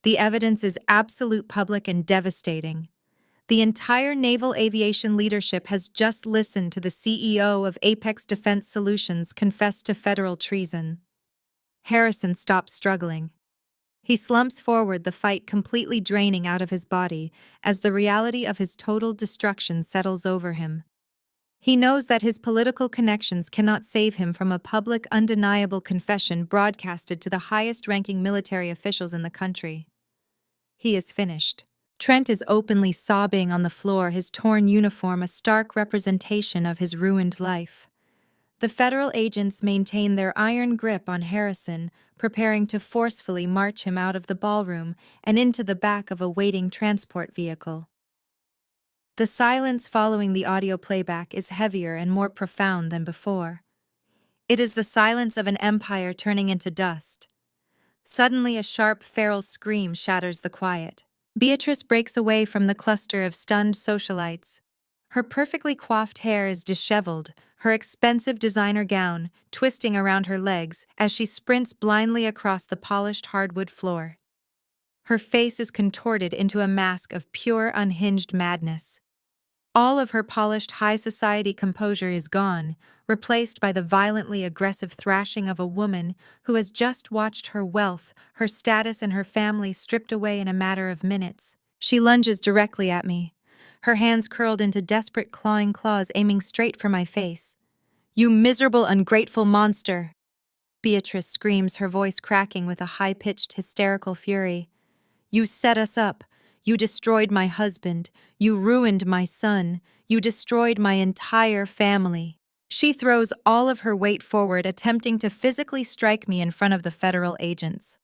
The evidence is absolute, public, and devastating. The entire naval aviation leadership has just listened to the CEO of Apex Defense Solutions confess to federal treason. Harrison stops struggling. He slumps forward, the fight completely draining out of his body as the reality of his total destruction settles over him. He knows that his political connections cannot save him from a public, undeniable confession broadcasted to the highest-ranking military officials in the country. He is finished. Trent is openly sobbing on the floor, his torn uniform a stark representation of his ruined life. The federal agents maintain their iron grip on Harrison, preparing to forcefully march him out of the ballroom and into the back of a waiting transport vehicle. The silence following the audio playback is heavier and more profound than before. It is the silence of an empire turning into dust. Suddenly, a sharp, feral scream shatters the quiet. Beatrice breaks away from the cluster of stunned socialites. Her perfectly coiffed hair is disheveled, her expensive designer gown twisting around her legs as she sprints blindly across the polished hardwood floor. Her face is contorted into a mask of pure, unhinged madness. All of her polished high society composure is gone, replaced by the violently aggressive thrashing of a woman who has just watched her wealth, her status, and her family stripped away in a matter of minutes. She lunges directly at me, her hands curled into desperate clawing claws aiming straight for my face. "You miserable, ungrateful monster!" Beatrice screams, her voice cracking with a high-pitched, hysterical fury. "You set us up. You destroyed my husband. You ruined my son. You destroyed my entire family." She throws all of her weight forward, attempting to physically strike me in front of the federal agents.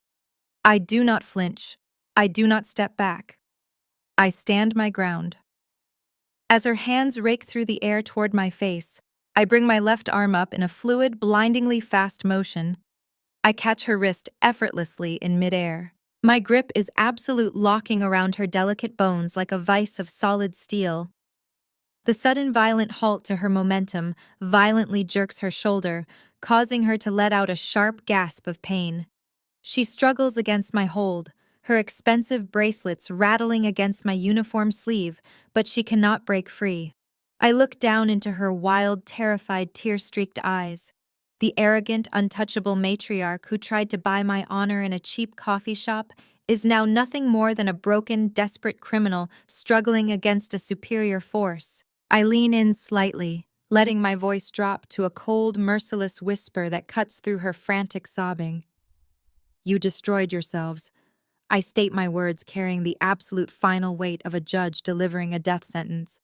I do not flinch. I do not step back. I stand my ground. As her hands rake through the air toward my face, I bring my left arm up in a fluid, blindingly fast motion. I catch her wrist effortlessly in midair. My grip is absolute, locking around her delicate bones like a vice of solid steel. The sudden violent halt to her momentum violently jerks her shoulder, causing her to let out a sharp gasp of pain. She struggles against my hold, her expensive bracelets rattling against my uniform sleeve, but she cannot break free. I look down into her wild, terrified, tear-streaked eyes. The arrogant, untouchable matriarch who tried to buy my honor in a cheap coffee shop is now nothing more than a broken, desperate criminal struggling against a superior force. I lean in slightly, letting my voice drop to a cold, merciless whisper that cuts through her frantic sobbing. "You destroyed yourselves." I state my words carrying the absolute final weight of a judge delivering a death sentence.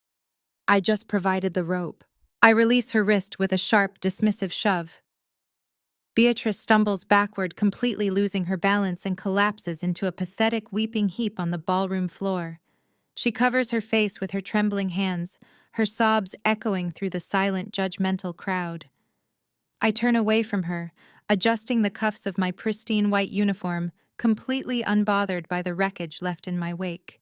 "I just provided the rope." I release her wrist with a sharp, dismissive shove. Beatrice stumbles backward, completely losing her balance, and collapses into a pathetic, weeping heap on the ballroom floor. She covers her face with her trembling hands, her sobs echoing through the silent, judgmental crowd. I turn away from her, adjusting the cuffs of my pristine white uniform, completely unbothered by the wreckage left in my wake.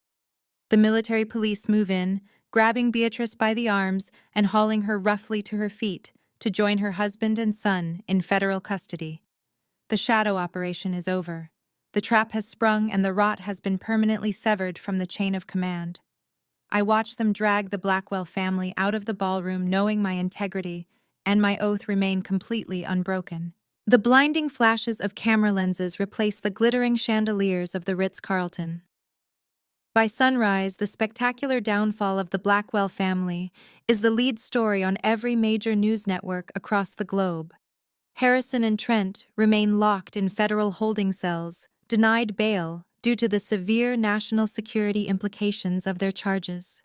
The military police move in, grabbing Beatrice by the arms and hauling her roughly to her feet to join her husband and son in federal custody. The shadow operation is over. The trap has sprung and the rot has been permanently severed from the chain of command. I watch them drag the Blackwell family out of the ballroom, knowing my integrity and my oath remain completely unbroken. The blinding flashes of camera lenses replace the glittering chandeliers of the Ritz-Carlton. By sunrise, the spectacular downfall of the Blackwell family is the lead story on every major news network across the globe. Harrison and Trent remain locked in federal holding cells, denied bail due to the severe national security implications of their charges.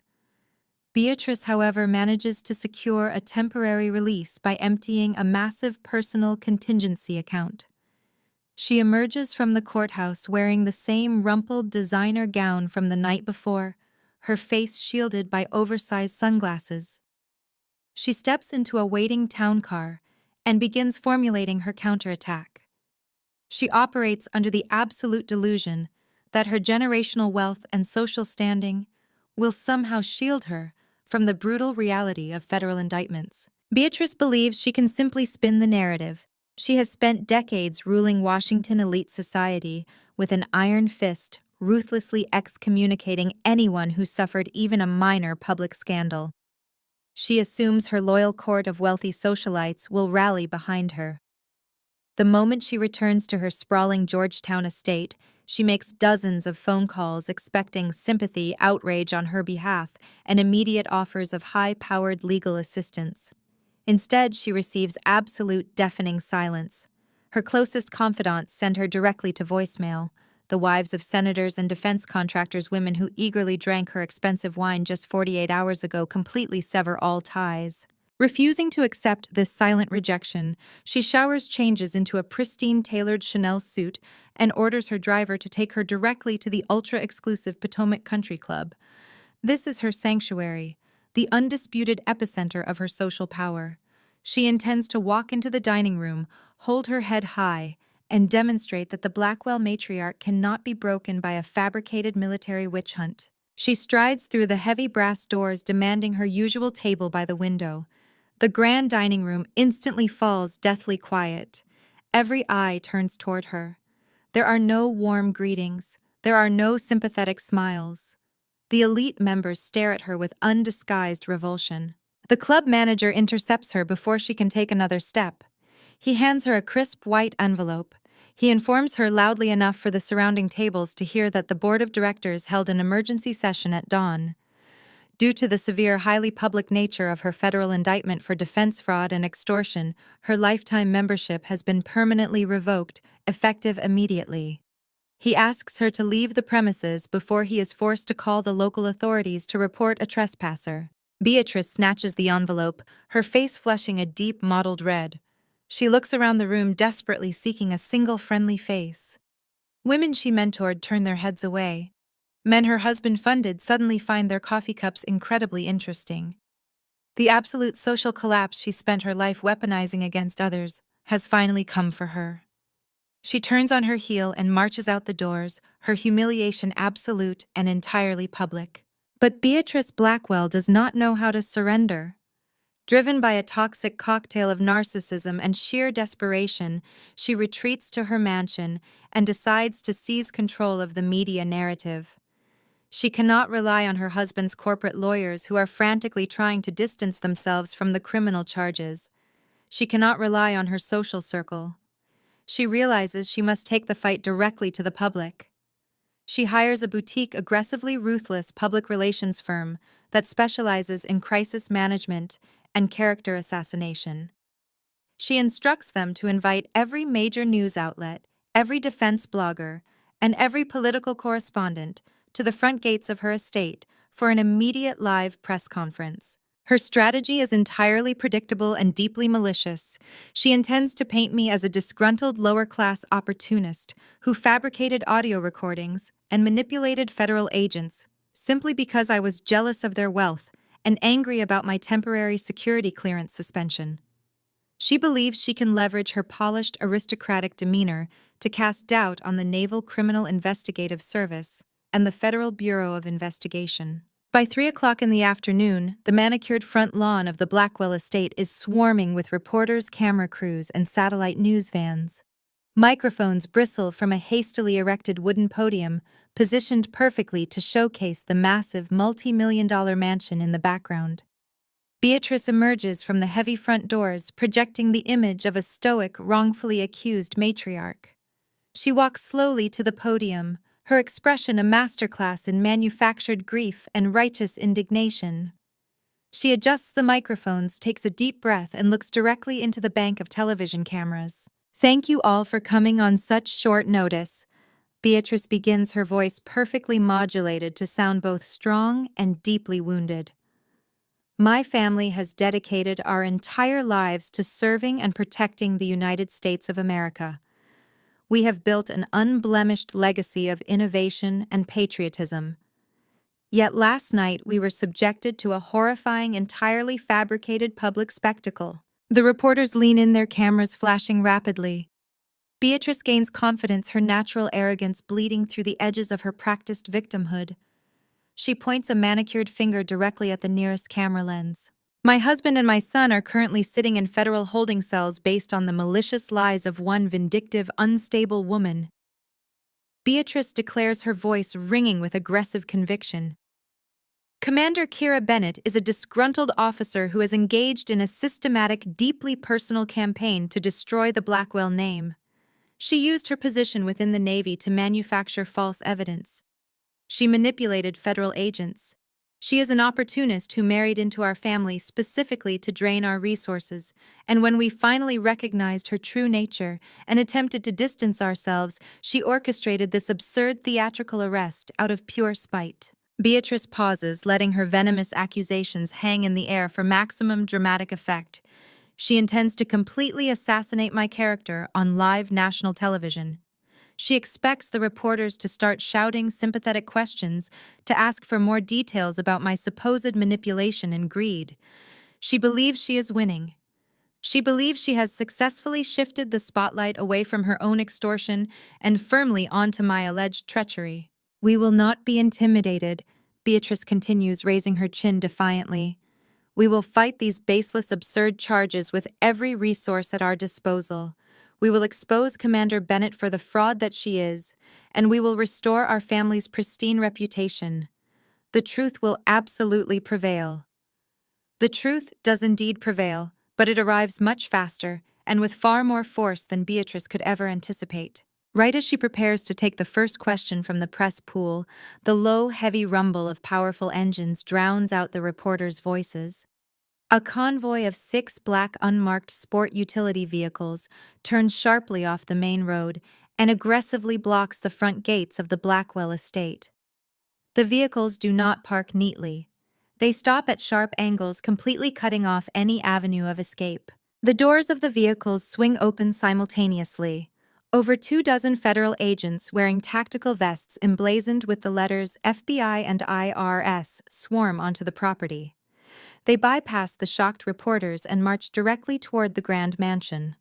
Beatrice, however, manages to secure a temporary release by emptying a massive personal contingency account. She emerges from the courthouse wearing the same rumpled designer gown from the night before, her face shielded by oversized sunglasses. She steps into a waiting town car and begins formulating her counterattack. She operates under the absolute delusion that her generational wealth and social standing will somehow shield her from the brutal reality of federal indictments. Beatrice believes she can simply spin the narrative. She has spent decades ruling Washington elite society with an iron fist, ruthlessly excommunicating anyone who suffered even a minor public scandal. She assumes her loyal court of wealthy socialites will rally behind her. The moment she returns to her sprawling Georgetown estate, she makes dozens of phone calls expecting sympathy, outrage on her behalf, and immediate offers of high-powered legal assistance. Instead, she receives absolute deafening silence. Her closest confidants send her directly to voicemail. The wives of senators and defense contractors, women who eagerly drank her expensive wine just 48 hours ago, completely sever all ties. Refusing to accept this silent rejection, she showers changes into a pristine tailored Chanel suit and orders her driver to take her directly to the ultra-exclusive Potomac Country Club. This is her sanctuary, the undisputed epicenter of her social power. She intends to walk into the dining room, hold her head high, and demonstrate that the Blackwell matriarch cannot be broken by a fabricated military witch hunt. She strides through the heavy brass doors, demanding her usual table by the window. The grand dining room instantly falls deathly quiet. Every eye turns toward her. There are no warm greetings. There are no sympathetic smiles. The elite members stare at her with undisguised revulsion. The club manager intercepts her before she can take another step. He hands her a crisp white envelope. He informs her loudly enough for the surrounding tables to hear that the board of directors held an emergency session at dawn. Due to the severe, highly public nature of her federal indictment for defense fraud and extortion, her lifetime membership has been permanently revoked, effective immediately. He asks her to leave the premises before he is forced to call the local authorities to report a trespasser. Beatrice snatches the envelope, her face flushing a deep mottled red. She looks around the room, desperately seeking a single friendly face. Women she mentored turn their heads away. Men her husband funded suddenly find their coffee cups incredibly interesting. The absolute social collapse she spent her life weaponizing against others has finally come for her. She turns on her heel and marches out the doors, her humiliation absolute and entirely public. But Beatrice Blackwell does not know how to surrender. Driven by a toxic cocktail of narcissism and sheer desperation, she retreats to her mansion and decides to seize control of the media narrative. She cannot rely on her husband's corporate lawyers who are frantically trying to distance themselves from the criminal charges. She cannot rely on her social circle. She realizes she must take the fight directly to the public. She hires a boutique, aggressively ruthless public relations firm that specializes in crisis management and character assassination. She instructs them to invite every major news outlet, every defense blogger, and every political correspondent to the front gates of her estate for an immediate live press conference. Her strategy is entirely predictable and deeply malicious. She intends to paint me as a disgruntled lower-class opportunist who fabricated audio recordings and manipulated federal agents simply because I was jealous of their wealth and angry about my temporary security clearance suspension. She believes she can leverage her polished aristocratic demeanor to cast doubt on the Naval Criminal Investigative Service and the Federal Bureau of Investigation. By 3 o'clock in the afternoon, the manicured front lawn of the Blackwell estate is swarming with reporters, camera crews, and satellite news vans. Microphones bristle from a hastily erected wooden podium, positioned perfectly to showcase the massive multi-million-dollar mansion in the background. Beatrice emerges from the heavy front doors, projecting the image of a stoic, wrongfully accused matriarch. She walks slowly to the podium, her expression a masterclass in manufactured grief and righteous indignation. She adjusts the microphones, takes a deep breath, and looks directly into the bank of television cameras. "Thank you all for coming on such short notice." Beatrice begins, her voice perfectly modulated to sound both strong and deeply wounded. "My family has dedicated our entire lives to serving and protecting the United States of America. We have built an unblemished legacy of innovation and patriotism. Yet last night we were subjected to a horrifying, entirely fabricated public spectacle. The reporters lean in, their cameras flashing rapidly. Beatrice gains confidence, her natural arrogance bleeding through the edges of her practiced victimhood. She points a manicured finger directly at the nearest camera lens. My husband and my son are currently sitting in federal holding cells based on the malicious lies of one vindictive, unstable woman. Beatrice declares, her voice ringing with aggressive conviction. Commander Kira Bennett is a disgruntled officer who has engaged in a systematic, deeply personal campaign to destroy the Blackwell name. She used her position within the Navy to manufacture false evidence. She manipulated federal agents. She is an opportunist who married into our family specifically to drain our resources, and when we finally recognized her true nature and attempted to distance ourselves, she orchestrated this absurd theatrical arrest out of pure spite. Beatrice pauses, letting her venomous accusations hang in the air for maximum dramatic effect. She intends to completely assassinate my character on live national television. She expects the reporters to start shouting sympathetic questions, to ask for more details about my supposed manipulation and greed. She believes she is winning. She believes she has successfully shifted the spotlight away from her own extortion and firmly onto my alleged treachery. We will not be intimidated, Beatrice continues, raising her chin defiantly. We will fight these baseless, absurd charges with every resource at our disposal. We will expose Commander Bennett for the fraud that she is, and we will restore our family's pristine reputation. The truth will absolutely prevail. The truth does indeed prevail, but it arrives much faster and with far more force than Beatrice could ever anticipate. Right as she prepares to take the first question from the press pool, the low, heavy rumble of powerful engines drowns out the reporters' voices. A convoy of 6 black unmarked sport utility vehicles turns sharply off the main road and aggressively blocks the front gates of the Blackwell estate. The vehicles do not park neatly. They stop at sharp angles, completely cutting off any avenue of escape. The doors of the vehicles swing open simultaneously. Over 24 federal agents wearing tactical vests emblazoned with the letters FBI and IRS swarm onto the property. They bypass the shocked reporters and march directly toward the Grand Mansion.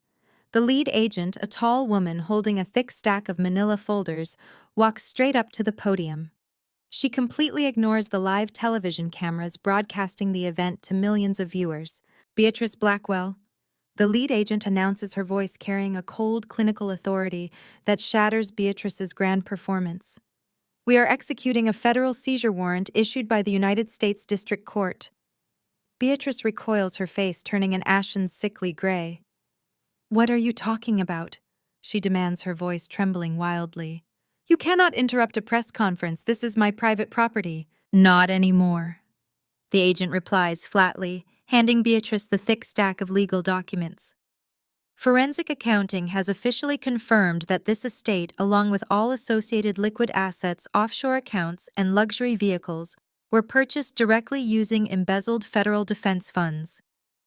The lead agent, a tall woman holding a thick stack of manila folders, walks straight up to the podium. She completely ignores the live television cameras broadcasting the event to millions of viewers. Beatrice Blackwell. The lead agent announces, her voice carrying a cold, clinical authority that shatters Beatrice's grand performance. We are executing a federal seizure warrant issued by the United States District Court. Beatrice recoils, her face turning an ashen, sickly gray. What are you talking about? She demands, her voice trembling wildly. You cannot interrupt a press conference. This is my private property. Not anymore, the agent replies flatly, handing Beatrice the thick stack of legal documents. Forensic accounting has officially confirmed that this estate, along with all associated liquid assets, offshore accounts, and luxury vehicles, were purchased directly using embezzled federal defense funds.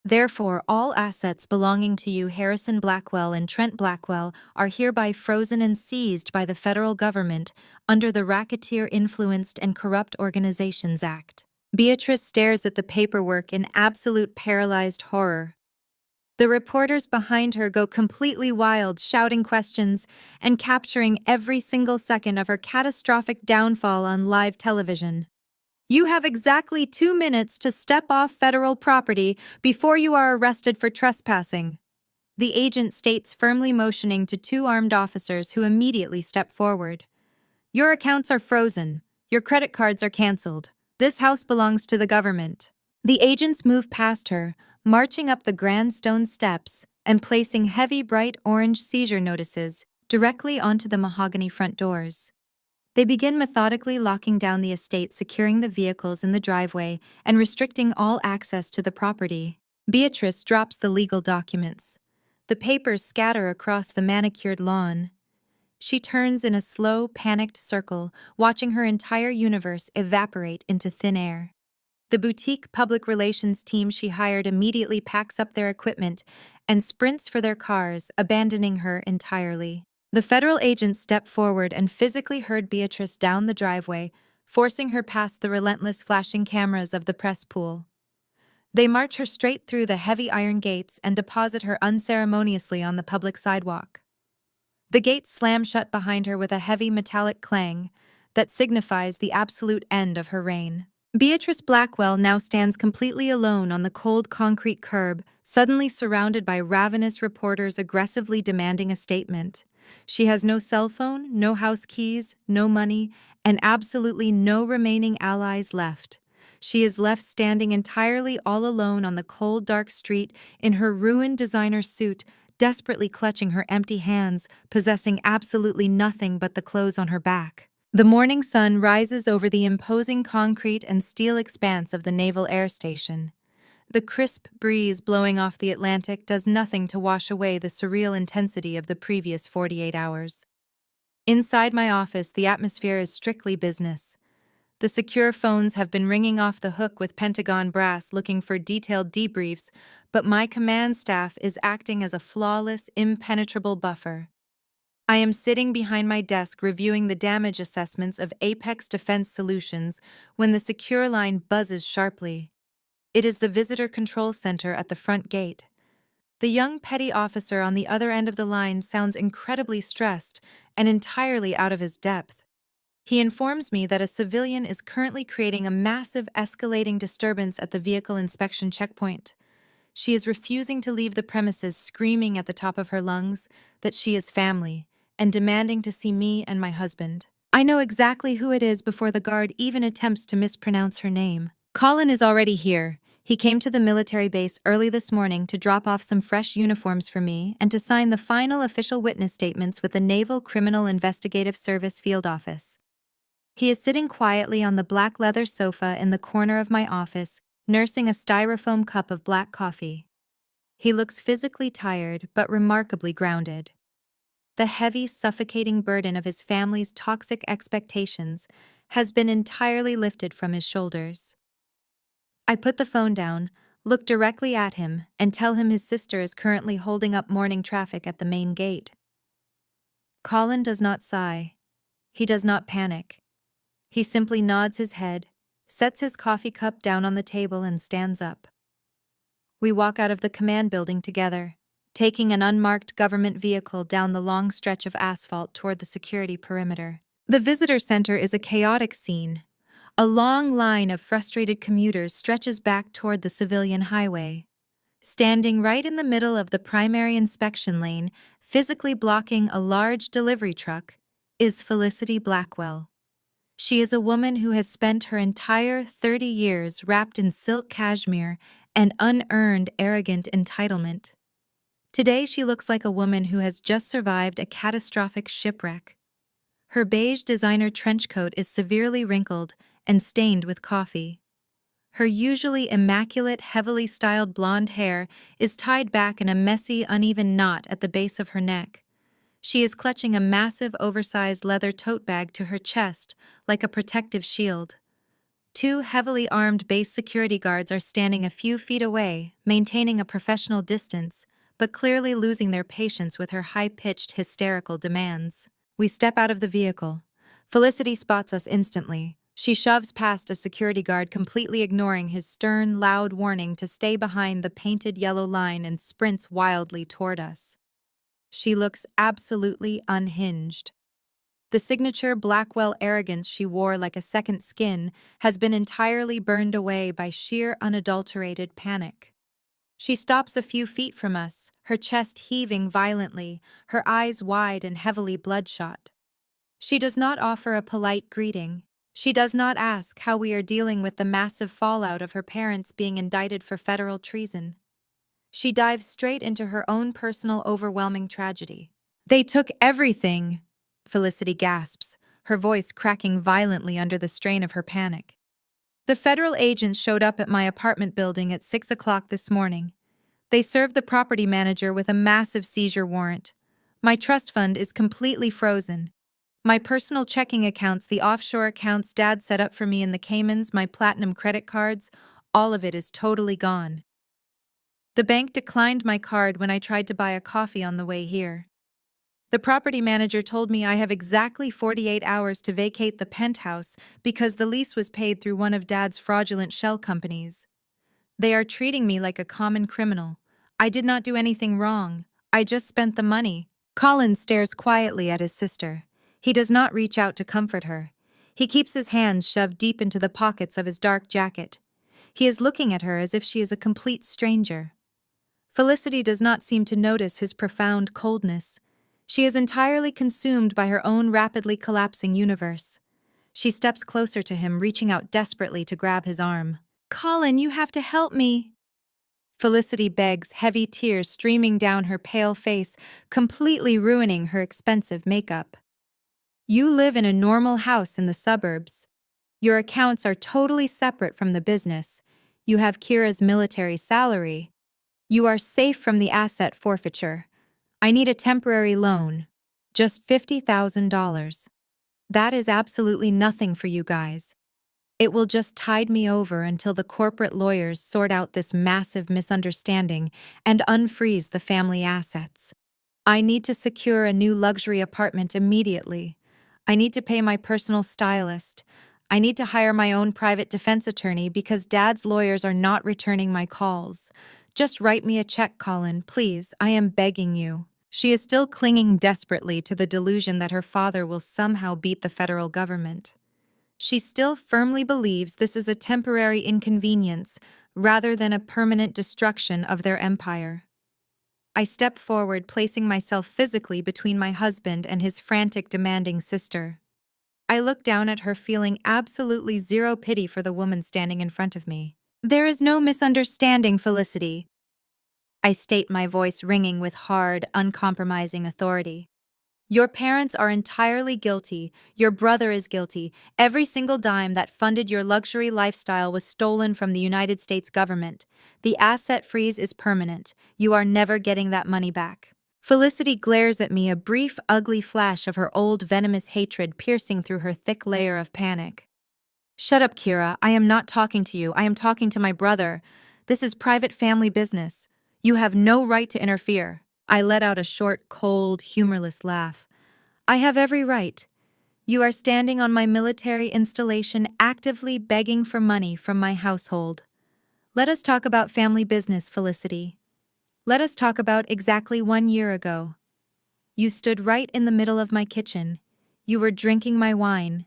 Therefore, all assets belonging to you, Harrison Blackwell and Trent Blackwell, are hereby frozen and seized by the federal government under the Racketeer-Influenced and Corrupt Organizations Act. Beatrice stares at the paperwork in absolute paralyzed horror. The reporters behind her go completely wild, shouting questions and capturing every single second of her catastrophic downfall on live television. You have exactly 2 minutes to step off federal property before you are arrested for trespassing, the agent states, firmly motioning to 2 armed officers who immediately step forward. Your accounts are frozen. Your credit cards are canceled. This house belongs to the government. The agents move past her, marching up the grand stone steps and placing heavy, bright orange seizure notices directly onto the mahogany front doors. They begin methodically locking down the estate, securing the vehicles in the driveway, and restricting all access to the property. Beatrice drops the legal documents. The papers scatter across the manicured lawn. She turns in a slow, panicked circle, watching her entire universe evaporate into thin air. The boutique public relations team she hired immediately packs up their equipment and sprints for their cars, abandoning her entirely. The federal agent stepped forward and physically hurled Beatrice down the driveway, forcing her past the relentless flashing cameras of the press pool. They march her straight through the heavy iron gates and deposit her unceremoniously on the public sidewalk. The gates slam shut behind her with a heavy metallic clang that signifies the absolute end of her reign. Beatrice Blackwell now stands completely alone on the cold concrete curb, suddenly surrounded by ravenous reporters aggressively demanding a statement. She has no cell phone, no house keys, no money, and absolutely no remaining allies left. She is left standing entirely all alone on the cold, dark street in her ruined designer suit, desperately clutching her empty hands, possessing absolutely nothing but the clothes on her back. The morning sun rises over the imposing concrete and steel expanse of the Naval Air Station. The crisp breeze blowing off the Atlantic does nothing to wash away the surreal intensity of the previous 48 hours. Inside my office, the atmosphere is strictly business. The secure phones have been ringing off the hook with Pentagon brass looking for detailed debriefs, but my command staff is acting as a flawless, impenetrable buffer. I am sitting behind my desk reviewing the damage assessments of Apex Defense Solutions when the secure line buzzes sharply. It is the visitor control center at the front gate. The young petty officer on the other end of the line sounds incredibly stressed and entirely out of his depth. He informs me that a civilian is currently creating a massive escalating disturbance at the vehicle inspection checkpoint. She is refusing to leave the premises, screaming at the top of her lungs that she is family and demanding to see me and my husband. I know exactly who it is before the guard even attempts to mispronounce her name. Colin is already here. He came to the military base early this morning to drop off some fresh uniforms for me and to sign the final official witness statements with the Naval Criminal Investigative Service field office. He is sitting quietly on the black leather sofa in the corner of my office, nursing a styrofoam cup of black coffee. He looks physically tired but remarkably grounded. The heavy, suffocating burden of his family's toxic expectations has been entirely lifted from his shoulders. I put the phone down, look directly at him, and tell him his sister is currently holding up morning traffic at the main gate. Colin does not sigh. He does not panic. He simply nods his head, sets his coffee cup down on the table, and stands up. We walk out of the command building together, taking an unmarked government vehicle down the long stretch of asphalt toward the security perimeter. The visitor center is a chaotic scene. A long line of frustrated commuters stretches back toward the civilian highway. Standing right in the middle of the primary inspection lane, physically blocking a large delivery truck, is Felicity Blackwell. She is a woman who has spent her entire 30 years wrapped in silk cashmere and unearned arrogant entitlement. Today she looks like a woman who has just survived a catastrophic shipwreck. Her beige designer trench coat is severely wrinkled and stained with coffee. Her usually immaculate, heavily styled blonde hair is tied back in a messy, uneven knot at the base of her neck. She is clutching a massive, oversized leather tote bag to her chest like a protective shield. Two heavily armed base security guards are standing a few feet away, maintaining a professional distance, but clearly losing their patience with her high-pitched, hysterical demands. We step out of the vehicle. Felicity spots us instantly. She shoves past a security guard, completely ignoring his stern, loud warning to stay behind the painted yellow line, and sprints wildly toward us. She looks absolutely unhinged. The signature Blackwell arrogance she wore like a second skin has been entirely burned away by sheer unadulterated panic. She stops a few feet from us, her chest heaving violently, her eyes wide and heavily bloodshot. She does not offer a polite greeting. She does not ask how we are dealing with the massive fallout of her parents being indicted for federal treason. She dives straight into her own personal overwhelming tragedy. "They took everything," Felicity gasps, her voice cracking violently under the strain of her panic. "The federal agents showed up at my apartment building at 6 o'clock this morning. They served the property manager with a massive seizure warrant. My trust fund is completely frozen. My personal checking accounts, the offshore accounts Dad set up for me in the Caymans, my platinum credit cards, all of it is totally gone. The bank declined my card when I tried to buy a coffee on the way here." The property manager told me I have exactly 48 hours to vacate the penthouse because the lease was paid through one of Dad's fraudulent shell companies. They are treating me like a common criminal. I did not do anything wrong. I just spent the money. Colin stares quietly at his sister. He does not reach out to comfort her. He keeps his hands shoved deep into the pockets of his dark jacket. He is looking at her as if she is a complete stranger. Felicity does not seem to notice his profound coldness. She is entirely consumed by her own rapidly collapsing universe. She steps closer to him, reaching out desperately to grab his arm. Colin, you have to help me. Felicity begs, heavy tears streaming down her pale face, completely ruining her expensive makeup. You live in a normal house in the suburbs. Your accounts are totally separate from the business. You have Kira's military salary. You are safe from the asset forfeiture. I need a temporary loan. Just $50,000. That is absolutely nothing for you guys. It will just tide me over until the corporate lawyers sort out this massive misunderstanding and unfreeze the family assets. I need to secure a new luxury apartment immediately. I need to pay my personal stylist. I need to hire my own private defense attorney because Dad's lawyers are not returning my calls. Just write me a check, Colin, please. I am begging you. She is still clinging desperately to the delusion that her father will somehow beat the federal government. She still firmly believes this is a temporary inconvenience rather than a permanent destruction of their empire. I step forward, placing myself physically between my husband and his frantic, demanding sister. I look down at her, feeling absolutely zero pity for the woman standing in front of me. There is no misunderstanding, Felicity. I state, my voice ringing with hard, uncompromising authority. Your parents are entirely guilty. Your brother is guilty. Every single dime that funded your luxury lifestyle was stolen from the United States government. The asset freeze is permanent. You are never getting that money back. Felicity glares at me, a brief, ugly flash of her old venomous hatred piercing through her thick layer of panic. Shut up, Kira. I am not talking to you. I am talking to my brother. This is private family business. You have no right to interfere. I let out a short, cold, humorless laugh. I have every right. You are standing on my military installation, actively begging for money from my household. Let us talk about family business, Felicity. Let us talk about exactly 1 year ago. You stood right in the middle of my kitchen. You were drinking my wine.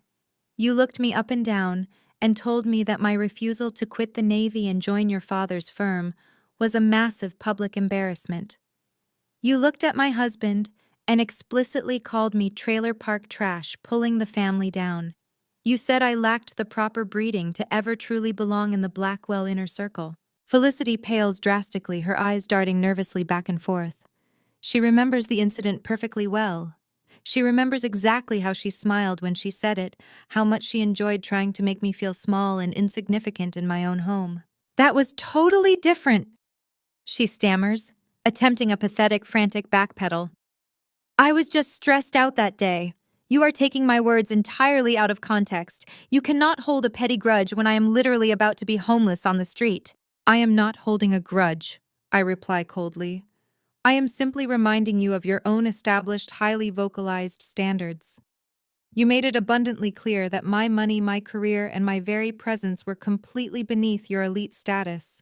You looked me up and down and told me that my refusal to quit the Navy and join your father's firm was a massive public embarrassment. You looked at my husband and explicitly called me trailer park trash, pulling the family down. You said I lacked the proper breeding to ever truly belong in the Blackwell inner circle. Felicity pales drastically, her eyes darting nervously back and forth. She remembers the incident perfectly well. She remembers exactly how she smiled when she said it, how much she enjoyed trying to make me feel small and insignificant in my own home. That was totally different, she stammers, attempting a pathetic, frantic backpedal. I was just stressed out that day. You are taking my words entirely out of context. You cannot hold a petty grudge when I am literally about to be homeless on the street. I am not holding a grudge, I reply coldly. I am simply reminding you of your own established, highly vocalized standards. You made it abundantly clear that my money, my career, and my very presence were completely beneath your elite status.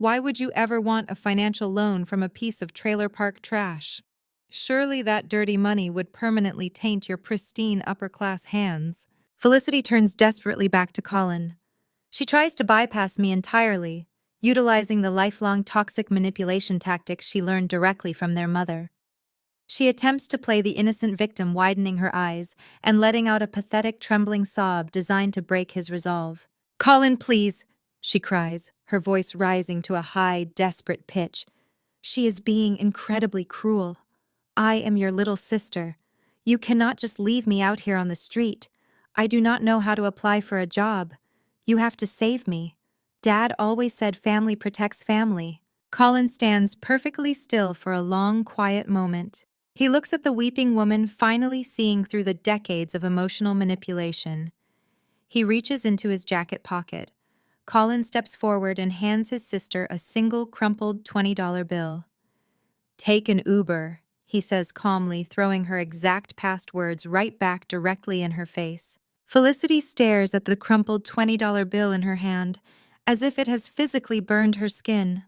Why would you ever want a financial loan from a piece of trailer park trash? Surely that dirty money would permanently taint your pristine upper-class hands. Felicity turns desperately back to Colin. She tries to bypass me entirely, utilizing the lifelong toxic manipulation tactics she learned directly from their mother. She attempts to play the innocent victim, widening her eyes and letting out a pathetic, trembling sob designed to break his resolve. Colin, please, she cries, her voice rising to a high, desperate pitch. She is being incredibly cruel. I am your little sister. You cannot just leave me out here on the street. I do not know how to apply for a job. You have to save me. Dad always said family protects family. Colin stands perfectly still for a long, quiet moment. He looks at the weeping woman, finally seeing through the decades of emotional manipulation. He reaches into his jacket pocket. Colin steps forward and hands his sister a single crumpled $20 bill. Take an Uber, he says calmly, throwing her exact past words right back directly in her face. Felicity stares at the crumpled $20 bill in her hand, as if it has physically burned her skin.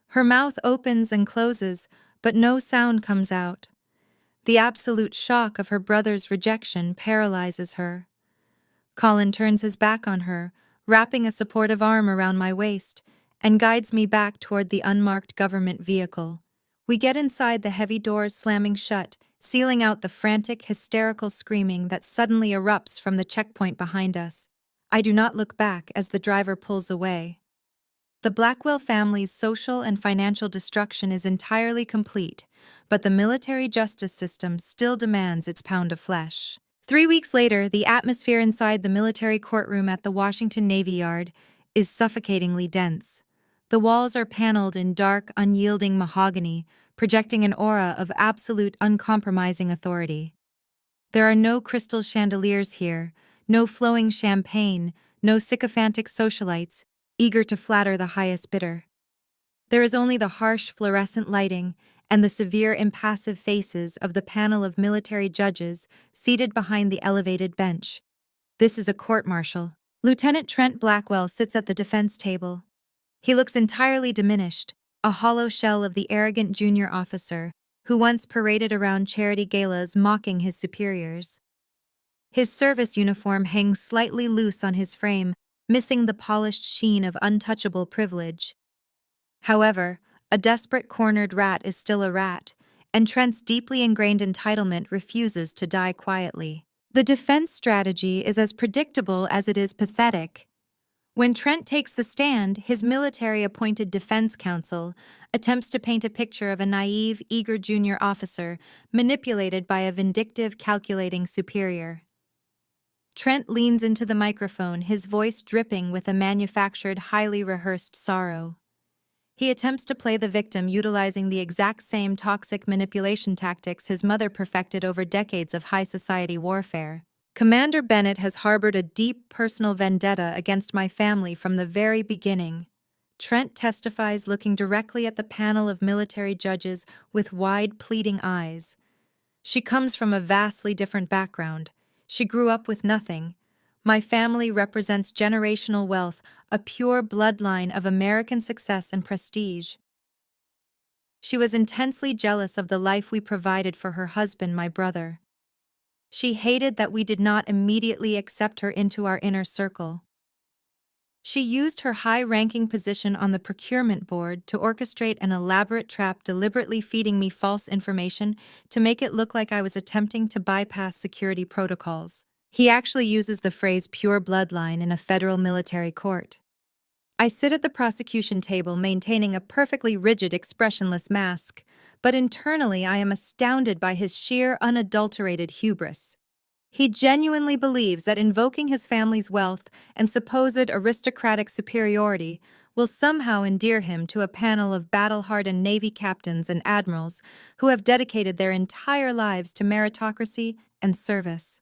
Her mouth opens and closes, but no sound comes out. The absolute shock of her brother's rejection paralyzes her. Colin turns his back on her, wrapping a supportive arm around my waist, and guides me back toward the unmarked government vehicle. We get inside, the heavy doors slamming shut, sealing out the frantic, hysterical screaming that suddenly erupts from the checkpoint behind us. I do not look back as the driver pulls away. The Blackwell family's social and financial destruction is entirely complete, but the military justice system still demands its pound of flesh. 3 weeks later, the atmosphere inside the military courtroom at the Washington Navy Yard is suffocatingly dense. The walls are paneled in dark, unyielding mahogany, projecting an aura of absolute, uncompromising authority. There are no crystal chandeliers here, no flowing champagne, no sycophantic socialites, eager to flatter the highest bidder. There is only the harsh fluorescent lighting and the severe, impassive faces of the panel of military judges seated behind the elevated bench. This is a court-martial. Lieutenant Trent Blackwell sits at the defense table. He looks entirely diminished, a hollow shell of the arrogant junior officer who once paraded around charity galas mocking his superiors. His service uniform hangs slightly loose on his frame, missing the polished sheen of untouchable privilege. However, a desperate cornered rat is still a rat, and Trent's deeply ingrained entitlement refuses to die quietly. The defense strategy is as predictable as it is pathetic. When Trent takes the stand, his military-appointed defense counsel attempts to paint a picture of a naive, eager junior officer manipulated by a vindictive, calculating superior. Trent leans into the microphone, his voice dripping with a manufactured, highly rehearsed sorrow. He attempts to play the victim, utilizing the exact same toxic manipulation tactics his mother perfected over decades of high society warfare. Commander Bennett has harbored a deep personal vendetta against my family from the very beginning. Trent testifies, looking directly at the panel of military judges with wide, pleading eyes. She comes from a vastly different background. She grew up with nothing. My family represents generational wealth, a pure bloodline of American success and prestige. She was intensely jealous of the life we provided for her husband, my brother. She hated that we did not immediately accept her into our inner circle. She used her high-ranking position on the procurement board to orchestrate an elaborate trap, deliberately feeding me false information to make it look like I was attempting to bypass security protocols. He actually uses the phrase pure bloodline in a federal military court. I sit at the prosecution table, maintaining a perfectly rigid, expressionless mask, but internally I am astounded by his sheer, unadulterated hubris. He genuinely believes that invoking his family's wealth and supposed aristocratic superiority will somehow endear him to a panel of battle-hardened Navy captains and admirals who have dedicated their entire lives to meritocracy and service.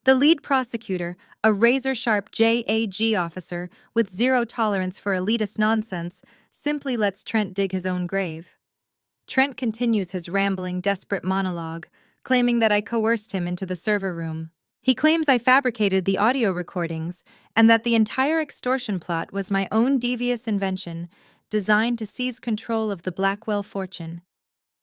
The lead prosecutor, a razor-sharp JAG officer with zero tolerance for elitist nonsense, simply lets Trent dig his own grave. Trent continues his rambling, desperate monologue, claiming that I coerced him into the server room. He claims I fabricated the audio recordings and that the entire extortion plot was my own devious invention, designed to seize control of the Blackwell fortune.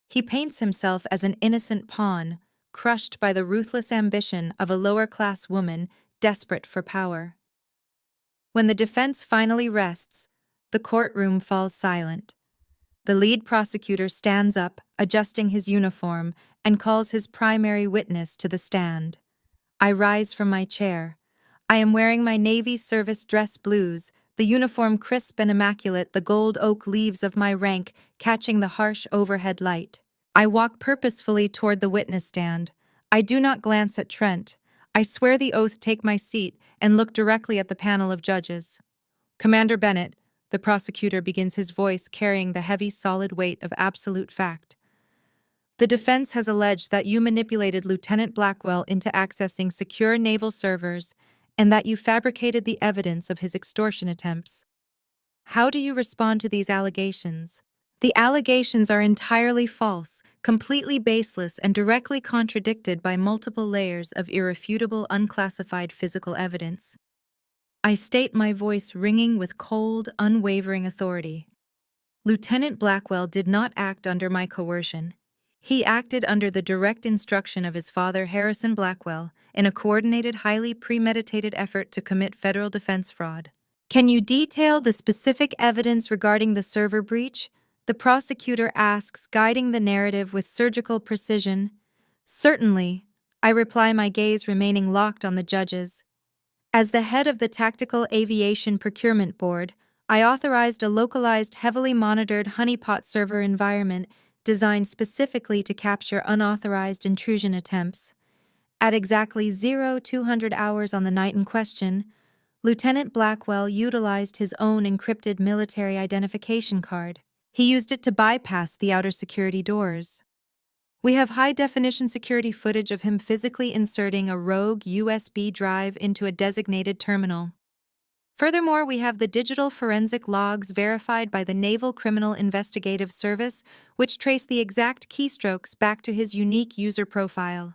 He paints himself as an innocent pawn, crushed by the ruthless ambition of a lower-class woman desperate for power. When the defense finally rests, the courtroom falls silent. The lead prosecutor stands up, adjusting his uniform, and calls his primary witness to the stand. I rise from my chair. I am wearing my Navy service dress blues, the uniform crisp and immaculate, the gold oak leaves of my rank catching the harsh overhead light. I walk purposefully toward the witness stand. I do not glance at Trent. I swear the oath, take my seat, and look directly at the panel of judges. Commander Bennett, the prosecutor begins, his voice carrying the heavy, solid weight of absolute fact. The defense has alleged that you manipulated Lieutenant Blackwell into accessing secure naval servers and that you fabricated the evidence of his extortion attempts. How do you respond to these allegations? The allegations are entirely false, completely baseless, and directly contradicted by multiple layers of irrefutable, unclassified physical evidence. I state my voice ringing with cold, unwavering authority. Lieutenant Blackwell did not act under my coercion. He acted under the direct instruction of his father, Harrison Blackwell, in a coordinated, highly premeditated effort to commit federal defense fraud. Can you detail the specific evidence regarding the server breach? The prosecutor asks, guiding the narrative with surgical precision. Certainly, I reply, my gaze remaining locked on the judges. As the head of the Tactical Aviation Procurement Board, I authorized a localized, heavily monitored honeypot server environment designed specifically to capture unauthorized intrusion attempts. At exactly 0200 hours on the night in question, Lieutenant Blackwell utilized his own encrypted military identification card. He used it to bypass the outer security doors. We have high-definition security footage of him physically inserting a rogue USB drive into a designated terminal. Furthermore, we have the digital forensic logs verified by the Naval Criminal Investigative Service, which trace the exact keystrokes back to his unique user profile.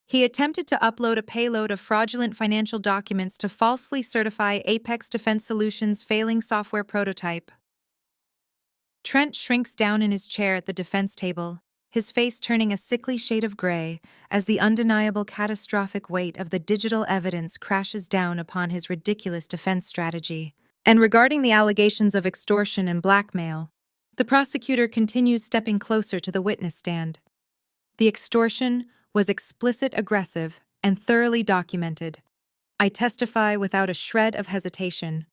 He attempted to upload a payload of fraudulent financial documents to falsely certify Apex Defense Solutions' failing software prototype. Trent shrinks down in his chair at the defense table, his face turning a sickly shade of gray as the undeniable catastrophic weight of the digital evidence crashes down upon his ridiculous defense strategy. And regarding the allegations of extortion and blackmail, the prosecutor continues stepping closer to the witness stand. The extortion was explicit, aggressive, and thoroughly documented. I testify without a shred of hesitation.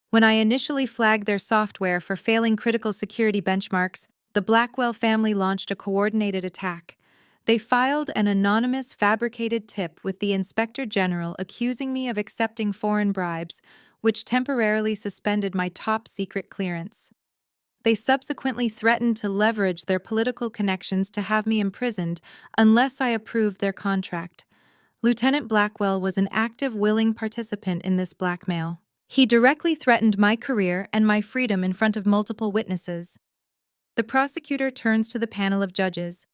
When I initially flagged their software for failing critical security benchmarks, the Blackwell family launched a coordinated attack. They filed an anonymous, fabricated tip with the Inspector General accusing me of accepting foreign bribes, which temporarily suspended my top-secret clearance. They subsequently threatened to leverage their political connections to have me imprisoned unless I approved their contract. Lieutenant Blackwell was an active, willing participant in this blackmail. He directly threatened my career and my freedom in front of multiple witnesses. The prosecutor turns to the panel of judges.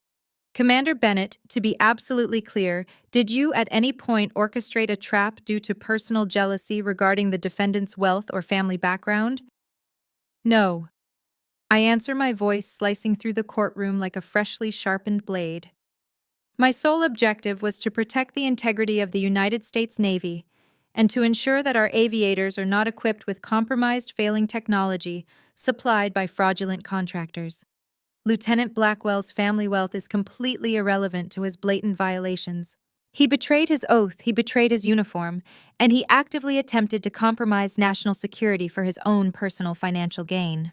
Commander Bennett, to be absolutely clear, did you at any point orchestrate a trap due to personal jealousy regarding the defendant's wealth or family background? No. I answer, my voice slicing through the courtroom like a freshly sharpened blade. My sole objective was to protect the integrity of the United States Navy and to ensure that our aviators are not equipped with compromised, failing technology supplied by fraudulent contractors. Lieutenant Blackwell's family wealth is completely irrelevant to his blatant violations. He betrayed his oath, he betrayed his uniform, and he actively attempted to compromise national security for his own personal financial gain.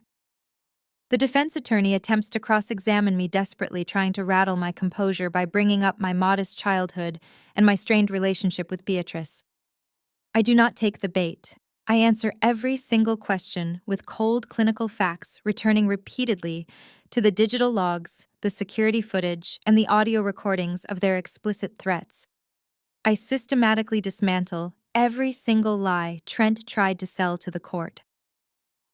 The defense attorney attempts to cross-examine me desperately, trying to rattle my composure by bringing up my modest childhood and my strained relationship with Beatrice. I do not take the bait. I answer every single question with cold clinical facts, returning repeatedly to the digital logs, the security footage, and the audio recordings of their explicit threats. I systematically dismantle every single lie Trent tried to sell to the court.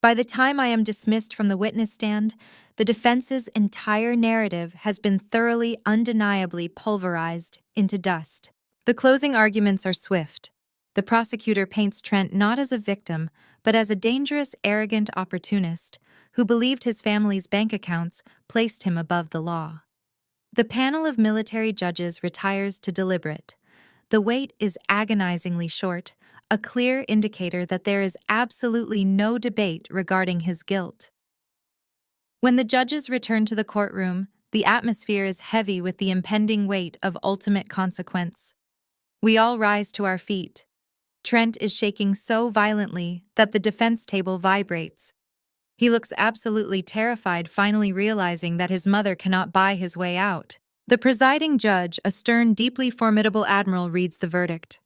By the time I am dismissed from the witness stand, the defense's entire narrative has been thoroughly, undeniably pulverized into dust. The closing arguments are swift. The prosecutor paints Trent not as a victim, but as a dangerous, arrogant opportunist who believed his family's bank accounts placed him above the law. The panel of military judges retires to deliberate. The wait is agonizingly short, a clear indicator that there is absolutely no debate regarding his guilt. When the judges return to the courtroom, the atmosphere is heavy with the impending weight of ultimate consequence. We all rise to our feet. Trent is shaking so violently that the defense table vibrates. He looks absolutely terrified, finally realizing that his mother cannot buy his way out. The presiding judge, a stern, deeply formidable admiral, reads the verdict.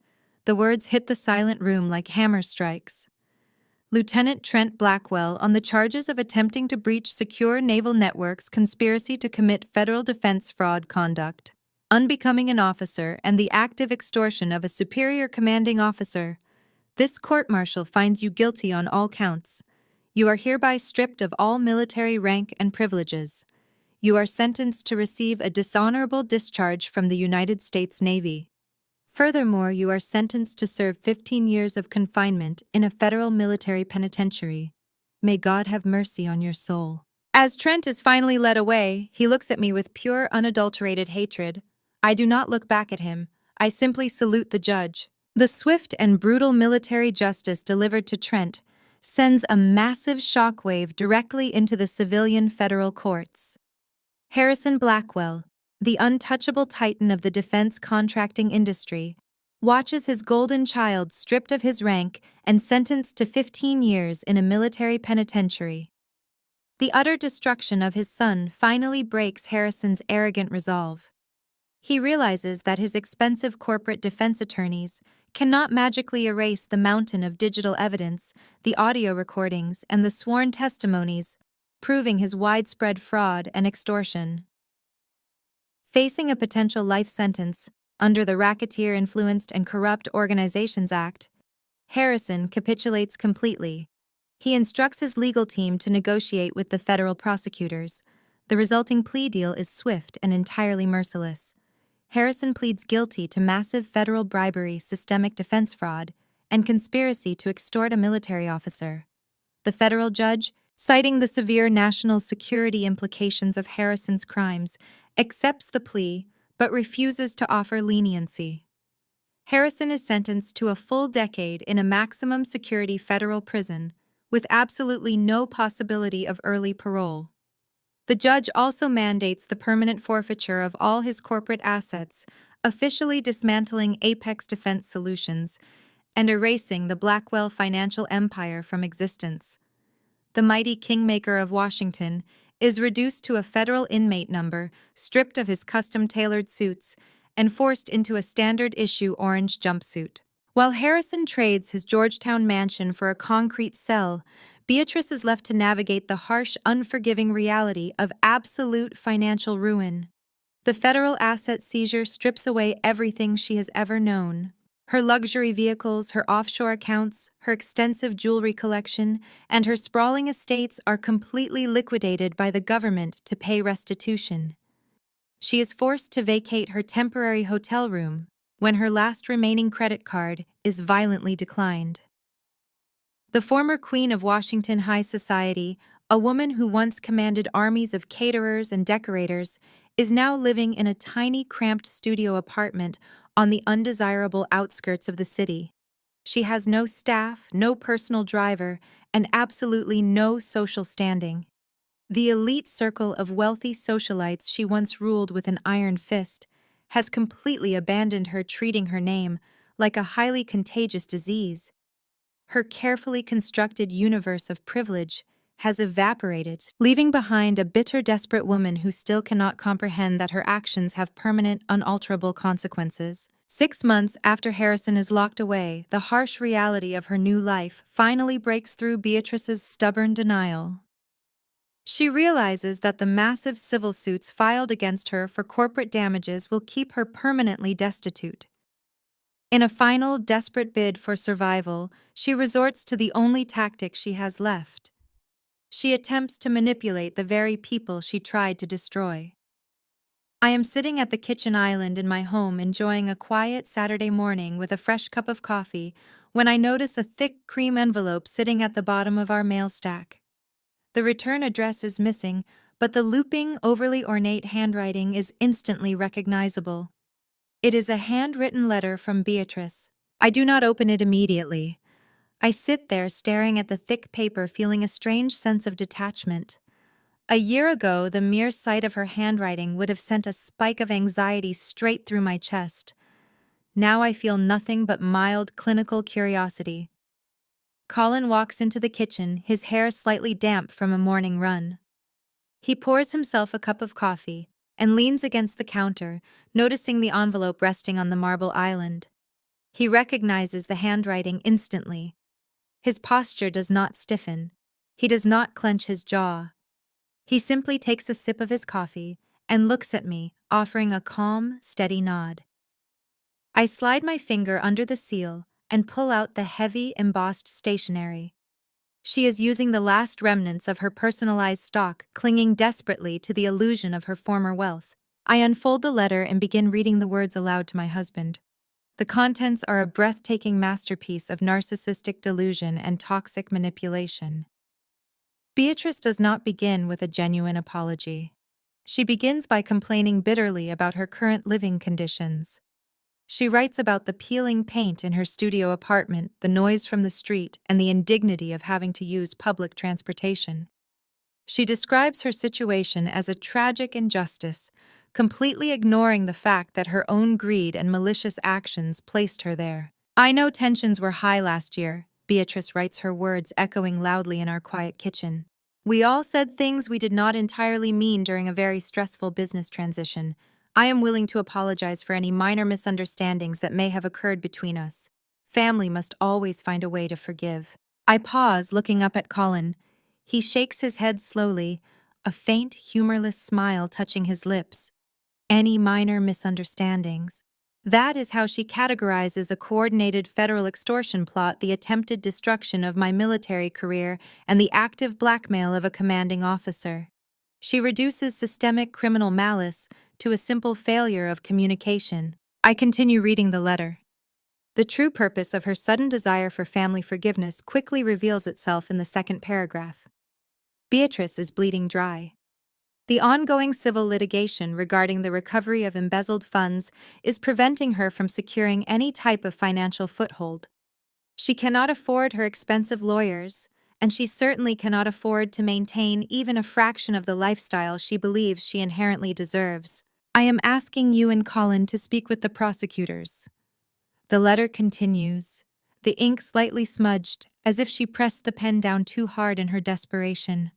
The words hit the silent room like hammer strikes. Lieutenant Trent Blackwell, on the charges of attempting to breach secure naval networks, conspiracy to commit federal defense fraud conduct, unbecoming an officer, and the active extortion of a superior commanding officer. This court-martial finds you guilty on all counts. You are hereby stripped of all military rank and privileges. You are sentenced to receive a dishonorable discharge from the United States Navy. Furthermore, you are sentenced to serve 15 years of confinement in a federal military penitentiary. May God have mercy on your soul. As Trent is finally led away, he looks at me with pure, unadulterated hatred. I do not look back at him. I simply salute the judge. The swift and brutal military justice delivered to Trent sends a massive shockwave directly into the civilian federal courts. Harrison Blackwell, the untouchable titan of the defense contracting industry, watches his golden child stripped of his rank and sentenced to 15 years in a military penitentiary. The utter destruction of his son finally breaks Harrison's arrogant resolve. He realizes that his expensive corporate defense attorneys cannot magically erase the mountain of digital evidence, the audio recordings, and the sworn testimonies, proving his widespread fraud and extortion. Facing a potential life sentence under the Racketeer Influenced and Corrupt Organizations Act, Harrison capitulates completely. He instructs his legal team to negotiate with the federal prosecutors. The resulting plea deal is swift and entirely merciless. Harrison pleads guilty to massive federal bribery, systemic defense fraud, and conspiracy to extort a military officer. The federal judge, citing the severe national security implications of Harrison's crimes, accepts the plea but refuses to offer leniency. Harrison is sentenced to a full decade in a maximum security federal prison with absolutely no possibility of early parole. The judge also mandates the permanent forfeiture of all his corporate assets, officially dismantling Apex Defense Solutions and erasing the Blackwell financial empire from existence. The mighty kingmaker of Washington is reduced to a federal inmate number, stripped of his custom-tailored suits, and forced into a standard-issue orange jumpsuit. While Harrison trades his Georgetown mansion for a concrete cell, Beatrice is left to navigate the harsh, unforgiving reality of absolute financial ruin. The federal asset seizure strips away everything she has ever known. Her luxury vehicles, her offshore accounts, her extensive jewelry collection, and her sprawling estates are completely liquidated by the government to pay restitution. She is forced to vacate her temporary hotel room when her last remaining credit card is violently declined. The former queen of Washington high society, a woman who once commanded armies of caterers and decorators, is now living in a tiny, cramped studio apartment on the undesirable outskirts of the city. She has no staff, no personal driver, and absolutely no social standing. The elite circle of wealthy socialites she once ruled with an iron fist has completely abandoned her, treating her name like a highly contagious disease. Her carefully constructed universe of privilege has evaporated, leaving behind a bitter, desperate woman who still cannot comprehend that her actions have permanent, unalterable consequences. 6 months after Harrison is locked away, the harsh reality of her new life finally breaks through Beatrice's stubborn denial. She realizes that the massive civil suits filed against her for corporate damages will keep her permanently destitute. In a final, desperate bid for survival, she resorts to the only tactic she has left. She attempts to manipulate the very people she tried to destroy. I am sitting at the kitchen island in my home enjoying a quiet Saturday morning with a fresh cup of coffee when I notice a thick cream envelope sitting at the bottom of our mail stack. The return address is missing, but the looping, overly ornate handwriting is instantly recognizable. It is a handwritten letter from Beatrice. I do not open it immediately. I sit there staring at the thick paper, feeling a strange sense of detachment. A year ago, the mere sight of her handwriting would have sent a spike of anxiety straight through my chest. Now I feel nothing but mild clinical curiosity. Colin walks into the kitchen, his hair slightly damp from a morning run. He pours himself a cup of coffee and leans against the counter, noticing the envelope resting on the marble island. He recognizes the handwriting instantly. His posture does not stiffen. He does not clench his jaw. He simply takes a sip of his coffee and looks at me, offering a calm, steady nod. I slide my finger under the seal and pull out the heavy, embossed stationery. She is using the last remnants of her personalized stock, clinging desperately to the illusion of her former wealth. I unfold the letter and begin reading the words aloud to my husband. The contents are a breathtaking masterpiece of narcissistic delusion and toxic manipulation. Beatrice does not begin with a genuine apology. She begins by complaining bitterly about her current living conditions. She writes about the peeling paint in her studio apartment, the noise from the street, and the indignity of having to use public transportation. She describes her situation as a tragic injustice, completely ignoring the fact that her own greed and malicious actions placed her there. I know tensions were high last year, Beatrice writes, her words echoing loudly in our quiet kitchen. We all said things we did not entirely mean during a very stressful business transition. I am willing to apologize for any minor misunderstandings that may have occurred between us. Family must always find a way to forgive. I pause, looking up at Colin. He shakes his head slowly, a faint, humorless smile touching his lips. Any minor misunderstandings. That is how she categorizes a coordinated federal extortion plot, the attempted destruction of my military career, and the active blackmail of a commanding officer. She reduces systemic criminal malice to a simple failure of communication. I continue reading the letter. The true purpose of her sudden desire for family forgiveness quickly reveals itself in the second paragraph. Beatrice is bleeding dry. The ongoing civil litigation regarding the recovery of embezzled funds is preventing her from securing any type of financial foothold. She cannot afford her expensive lawyers, and she certainly cannot afford to maintain even a fraction of the lifestyle she believes she inherently deserves. I am asking you and Colin to speak with the prosecutors. The letter continues, the ink slightly smudged, as if she pressed the pen down too hard in her desperation.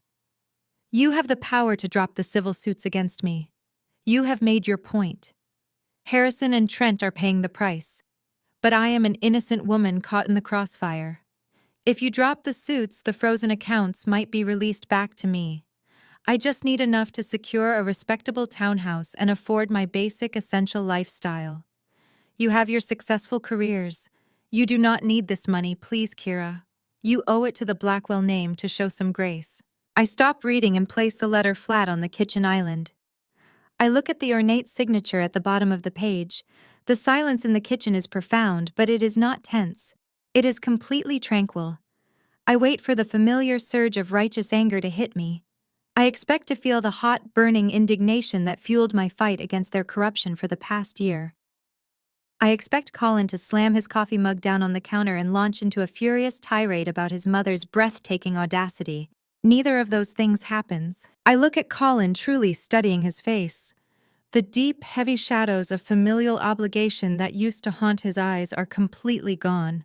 You have the power to drop the civil suits against me. You have made your point. Harrison and Trent are paying the price. But I am an innocent woman caught in the crossfire. If you drop the suits, the frozen accounts might be released back to me. I just need enough to secure a respectable townhouse and afford my basic essential lifestyle. You have your successful careers. You do not need this money, please, Kira. You owe it to the Blackwell name to show some grace. I stop reading and place the letter flat on the kitchen island. I look at the ornate signature at the bottom of the page. The silence in the kitchen is profound, but it is not tense. It is completely tranquil. I wait for the familiar surge of righteous anger to hit me. I expect to feel the hot, burning indignation that fueled my fight against their corruption for the past year. I expect Colin to slam his coffee mug down on the counter and launch into a furious tirade about his mother's breathtaking audacity. Neither of those things happens. I look at Colin, truly studying his face. The deep, heavy shadows of familial obligation that used to haunt his eyes are completely gone.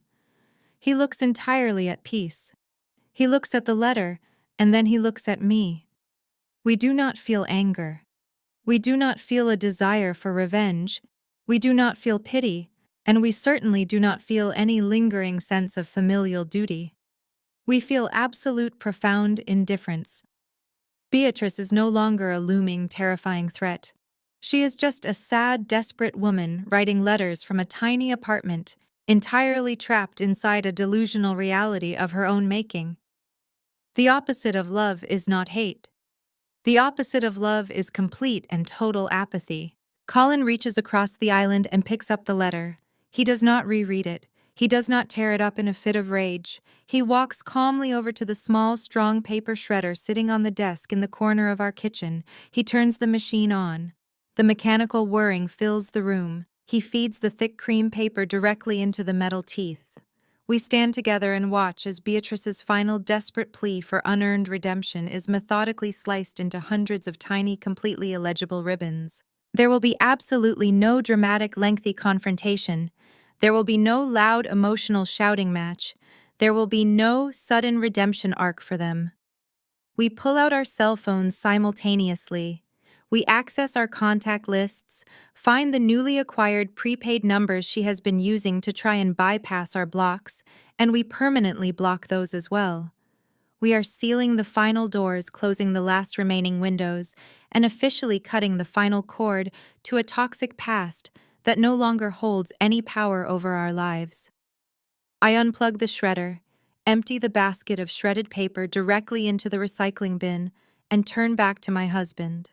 He looks entirely at peace. He looks at the letter, and then he looks at me. We do not feel anger. We do not feel a desire for revenge. We do not feel pity, and we certainly do not feel any lingering sense of familial duty. We feel absolute, profound indifference. Beatrice is no longer a looming, terrifying threat. She is just a sad, desperate woman writing letters from a tiny apartment, entirely trapped inside a delusional reality of her own making. The opposite of love is not hate. The opposite of love is complete and total apathy. Colin reaches across the island and picks up the letter. He does not reread it. He does not tear it up in a fit of rage. He walks calmly over to the small, strong paper shredder sitting on the desk in the corner of our kitchen. He turns the machine on. The mechanical whirring fills the room. He feeds the thick cream paper directly into the metal teeth. We stand together and watch as Beatrice's final desperate plea for unearned redemption is methodically sliced into hundreds of tiny, completely illegible ribbons. There will be absolutely no dramatic, lengthy confrontation. There will be no loud, emotional shouting match. There will be no sudden redemption arc for them. We pull out our cell phones simultaneously. We access our contact lists, find the newly acquired prepaid numbers she has been using to try and bypass our blocks, and we permanently block those as well. We are sealing the final doors, closing the last remaining windows, and officially cutting the final cord to a toxic past that no longer holds any power over our lives. I unplug the shredder. empty the basket of shredded paper directly into the recycling bin, and turn back to my husband.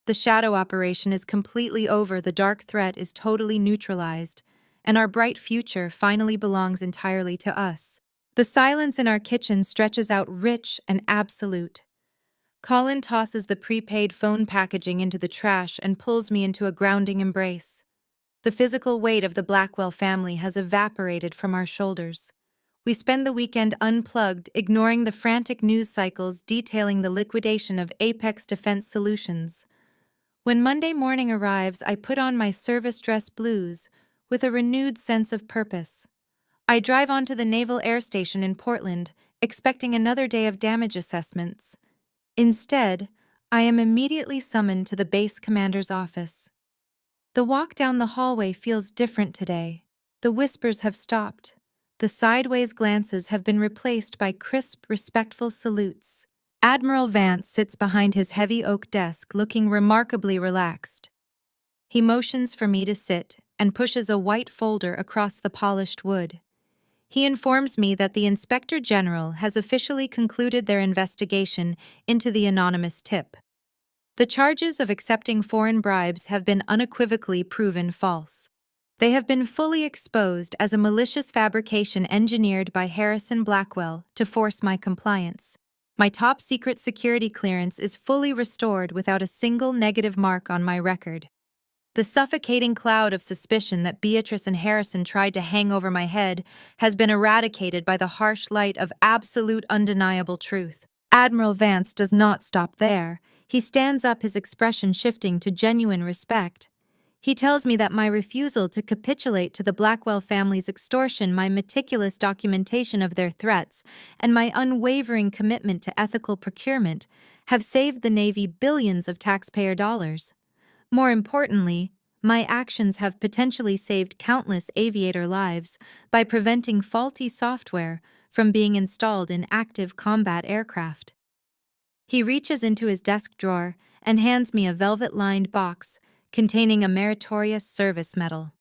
The shadow operation is completely over, the dark threat is totally neutralized, and our bright future finally belongs entirely to us. The silence in our kitchen stretches out rich and absolute. Colin tosses the prepaid phone packaging into the trash and pulls me into a grounding embrace. The physical weight of the Blackwell family has evaporated from our shoulders. We spend the weekend unplugged, ignoring the frantic news cycles detailing the liquidation of Apex Defense Solutions. When Monday morning arrives, I put on my service dress blues with a renewed sense of purpose. I drive onto the Naval Air Station in Portland, expecting another day of damage assessments. Instead, I am immediately summoned to the base commander's office. The walk down the hallway feels different today. The whispers have stopped. The sideways glances have been replaced by crisp, respectful salutes. Admiral Vance sits behind his heavy oak desk, looking remarkably relaxed. He motions for me to sit and pushes a white folder across the polished wood. He informs me that the Inspector General has officially concluded their investigation into the anonymous tip. The charges of accepting foreign bribes have been unequivocally proven false. They have been fully exposed as a malicious fabrication engineered by Harrison Blackwell to force my compliance. My top-secret security clearance is fully restored without a single negative mark on my record. The suffocating cloud of suspicion that Beatrice and Harrison tried to hang over my head has been eradicated by the harsh light of absolute undeniable truth. Admiral Vance does not stop there. He stands up, his expression shifting to genuine respect. He tells me that my refusal to capitulate to the Blackwell family's extortion, my meticulous documentation of their threats, and my unwavering commitment to ethical procurement have saved the Navy billions of taxpayer dollars. More importantly, my actions have potentially saved countless aviator lives by preventing faulty software from being installed in active combat aircraft. He reaches into his desk drawer and hands me a velvet-lined box containing a meritorious service medal.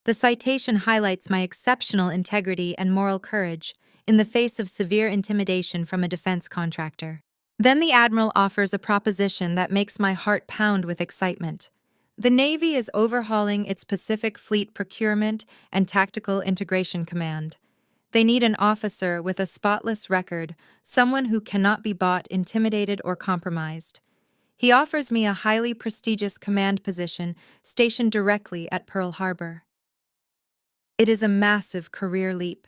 The citation highlights my exceptional integrity and moral courage in the face of severe intimidation from a defense contractor. Then the Admiral offers a proposition that makes my heart pound with excitement. The Navy is overhauling its Pacific Fleet Procurement and Tactical Integration Command. They need an officer with a spotless record, someone who cannot be bought, intimidated, or compromised. He offers me a highly prestigious command position stationed directly at Pearl Harbor. It is a massive career leap.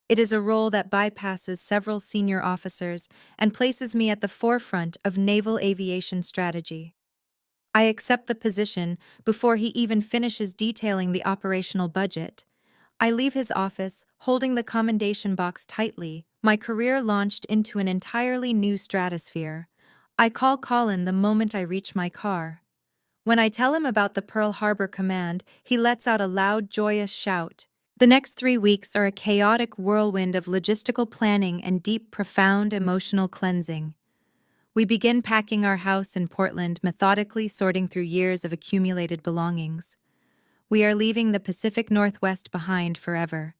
It is a role that bypasses several senior officers and places me at the forefront of naval aviation strategy. I accept the position before he even finishes detailing the operational budget. I leave his office, holding the commendation box tightly, my career launched into an entirely new stratosphere. I call Colin the moment I reach my car. When I tell him about the Pearl Harbor Command, he lets out a loud, joyous shout. The next 3 weeks are a chaotic whirlwind of logistical planning and deep, profound emotional cleansing. We begin packing our house in Portland, methodically sorting through years of accumulated belongings. We are leaving the Pacific Northwest behind forever.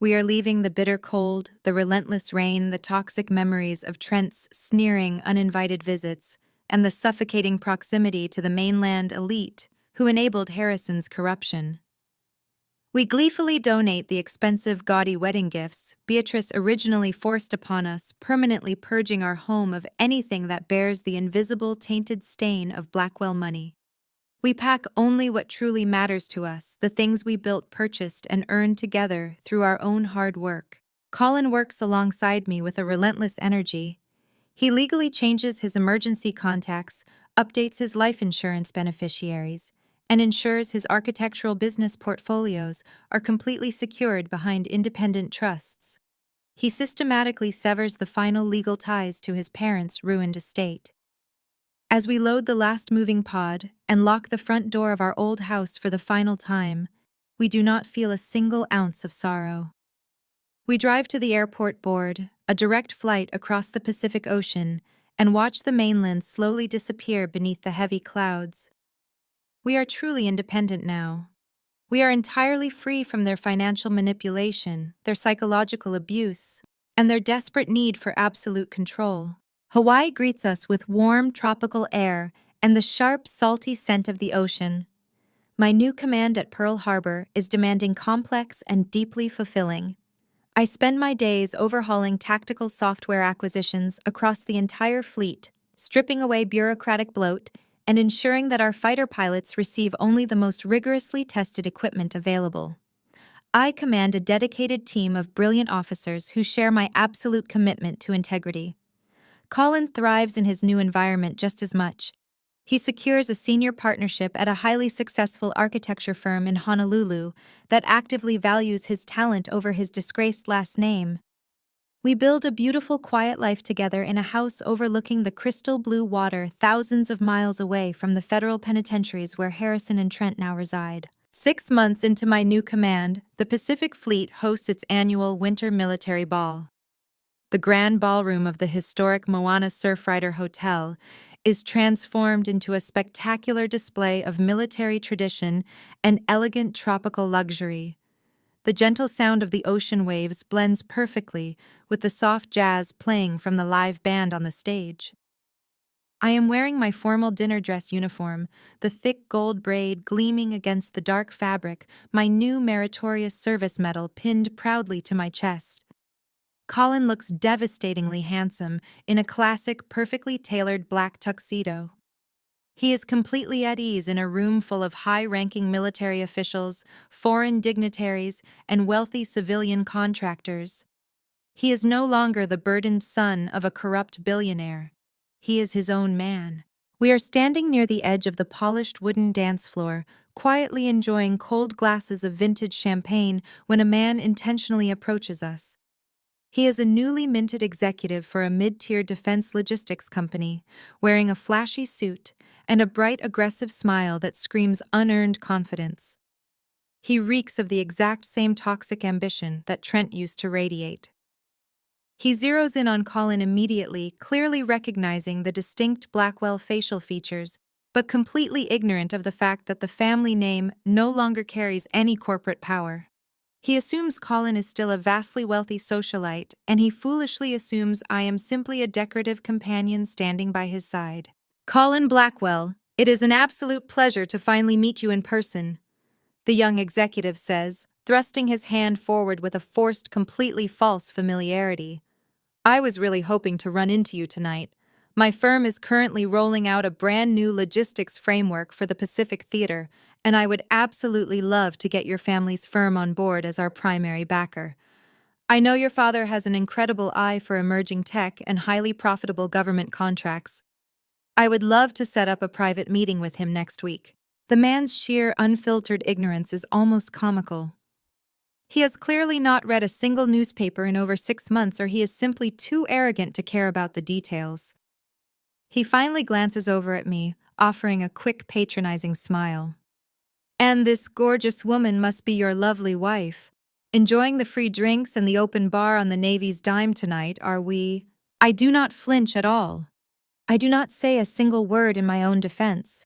We are leaving the bitter cold, the relentless rain, the toxic memories of Trent's sneering, uninvited visits, and the suffocating proximity to the mainland elite who enabled Harrison's corruption. We gleefully donate the expensive, gaudy wedding gifts Beatrice originally forced upon us, permanently purging our home of anything that bears the invisible, tainted stain of Blackwell money. We pack only what truly matters to us, the things we built, purchased, and earned together through our own hard work. Colin works alongside me with a relentless energy. He legally changes his emergency contacts, updates his life insurance beneficiaries, and ensures his architectural business portfolios are completely secured behind independent trusts. He systematically severs the final legal ties to his parents' ruined estate. As we load the last moving pod and lock the front door of our old house for the final time, we do not feel a single ounce of sorrow. We drive to the airport, board a direct flight across the Pacific Ocean, and watch the mainland slowly disappear beneath the heavy clouds. We are truly independent now. We are entirely free from their financial manipulation, their psychological abuse, and their desperate need for absolute control. Hawaii greets us with warm tropical air and the sharp, salty scent of the ocean. My new command at Pearl Harbor is demanding, complex, and deeply fulfilling. I spend my days overhauling tactical software acquisitions across the entire fleet, stripping away bureaucratic bloat, and ensuring that our fighter pilots receive only the most rigorously tested equipment available. I command a dedicated team of brilliant officers who share my absolute commitment to integrity. Colin thrives in his new environment just as much. He secures a senior partnership at a highly successful architecture firm in Honolulu that actively values his talent over his disgraced last name. We build a beautiful, quiet life together in a house overlooking the crystal blue water thousands of miles away from the federal penitentiaries where Harrison and Trent now reside. 6 months into my new command, the Pacific Fleet hosts its annual winter military ball. The grand ballroom of the historic Moana Surfrider Hotel is transformed into a spectacular display of military tradition and elegant tropical luxury. The gentle sound of the ocean waves blends perfectly with the soft jazz playing from the live band on the stage. I am wearing my formal dinner dress uniform, the thick gold braid gleaming against the dark fabric, my new meritorious service medal pinned proudly to my chest. Colin looks devastatingly handsome in a classic, perfectly tailored black tuxedo. He is completely at ease in a room full of high-ranking military officials, foreign dignitaries, and wealthy civilian contractors. He is no longer the burdened son of a corrupt billionaire. He is his own man. We are standing near the edge of the polished wooden dance floor, quietly enjoying cold glasses of vintage champagne when a man intentionally approaches us. He is a newly minted executive for a mid-tier defense logistics company, wearing a flashy suit and a bright, aggressive smile that screams unearned confidence. He reeks of the exact same toxic ambition that Trent used to radiate. He zeroes in on Colin immediately, clearly recognizing the distinct Blackwell facial features, but completely ignorant of the fact that the family name no longer carries any corporate power. He assumes Colin is still a vastly wealthy socialite, and he foolishly assumes I am simply a decorative companion standing by his side. Colin Blackwell, it is an absolute pleasure to finally meet you in person, the young executive says, thrusting his hand forward with a forced, completely false familiarity. I was really hoping to run into you tonight. My firm is currently rolling out a brand new logistics framework for the Pacific Theater, and I would absolutely love to get your family's firm on board as our primary backer. I know your father has an incredible eye for emerging tech and highly profitable government contracts. I would love to set up a private meeting with him next week. The man's sheer, unfiltered ignorance is almost comical. He has clearly not read a single newspaper in over 6 months, or he is simply too arrogant to care about the details. He finally glances over at me, offering a quick, patronizing smile. And this gorgeous woman must be your lovely wife. Enjoying the free drinks and the open bar on the Navy's dime tonight, are we? I do not flinch at all. I do not say a single word in my own defense.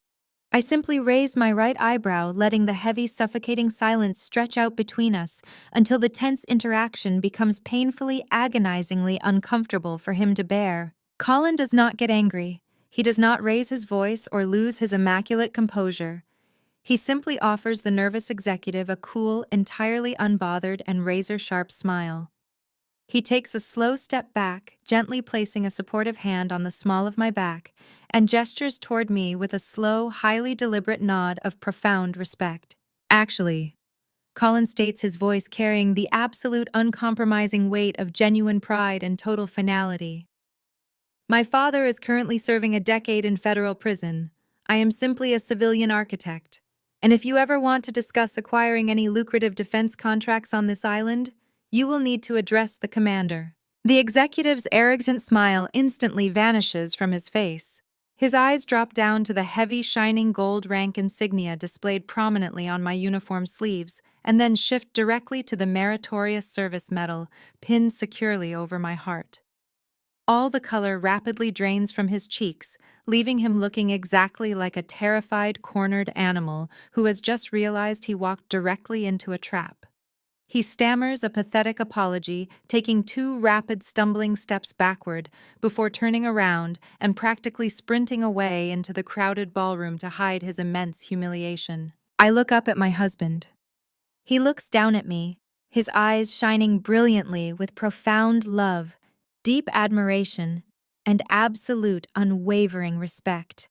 I simply raise my right eyebrow, letting the heavy, suffocating silence stretch out between us until the tense interaction becomes painfully, agonizingly uncomfortable for him to bear. Colin does not get angry. He does not raise his voice or lose his immaculate composure. He simply offers the nervous executive a cool, entirely unbothered, and razor-sharp smile. He takes a slow step back, gently placing a supportive hand on the small of my back, and gestures toward me with a slow, highly deliberate nod of profound respect. Actually, Colin states, his voice carrying the absolute uncompromising weight of genuine pride and total finality. My father is currently serving a decade in federal prison. I am simply a civilian architect. And if you ever want to discuss acquiring any lucrative defense contracts on this island, you will need to address the commander. The executive's arrogant smile instantly vanishes from his face. His eyes drop down to the heavy, shining gold rank insignia displayed prominently on my uniform sleeves, and then shift directly to the meritorious service medal pinned securely over my heart. All the color rapidly drains from his cheeks, leaving him looking exactly like a terrified, cornered animal who has just realized he walked directly into a trap. He stammers a pathetic apology, taking 2 rapid, stumbling steps backward before turning around and practically sprinting away into the crowded ballroom to hide his immense humiliation. I look up at my husband. He looks down at me, his eyes shining brilliantly with profound love, deep admiration, and absolute unwavering respect.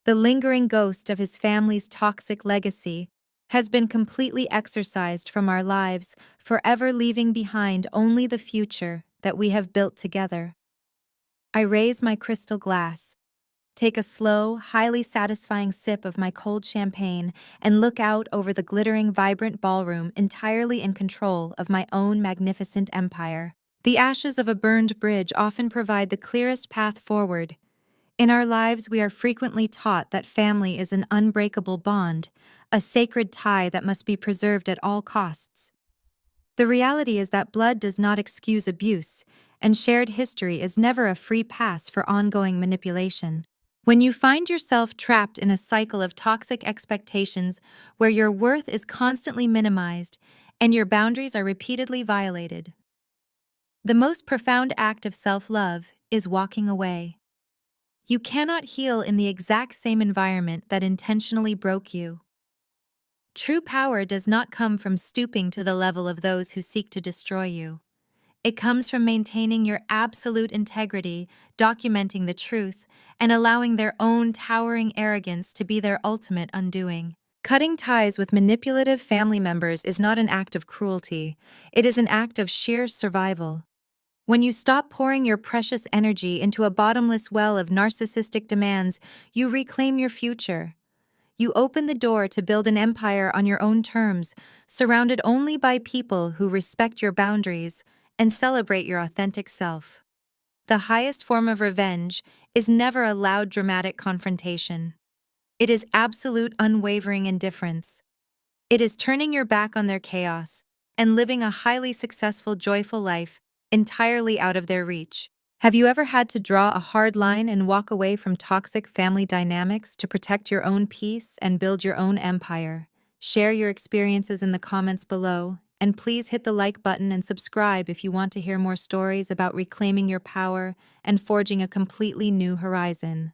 The lingering ghost of his family's toxic legacy has been completely exorcised from our lives, forever leaving behind only the future that we have built together. I raise my crystal glass, take a slow, highly satisfying sip of my cold champagne, and look out over the glittering, vibrant ballroom entirely in control of my own magnificent empire. The ashes of a burned bridge often provide the clearest path forward. In our lives, we are frequently taught that family is an unbreakable bond, a sacred tie that must be preserved at all costs. The reality is that blood does not excuse abuse, and shared history is never a free pass for ongoing manipulation. When you find yourself trapped in a cycle of toxic expectations where your worth is constantly minimized and your boundaries are repeatedly violated, the most profound act of self-love is walking away. You cannot heal in the exact same environment that intentionally broke you. True power does not come from stooping to the level of those who seek to destroy you. It comes from maintaining your absolute integrity, documenting the truth, and allowing their own towering arrogance to be their ultimate undoing. Cutting ties with manipulative family members is not an act of cruelty. It is an act of sheer survival. When you stop pouring your precious energy into a bottomless well of narcissistic demands, you reclaim your future. You open the door to build an empire on your own terms, surrounded only by people who respect your boundaries and celebrate your authentic self. The highest form of revenge is never a loud, dramatic confrontation. It is absolute, unwavering indifference. It is turning your back on their chaos and living a highly successful, joyful life entirely out of their reach. Have you ever had to draw a hard line and walk away from toxic family dynamics to protect your own peace and build your own empire? Share your experiences in the comments below, and please hit the like button and subscribe if you want to hear more stories about reclaiming your power and forging a completely new horizon.